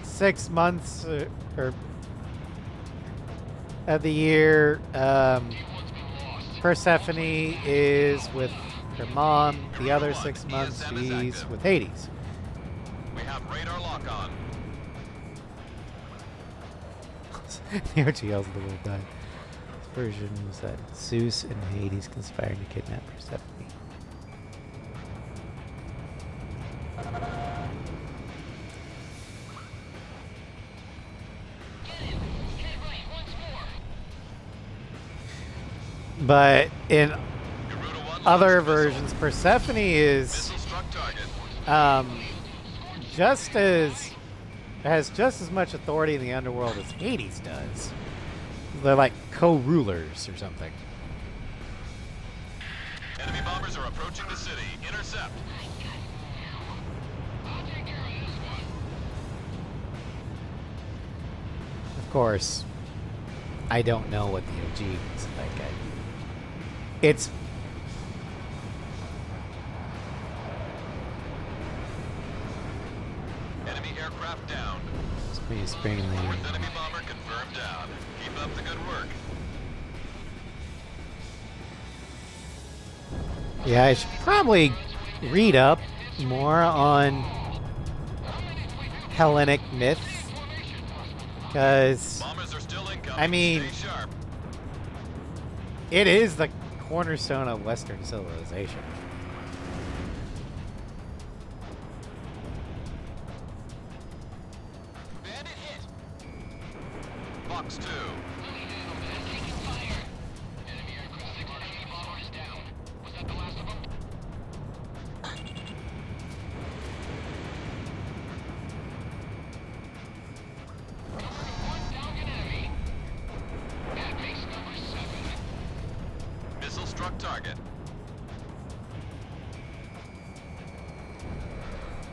6 months or of the year. Persephone is with her mom. The other 6 months she's with Hades. We have radar lock on. The OGL's the little guy. This version was that Zeus and Hades conspiring to kidnap Persephone. But in Garuda 1 other launch missile. versions, Persephone is Missile struck target. has just as much authority in the underworld as Hades does. They're like co-rulers or something. Enemy bombers are approaching the city. Intercept. Of course, I don't know what the OG is like. It's Enemy aircraft down. screen Fourth enemy bomber confirmed down. Keep up the good work. Yeah, I should probably read up more on Hellenic myths, because Bombers are still incoming. I mean, Stay sharp. it is the cornerstone of Western civilization. Bandit hit! Box 2. on target.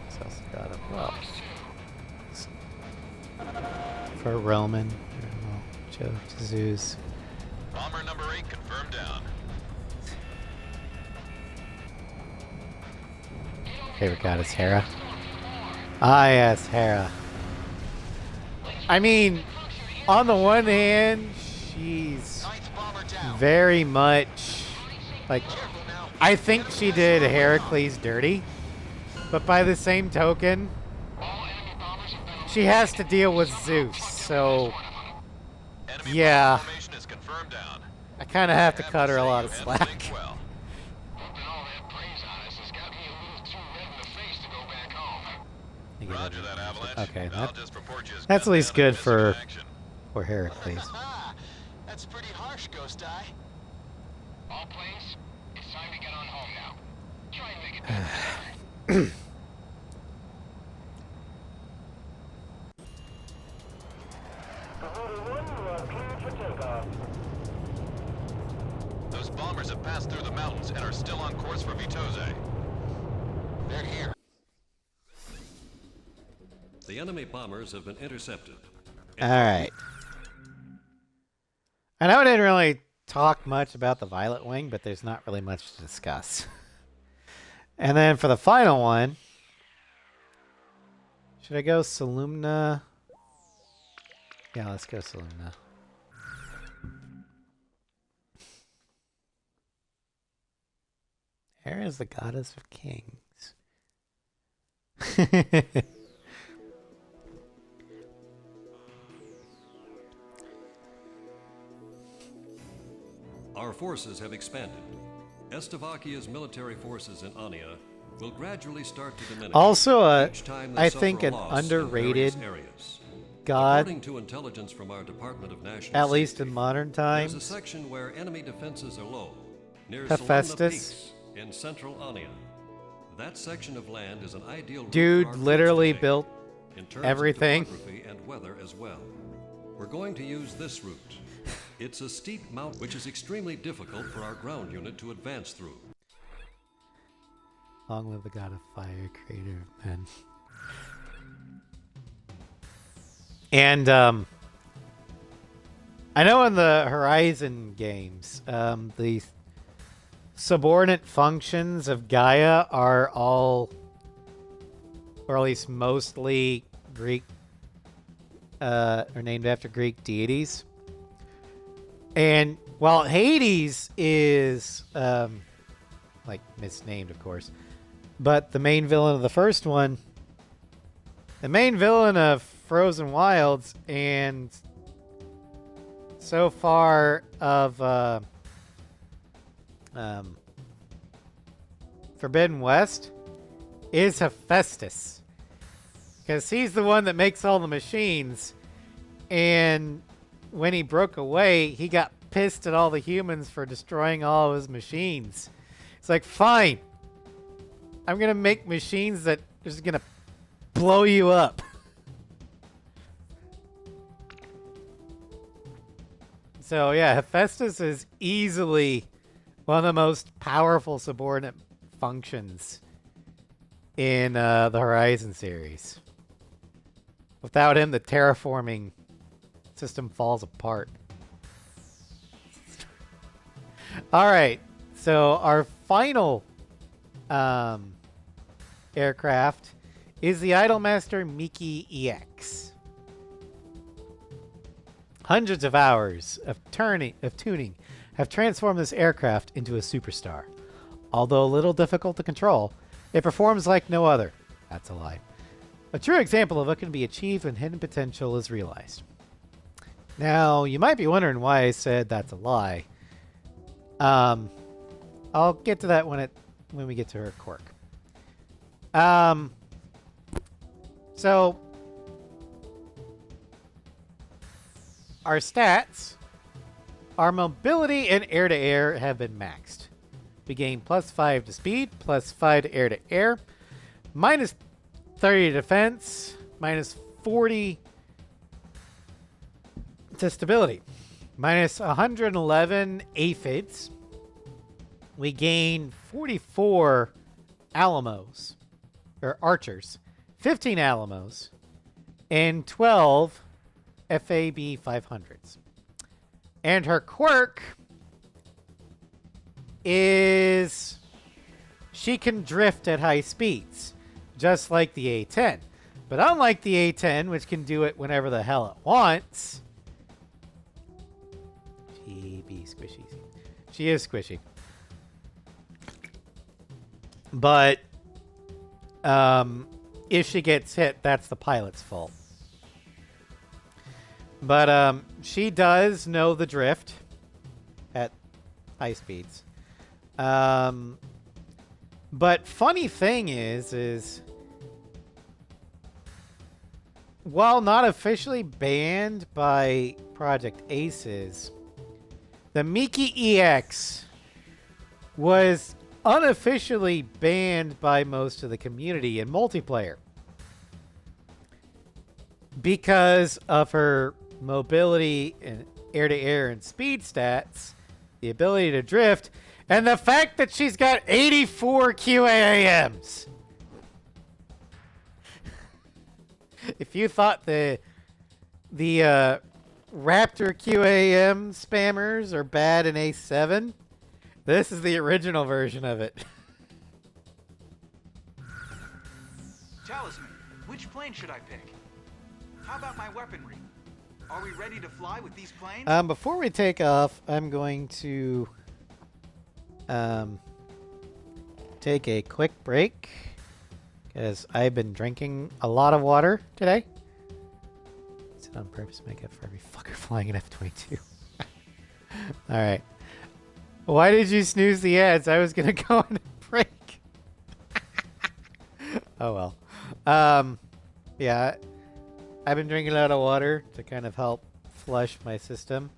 It's also got a well for Roman. Joe Jesus. Bomber number 8 confirmed down. Favorite god is Hera. Ah, yes, Hera. I mean, on the one hand, she's very much like, I think she did Heracles dirty, but by the same token, she has to deal with Zeus, so yeah, I kind of have to cut her a lot of slack. Roger that, Avalanche. Okay, I'll just report you as that's at gunned least down good in for action. Heracles. That's pretty harsh, Ghost Eye. All planes, it's time to get on home now. Try and make it better. Those bombers have passed through the mountains and are still on course for Vitose. They're here. The enemy bombers have been intercepted. All right. I know I didn't really talk much about the Violet Wing, but there's not really much to discuss. And then for the final one, should I go Salumna? Yeah, let's go Salumna. Hera is the goddess of kings. Our forces have expanded. Estavakia's military forces in Ania will gradually start to diminish. Also, each time they I suffer think a an loss in underrated various areas. god, According to intelligence from our Department of National at least Safety, in modern there's times, a section where enemy defenses are low, near Hephaestus. Salumna Peaks in central Ania. That section of land is an ideal route dude for our troops literally to take, built in terms everything. of topography and weather as well. We're going to use this route. It's a steep mount which is extremely difficult for our ground unit to advance through. Long live the god of fire, creator of men. And I know in the Horizon games, the subordinate functions of Gaia are all, or at least mostly, Greek, are named after Greek deities. And while Hades is like misnamed, of course, but the main villain of the first one, the main villain of Frozen Wilds, and so far of Forbidden West, is Hephaestus, because he's the one that makes all the machines, and when he broke away, he got pissed at all the humans for destroying all of his machines. It's like, fine, I'm gonna make machines that are just gonna blow you up. So yeah, Hephaestus is easily one of the most powerful subordinate functions in the Horizon series. Without him, the terraforming system falls apart. All right, so our final aircraft is the Idolmaster Miki EX. Hundreds of hours of tuning have transformed this aircraft into a superstar. Although a little difficult to control, it performs like no other. That's a lie. A true example of what can be achieved when hidden potential is realized. Now, you might be wondering why I said that's a lie. I'll get to that when we get to her quirk. So our stats, our mobility and air-to-air have been maxed. We gain +5 to speed, +5 to air-to-air, -30 to defense, -40 to stability, -111 aphids, we gain 44 Alamos, or archers, 15 Alamos, and 12 FAB 500s. And her quirk is she can drift at high speeds, just like the A-10. But unlike the A-10, which can do it whenever the hell it wants, she be squishy. She is squishy. But if she gets hit, that's the pilot's fault. But she does know the drift at high speeds. But funny thing is while not officially banned by Project Aces, the Miki EX was unofficially banned by most of the community in multiplayer because of her mobility and air-to-air and speed stats, the ability to drift, and the fact that she's got 84 QAAMs. If you thought the Raptor QAM spammers are bad in A7, this is the original version of it. Talisman, which plane should I pick? How about my weaponry? Are we ready to fly with these planes? Before we take off, I'm going to take a quick break because I've been drinking a lot of water today. It's on purpose to make up for every fucker flying an F-22. All right. Why did you snooze the ads? I was going to go on a break. Oh, well. Yeah, I've been drinking a lot of water to kind of help flush my system.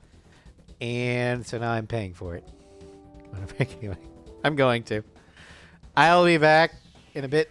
And so now I'm paying for it. Anyway, I'm going to. I'll be back in a bit.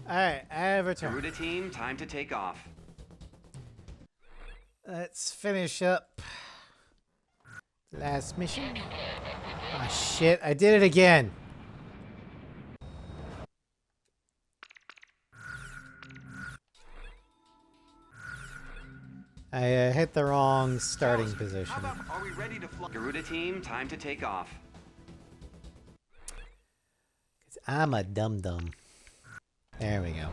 Alright, I have returned. Garuda team, time to take off. Let's finish up last mission. Ah, shit, I did it again. I hit the wrong starting position. How about, are we ready to fly? Garuda team, time to take off. 'Cause I'm a dum-dum. There we go.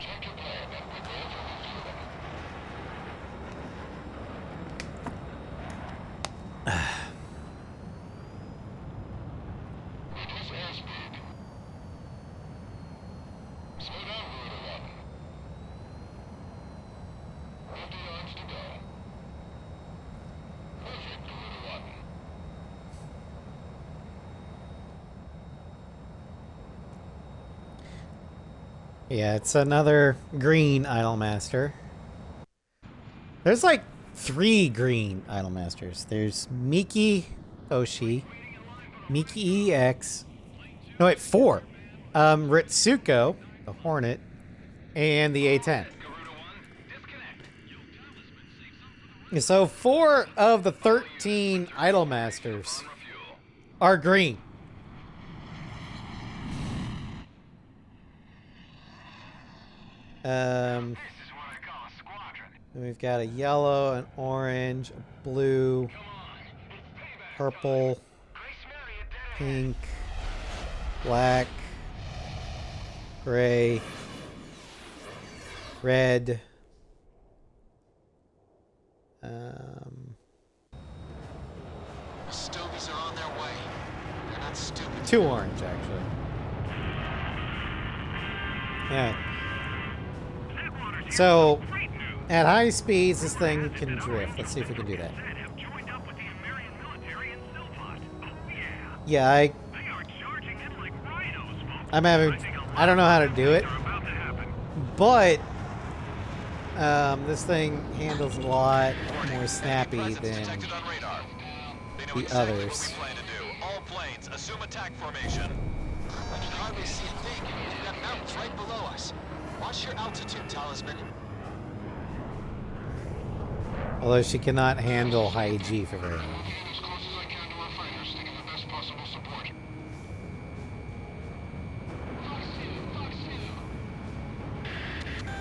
Yeah, it's another green Idolmaster. There's like 3 green Idolmasters. There's Miki Oshi, Miki EX. No, wait, 4. Ritsuko, the Hornet, and the A10. So 4 of the 13 Idolmasters are green. We've got a yellow, an orange, a blue, purple, pink, black, gray, red. Stovies are on their way. They're not stupid. 2 orange, actually. Yeah. So, at high speeds, this thing can drift. Let's see if we can do that. Have joined up with the American military in Silvat. Oh yeah. Yeah, They are charging in like rhinos, folks. I'm having... I don't know how to do it, Are about to happen. but this thing handles a lot more snappy Presence than detected on radar. They know the exactly others. what we plan to do. All planes, assume attack formation. I can hardly see a thing. We've got mountains right below us. Watch your altitude, Talisman. Although she cannot handle high G for very long. As close as I can to our fighters, sticking the best possible support.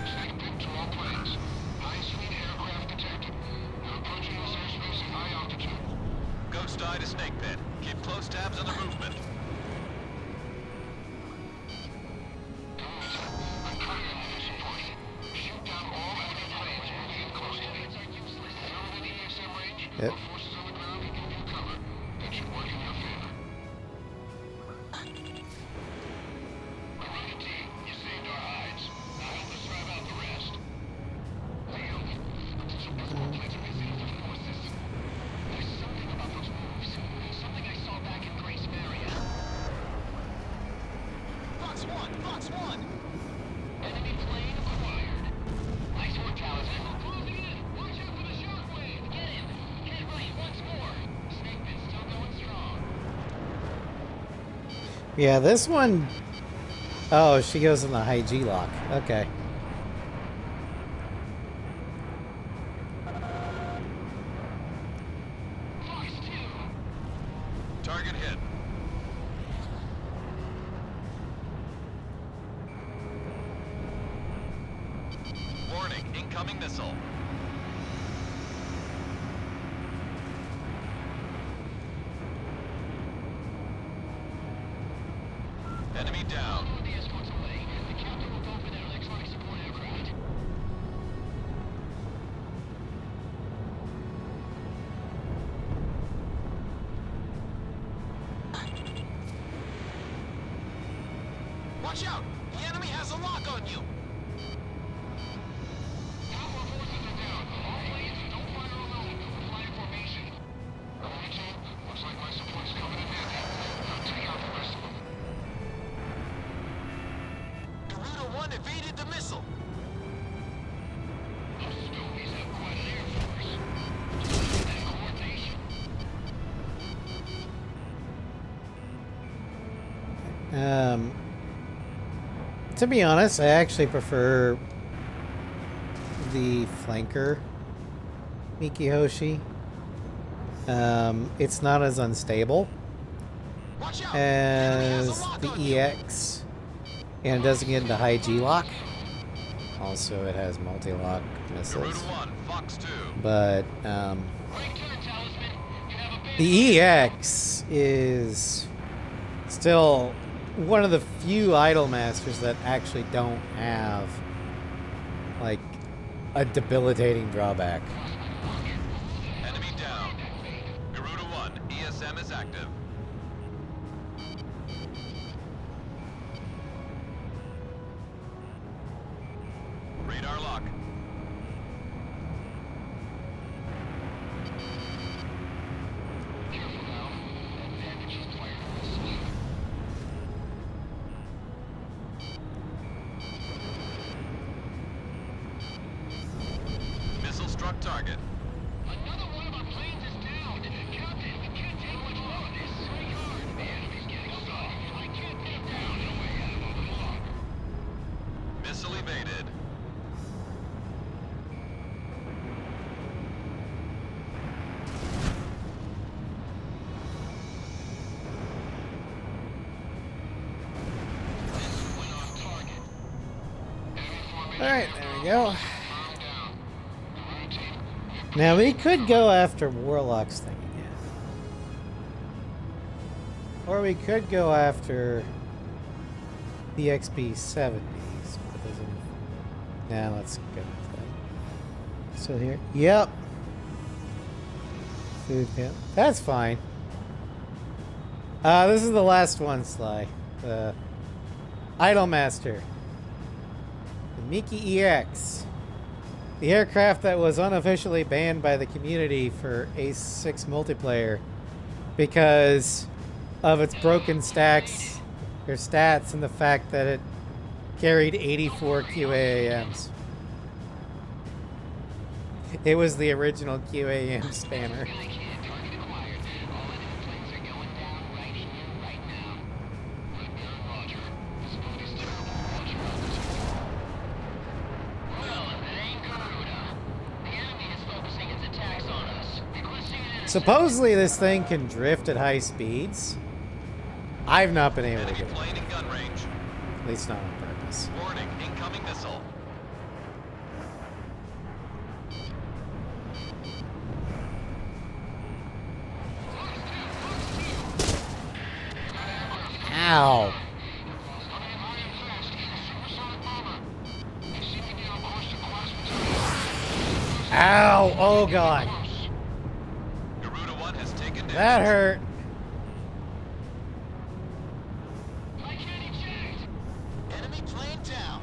Snake pit to all planes. High-speed aircraft detected. You're approaching this airspace at high altitude. Ghost eye to snake pit. Keep close tabs on the movement. I'm counting on your support. Shoot down all enemy planes moving in close to me. They're within EXM range. Yep. Our forces on the ground can give you cover. That should work in your favor. Marine team, you saved our hides. Now help us drive out the rest. Leo, potential platform planes are busy with the forces. There's something about those moves. Something I saw back in Grace Maria. Fox 1! Fox 1! Enemy plane acquired. Nice work, Talisman. Closing in. Watch out for the shockwave. Get him. Hit right once more. Snake pit's still going strong. Yeah, this one... Oh, she goes in the high G lock. Okay. Fox 2. Target hit. Warning, incoming missile. Enemy down. Follow the escorts away. The captain will go for their electronic support aircraft. Watch out! The enemy has a lock on you! Half our forces are down. All planes, don't fire alone. Fly in formation. Enemy team, looks like my support's coming in handy. Now take out the rest of them. Garuda 1 evaded the missile! Those Stovies have quite an air force. Just that coordination. To be honest, I actually prefer the flanker Mikihoshi. It's not as unstable Watch out! The enemy has a as lock the on you. EX, and it doesn't get into high G lock. Also, it has multi-lock Garuda missiles. 1, Fox 2. But Great turn, Talisman. You have a big... the EX is still one of the few Idolmasters that actually don't have like a debilitating drawback. Enemy down. Garuda 1, ESM is active. Radar lock. Careful now. Advantage is wireless. Alright, there we go. Now we could go after Warlock's thing again. Or we could go after the XB70s. Now let's go with that. Still here? Yep. Food camp. That's fine. This is the last one, Sly. The Idolmaster. The Mickey EX. The aircraft that was unofficially banned by the community for A6 multiplayer because of its broken stats and the fact that it carried 84 QAMs. It was the original QAM spanner. Supposedly this thing can drift at high speeds. I've not been able to get it. At least not on purpose. Warning, incoming missile. Ow. Ow. Oh, God. Garuda 1 has taken damage. That hurt. Enemy plane down.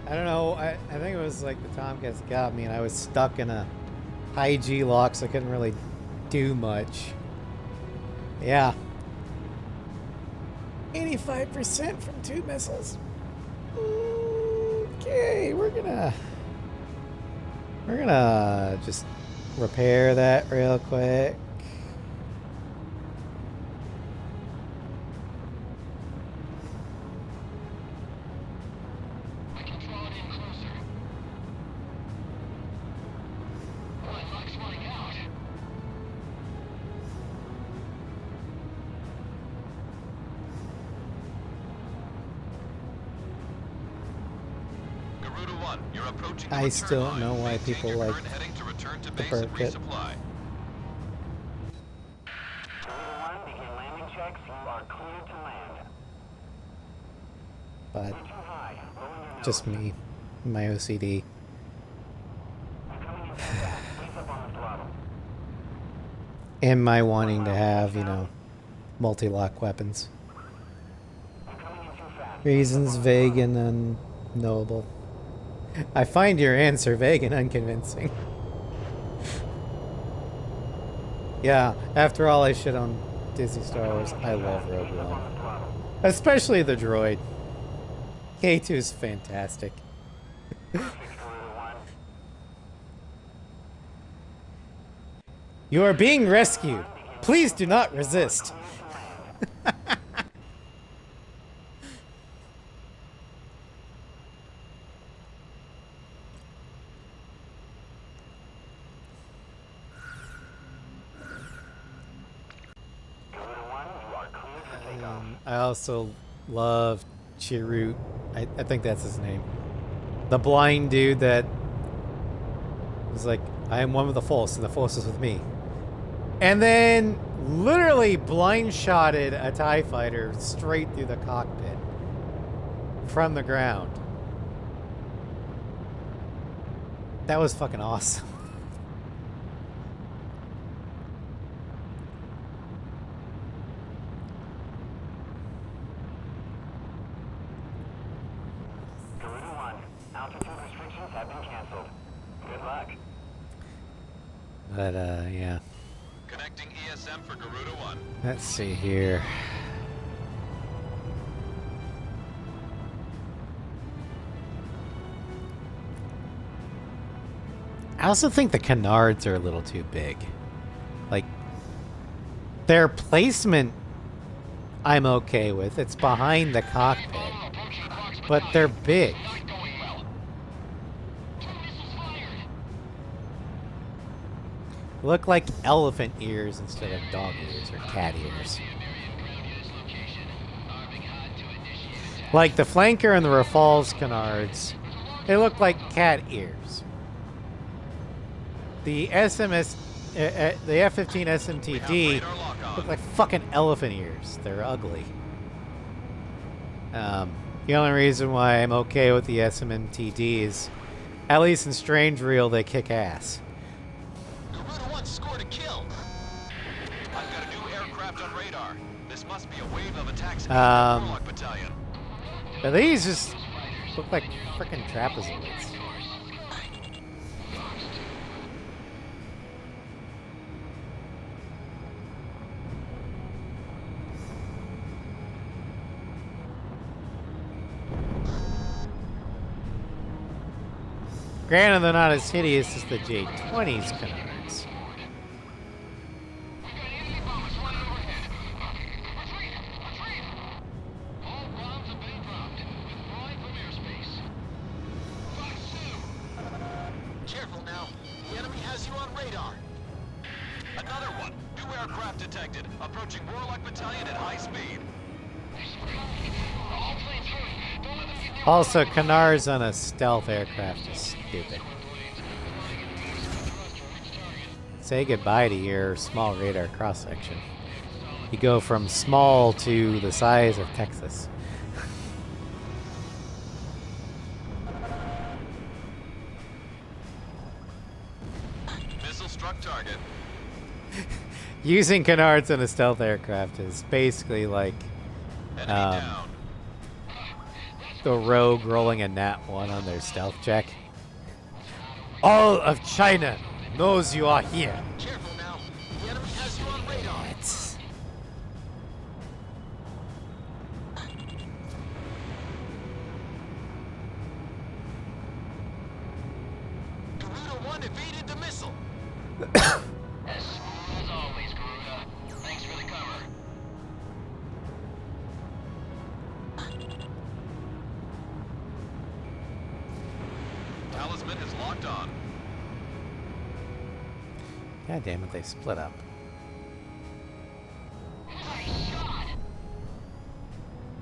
I don't know. I think it was like the Tomcats got me and I was stuck in a high G lock, so I couldn't really do much. Yeah. 85% from 2 missiles. Okay, we're gonna just repair that real quick. I can draw it in closer. My luck's running out. Garuda 1, you're approaching the I return still don't line. know why Maintain people your like current heading to return to the base and burp kit. resupply. Garuda 1, begin landing checks. You are cleared to land. But Too high. Lowering your nose. just me, my OCD. I'm coming in too fast. Ease up on the throttle. And my wanting to have, you know, multi-lock weapons. I'm coming in too fast. Reasons vague and unknowable. I find your answer vague and unconvincing. Yeah, after all I shit on Disney Star Wars, I love Rogue One. Especially the droid. K2 is fantastic. You are being rescued. Please do not resist. I also love Chirrut. I think that's his name. The blind dude that was like, I am one with the Force, and the Force is with me. And then literally blind shotted a TIE fighter straight through the cockpit from the ground. That was fucking awesome. Garuda 1, altitude restrictions have been canceled. Good luck. But, yeah. Connecting ESM for Garuda 1. Let's see here. I also think the canards are a little too big. Like, their placement I'm okay with. It's behind the cockpit. But they're big. look like elephant ears instead of dog ears or cat ears. Like the flanker and the Rafales canards, they look like cat ears. The SMS, the F-15 SMTD look like fucking elephant ears. They're ugly. The only reason why I'm okay with the SMTD is, at least in Strange Reel, they kick ass. Garuda 1 scored a kill. I've got a new aircraft on radar. This must be a wave of attacks in the Um, Warlock Battalion. But these just look like frickin' trapezoids. Granted, they're not as hideous as the J-20's canards. Careful now. The enemy has you on radar. Another one. New aircraft detected. Approaching Warlock Battalion at high speed. Also, canards on a stealth aircraft is stupid. Say goodbye to your small radar cross-section. You go from small to the size of Texas. Missile struck target. Using canards on a stealth aircraft is basically like Enemy down. the rogue rolling a nat 1 on their stealth check. All of China knows you are here. Careful now. The enemy has you on radar. It's Garuda 1 evaded the missile. As smooth as always, Garuda. Thanks for the cover. Talisman is locked on. God damn it, they split up. Nice shot.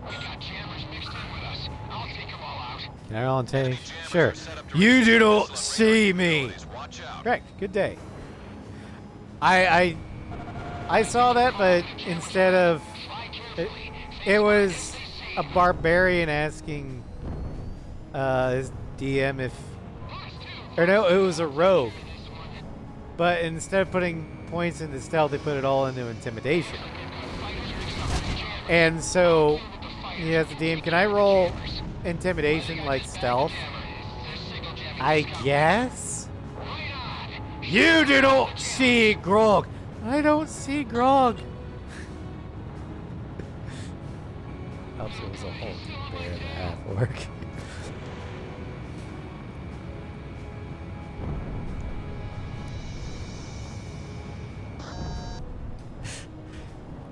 We got jammers mixed in with us. I'll take them all out. Can I all take? Jammers Sure. are set up to You receive do missile not and see radar me. capabilities. Watch out. Correct. Good day. I saw that, but instead of it was a barbarian asking his DM if, or no, it was a rogue. But instead of putting points into stealth, they put it all into intimidation. And so he has the DM. Can I roll intimidation like stealth? I guess. You do not see Grog. I don't see Grog. Helps it was a whole bear and a half orc.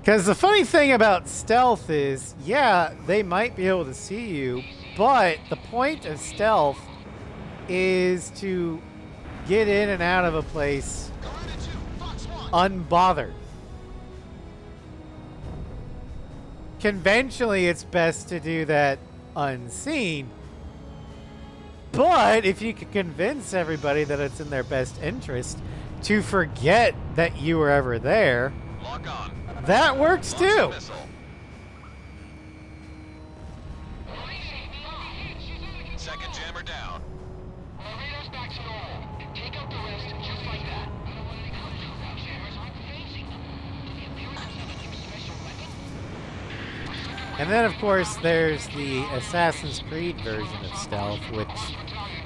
Because the funny thing about stealth is, yeah, they might be able to see you, but the point of stealth is to get in and out of a place Garuda 2, Fox 1. unbothered. Conventionally, it's best to do that unseen. But if you can convince everybody that it's in their best interest to forget that you were ever there, Lock on. that works Launch the too. missile. Second jammer down. The radar's back to normal. Take out the rest just like that. I don't want any conflict. Jammers aren't facing them. Do the Imperials have a new special weapon? And then, of course, there's the Assassin's Creed version of stealth, which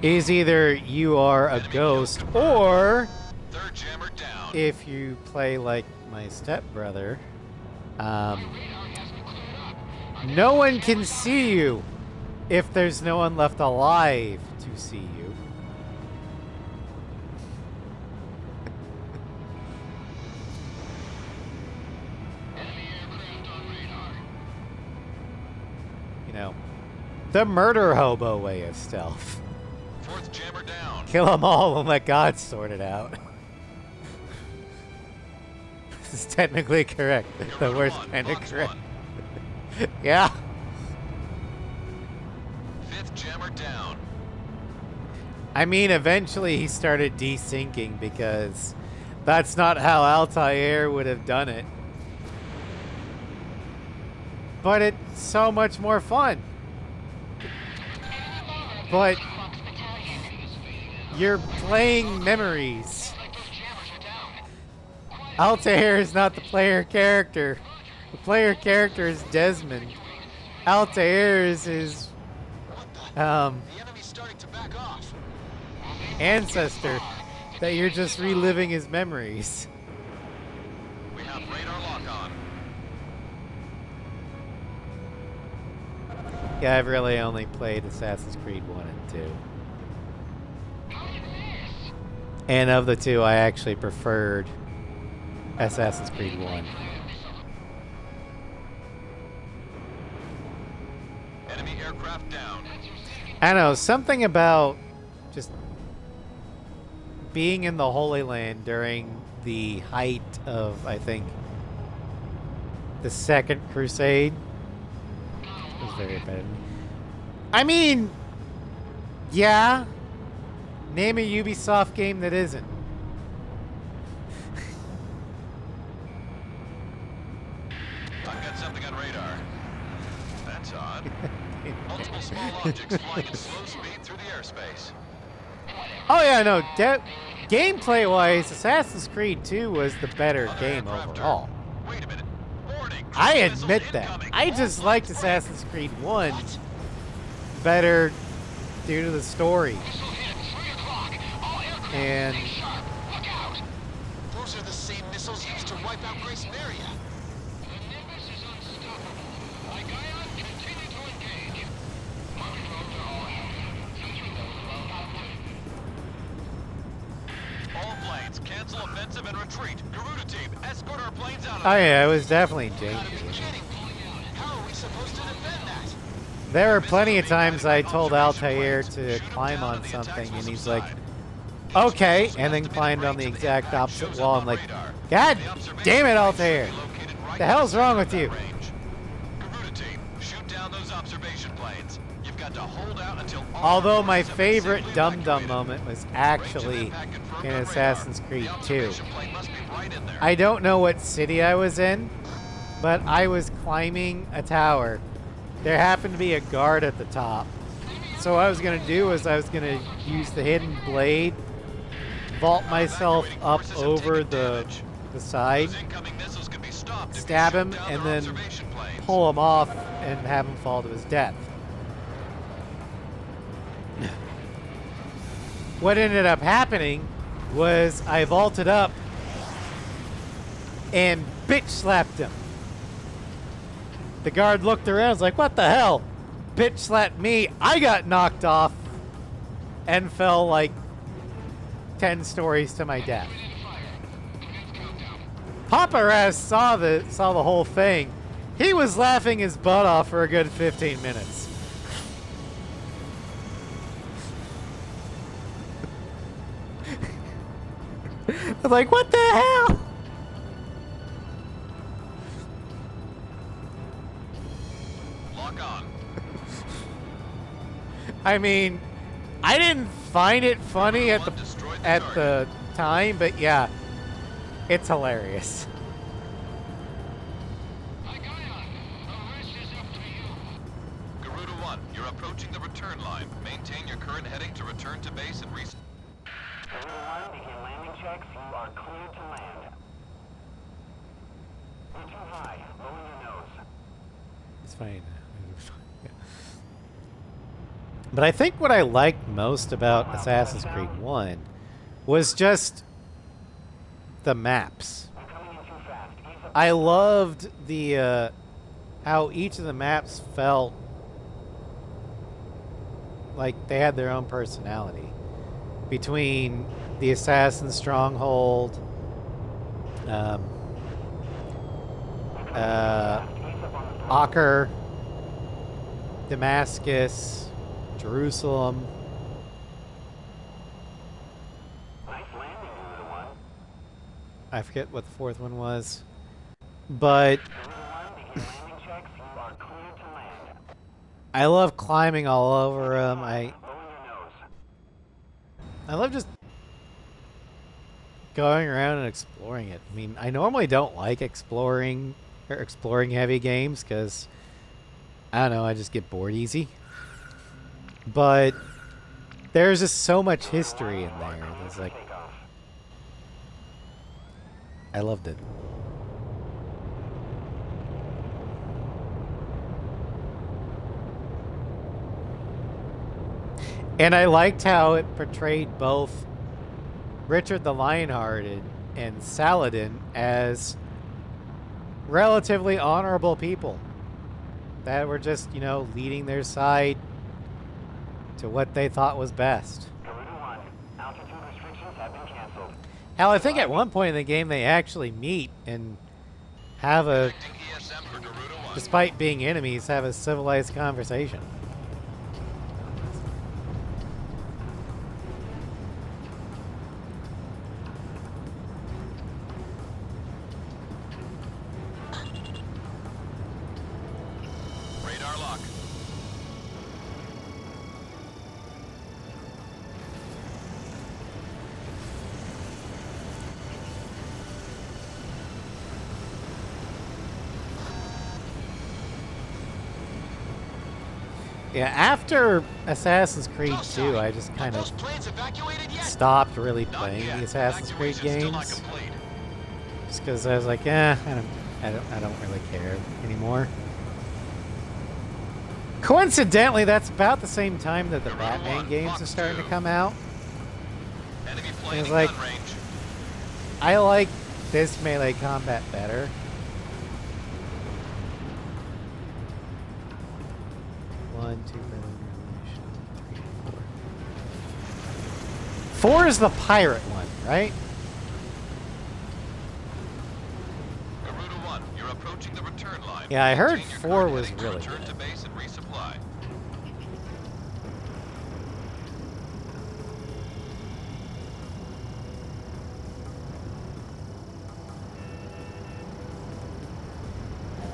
is either you are a ghost, or Third jammer down. if you play like my stepbrother, no one can see you if there's no one left alive to see you. You know, the murder hobo way of stealth. Fourth jammer down. Kill them all and let God sort it out. is technically correct. The Garuda worst 1, kind of Fox correct. 1. Yeah. Fifth jammer down. I mean, eventually he started desyncing because that's not how Altair would have done it. But it's so much more fun. But you're playing memories. Altair is not the player character. The player character is Desmond. Altair is his The enemy's starting to back off. ancestor that you're just reliving his memories. We have radar lock on. Yeah, I've really only played Assassin's Creed 1 and 2. And of the two, I actually preferred Assassin's Creed 1. Enemy aircraft down. I don't know, something about just being in the Holy Land during the height of, I think, the Second Crusade was very bad. I mean, yeah. Name a Ubisoft game that isn't. I've got something on radar. That's odd. Multiple small objects flying at slow speed through the airspace. Oh yeah, no. Gameplay-wise, Assassin's Creed 2 was the better Other game aircraft overall. Wait a minute. Warning. I Cruise admit missiles that. incoming. I just liked Assassin's Creed 1 better due to the story. And Those are the same missiles used to wipe out Grace Maria. All planes, cancel offensive and retreat. Garuda team, escort our planes out of oh there. yeah, it was definitely janky. Kidding. How are we supposed to defend that? There were plenty of times I told Altair to climb on something, and he's like, okay, and then climbed on the exact opposite wall. I'm like, God damn it, Altair. The hell's wrong with you? Garuda team, shoot down those observation planes. You've got to hold out until all Although my forces have been favorite safely dum-dum evacuated. moment was Range of actually impact confirmed in on Assassin's radar. Creed The 2. observation plane must be right in there. I don't know what city I was in, but I was climbing a tower. There happened to be a guard at the top. So what I was going to do was I was going to use the hidden blade, vault myself up over the side, Those incoming missiles can be stopped if you stab shoot him, down and their then observation planes. pull him off and have him fall to his death. What ended up happening was I vaulted up and bitch slapped him. The guard looked around, was like, what the hell? Bitch slapped me. I got knocked off and fell like 10 stories to my death. Papa Raz saw the whole thing. He was laughing his butt off for a good 15 minutes. I was like, what the hell? Lock on. I mean, I didn't find it funny at the time, but yeah, it's hilarious. Garuda 1, you're approaching the return line. Maintain your current heading to return to base and reset. Garuda 1, begin landing checks. You are cleared to land. You're too high. Lower your nose. It's fine. But I think what I liked most about Assassin's Creed 1 was just the maps. You're coming in too fast. Ease up. I loved the how each of the maps felt like they had their own personality. Between the Assassin Stronghold, Acre, Damascus, Jerusalem. Nice landing, Garuda 1. I forget what the fourth one was. But I love climbing all over them. I love just going around and exploring it. I mean, I normally don't like exploring heavy games because I don't know, I just get bored easy. But there's just so much history in there. It's like I loved it. And I liked how it portrayed both Richard the Lionhearted and Saladin as relatively honorable people that were just, you know, leading their side to what they thought was best. Hell, I think at one point in the game they actually meet and have a, despite being enemies, have a civilized conversation. Yeah, after Assassin's Creed 2, I just kind of stopped really playing the Assassin's Creed games. Just because I was like, I don't really care anymore. Coincidentally, that's about the same time that the Batman games are starting to come out. And it's like, I like this melee combat better. One, two, three, four. 4 is the pirate one, right? Garuda 1, you're approaching the return line. Yeah, I heard Continue 4 was coordinating to really return good. to base and resupply.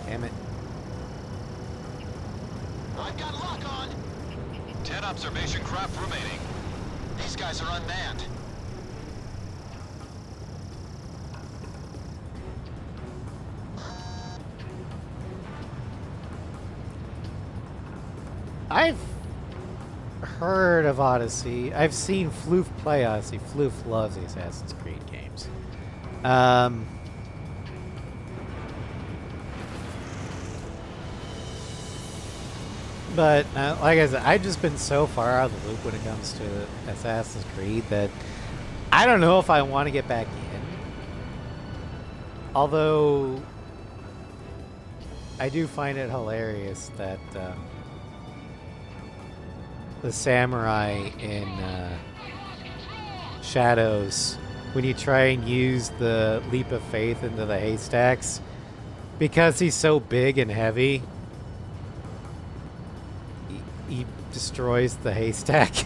Damn it. I've got lock on. 10 observation craft remaining. These guys are unmanned. I've heard of Odyssey. I've seen Floof play Odyssey. Floof loves the Assassin's Creed games. But like I said, I've just been so far out of the loop when it comes to Assassin's Creed that I don't know if I want to get back in. Although I do find it hilarious that the samurai in Shadows, when you try and use the leap of faith into the haystacks, because he's so big and heavy, he destroys the haystack.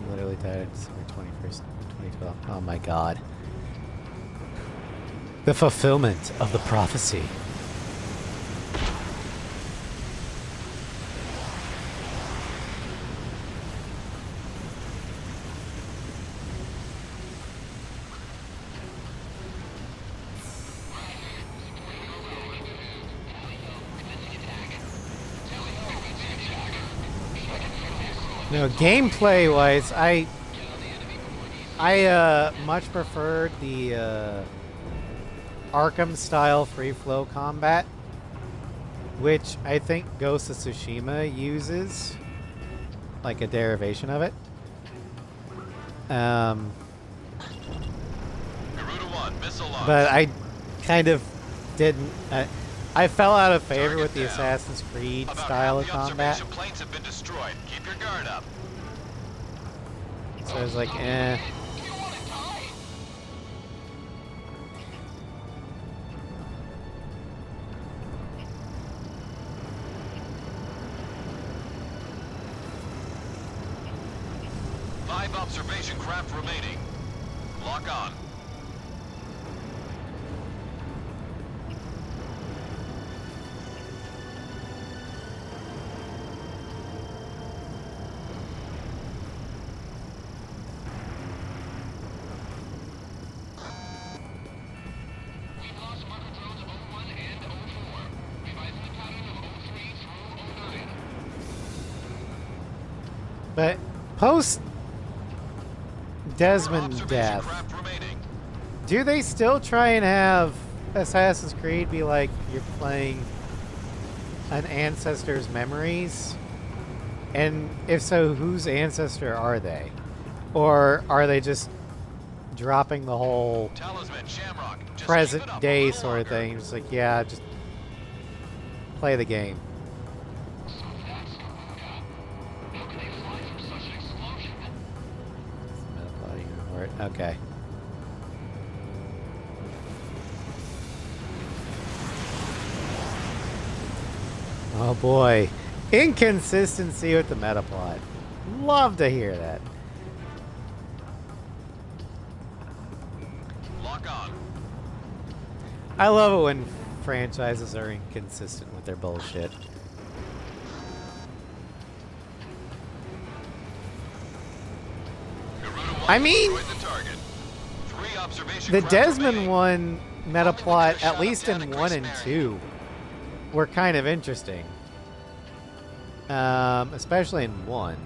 Literally died on December 21st, 2012. Oh my god. The fulfillment of the prophecy. No, gameplay wise, I much preferred the Arkham style free flow combat, which I think Ghost of Tsushima uses, like a derivation of it. Garuda 1, missile launch. But I kind of didn't. I fell out of favor with the Assassin's Creed style of combat. Observation planes have been destroyed. Keep your guard up. So I was like, eh. 5 observation craft remaining. Lock on. We've lost marker drones 01 and 04. Revising the pattern of 03 through 09. But post 4 Desmond observation death, craft remaining. do they still try and have Assassin's Creed be like you're playing an ancestor's memories? And if so, whose ancestor are they? Or are they just dropping the whole Talisman, Shamrock. Just keep present it up a day little sort of longer. thing? Just like, yeah, just play the game. So that's Garuda. How can they fly through such an explosion? Okay. Oh boy. Inconsistency with the meta plot. Love to hear that. Lock on. I love it when franchises are inconsistent with their bullshit. Garuda 1 I mean, destroyed the target. 3 observation the craft Desmond remaining. one meta plot, Shot at least down in at 1 Grace and Marion. 2, were kind of interesting. Especially in 1.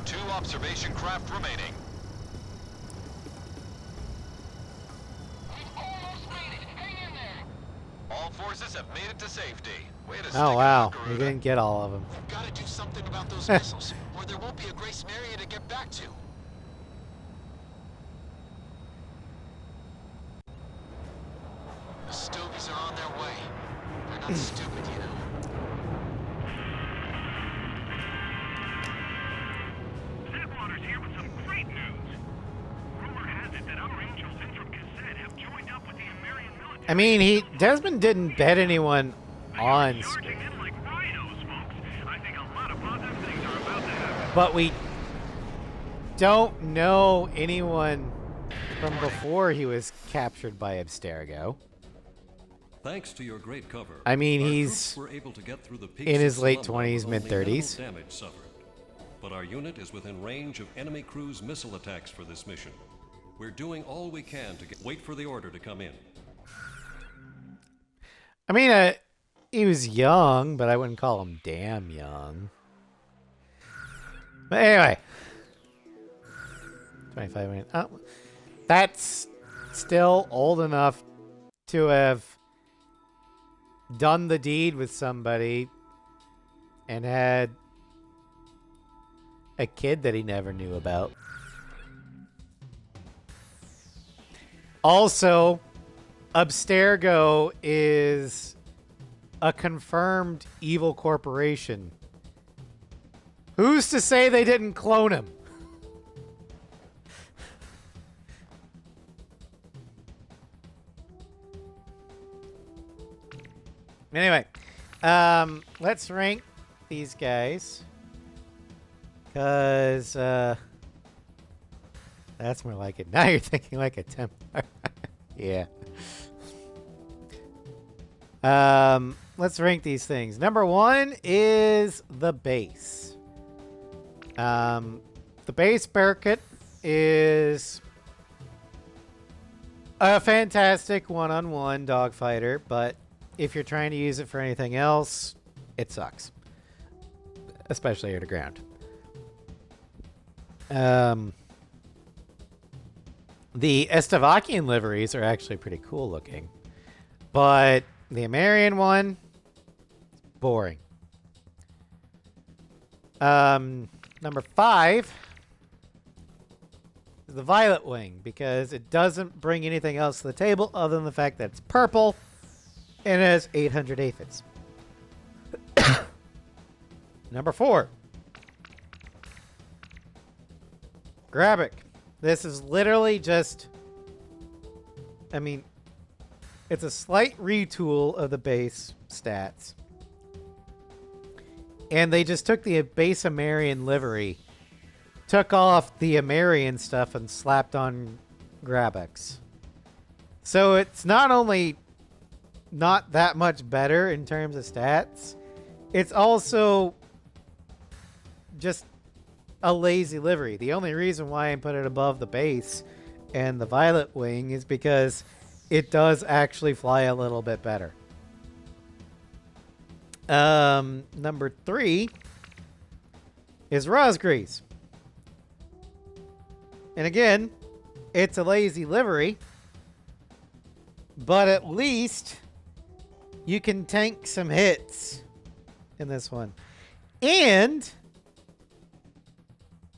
Two observation craft remaining. We've almost made it. Hang in there. All forces have made it to safety. Way to stick Oh it wow, out, we Garuda. didn't get all of them. Gotta do something about those missiles, or there won't be a Grace Marion to get back to. The Stovies are on their way. They're not stupid, you know. Zedwater's here with some great news. Rumor has it that our angels in from Cassette have joined up with the American military. I mean, Desmond didn't bet anyone on Charging screen, in like rhinos, folks. I think a lot of positive things are about to happen. but we don't know anyone from before he was captured by Abstergo. Thanks to your great cover, I mean, our he's troops were able to get through the peaks in of his late Columbia 20s, with only mid-30s. minimal damage suffered. But our unit is within range of enemy cruise missile attacks for this mission. We're doing all we can to wait for the order to come in. I mean, he was young, but I wouldn't call him damn young. But anyway, 25 minutes. Oh, that's still old enough to have done the deed with somebody and had a kid that he never knew about. Also, Abstergo is a confirmed evil corporation. Who's to say they didn't clone him? Anyway, let's rank these guys. Because, that's more like it. Now you're thinking like a Templar. Yeah. Let's rank these things. Number 1 is the base. The base Berkut is a fantastic one-on-one dogfighter, but if you're trying to use it for anything else, it sucks. Especially air to ground. The Estavakian liveries are actually pretty cool looking. But the Amerian one, boring. Number 5 is the Violet Wing, because it doesn't bring anything else to the table other than the fact that it's purple and it has 800 aphids. Number 4 Grabic. This is literally just... I mean, it's a slight retool of the base stats. And they just took the base Amarian livery, took off the Amarian stuff, and slapped on Grabix. So it's not only not that much better in terms of stats, it's also just a lazy livery. The only reason why I put it above the base and the Violet Wing is because it does actually fly a little bit better. Number 3 is Rosgrease. And again, it's a lazy livery, but at least you can tank some hits in this one. And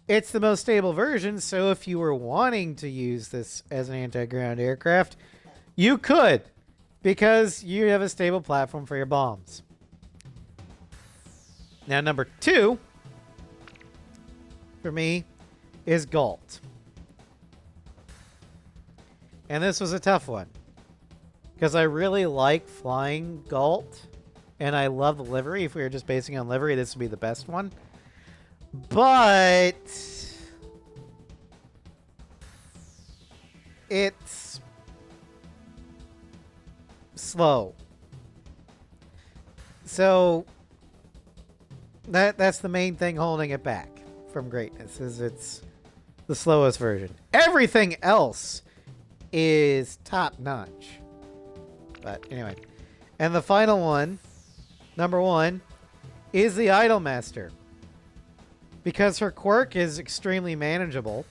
it's the most stable version, so if you were wanting to use this as an anti-ground aircraft, you could, because you have a stable platform for your bombs. Now, number 2 for me is Galt. And this was a tough one, because I really like flying Galt, and I love the livery. If we were just basing on livery, this would be the best one. But it's slow. So that's the main thing holding it back from greatness, is it's the slowest version. Everything else is top notch. But anyway, and the final one, number 1, is the Idolmaster, because her quirk is extremely manageable.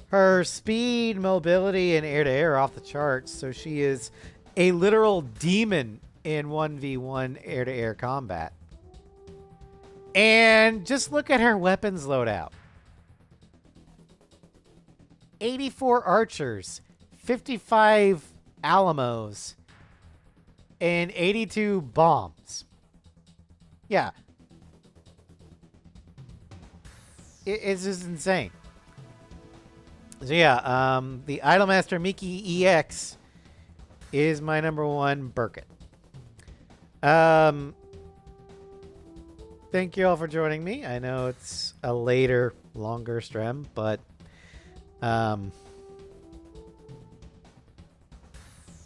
Her speed, mobility, and air-to-air are off the charts, so she is a literal demon in 1v1 air-to-air combat. And just look at her weapons loadout. 84 archers, 55 Alamos, and 82 bombs. Yeah. It's just insane. So yeah, the Idolmaster Mickey EX is my number 1 Burkett. Thank you all for joining me. I know it's a later, longer stream, but I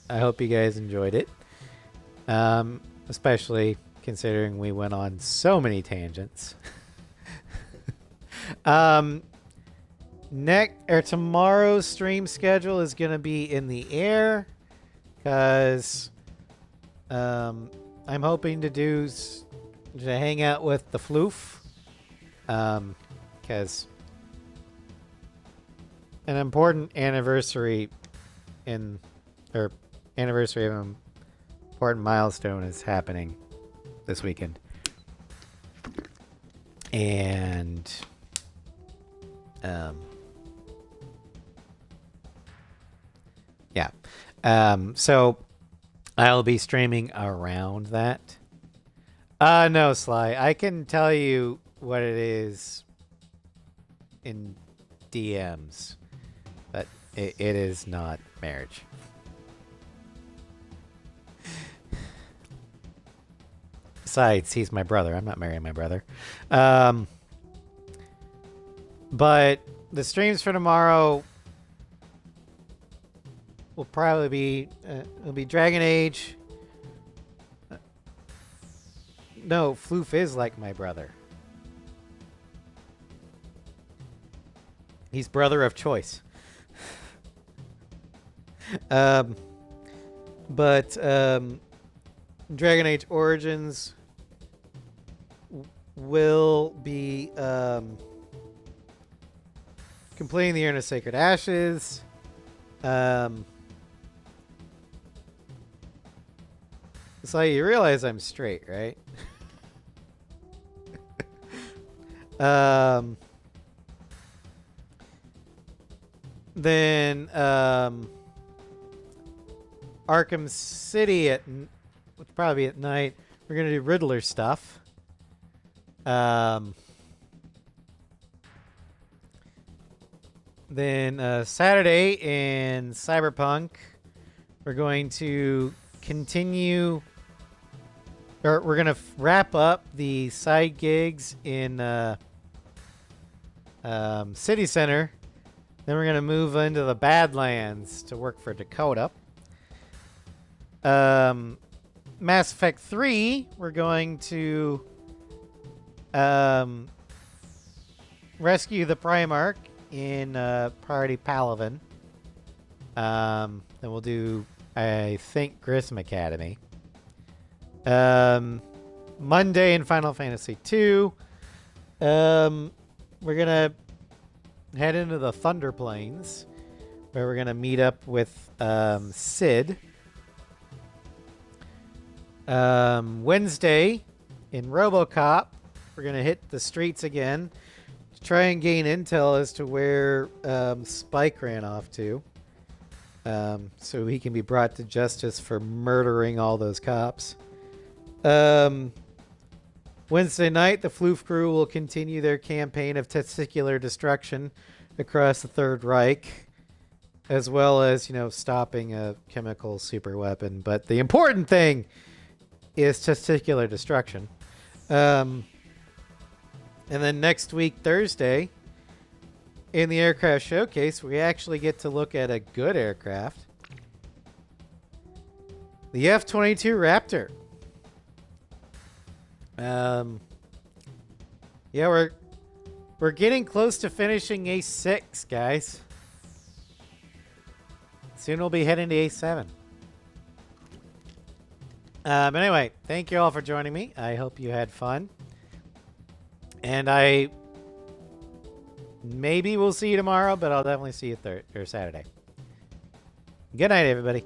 hope you guys enjoyed it. Especially considering we went on so many tangents. Tomorrow's stream schedule is going to be in the air, because I'm hoping to hang out with the Floof, because an important anniversary anniversary of an important milestone is happening this weekend. And yeah. So I'll be streaming around that. No, Sly. I can tell you what it is in DMs, but it is not marriage. Besides, he's my brother. I'm not marrying my brother. But the streams for tomorrow will probably be it'll be Dragon Age. No, Floof is like my brother. He's brother of choice. But Dragon Age Origins will be completing the Urn of Sacred Ashes. So you realize I'm straight, right? Then Arkham City which probably at night. We're gonna do Riddler stuff. Then Saturday in Cyberpunk, we're going to continue, or we're going to wrap up the side gigs in City Center. Then we're going to move into the Badlands to work for Dakota. Mass Effect 3, we're going to rescue the Primarch in Priority Palaven. Then we'll do, I think, Grissom Academy. Monday in Final Fantasy 2. We're going to head into the Thunder Plains, where we're going to meet up with Sid. Wednesday in RoboCop, we're going to hit the streets again to try and gain intel as to where Spike ran off to, so he can be brought to justice for murdering all those cops. Wednesday night, the Floof crew will continue their campaign of testicular destruction across the Third Reich, as well as, stopping a chemical superweapon. But the important thing is testicular destruction. And then next week, Thursday, in the aircraft showcase, we actually get to look at a good aircraft. The F-22 Raptor. Yeah, we're getting close to finishing A6, guys. Soon we'll be heading to A7. But anyway, thank you all for joining me. I hope you had fun. And I maybe we'll see you tomorrow, but I'll definitely see you Saturday. Good night, everybody.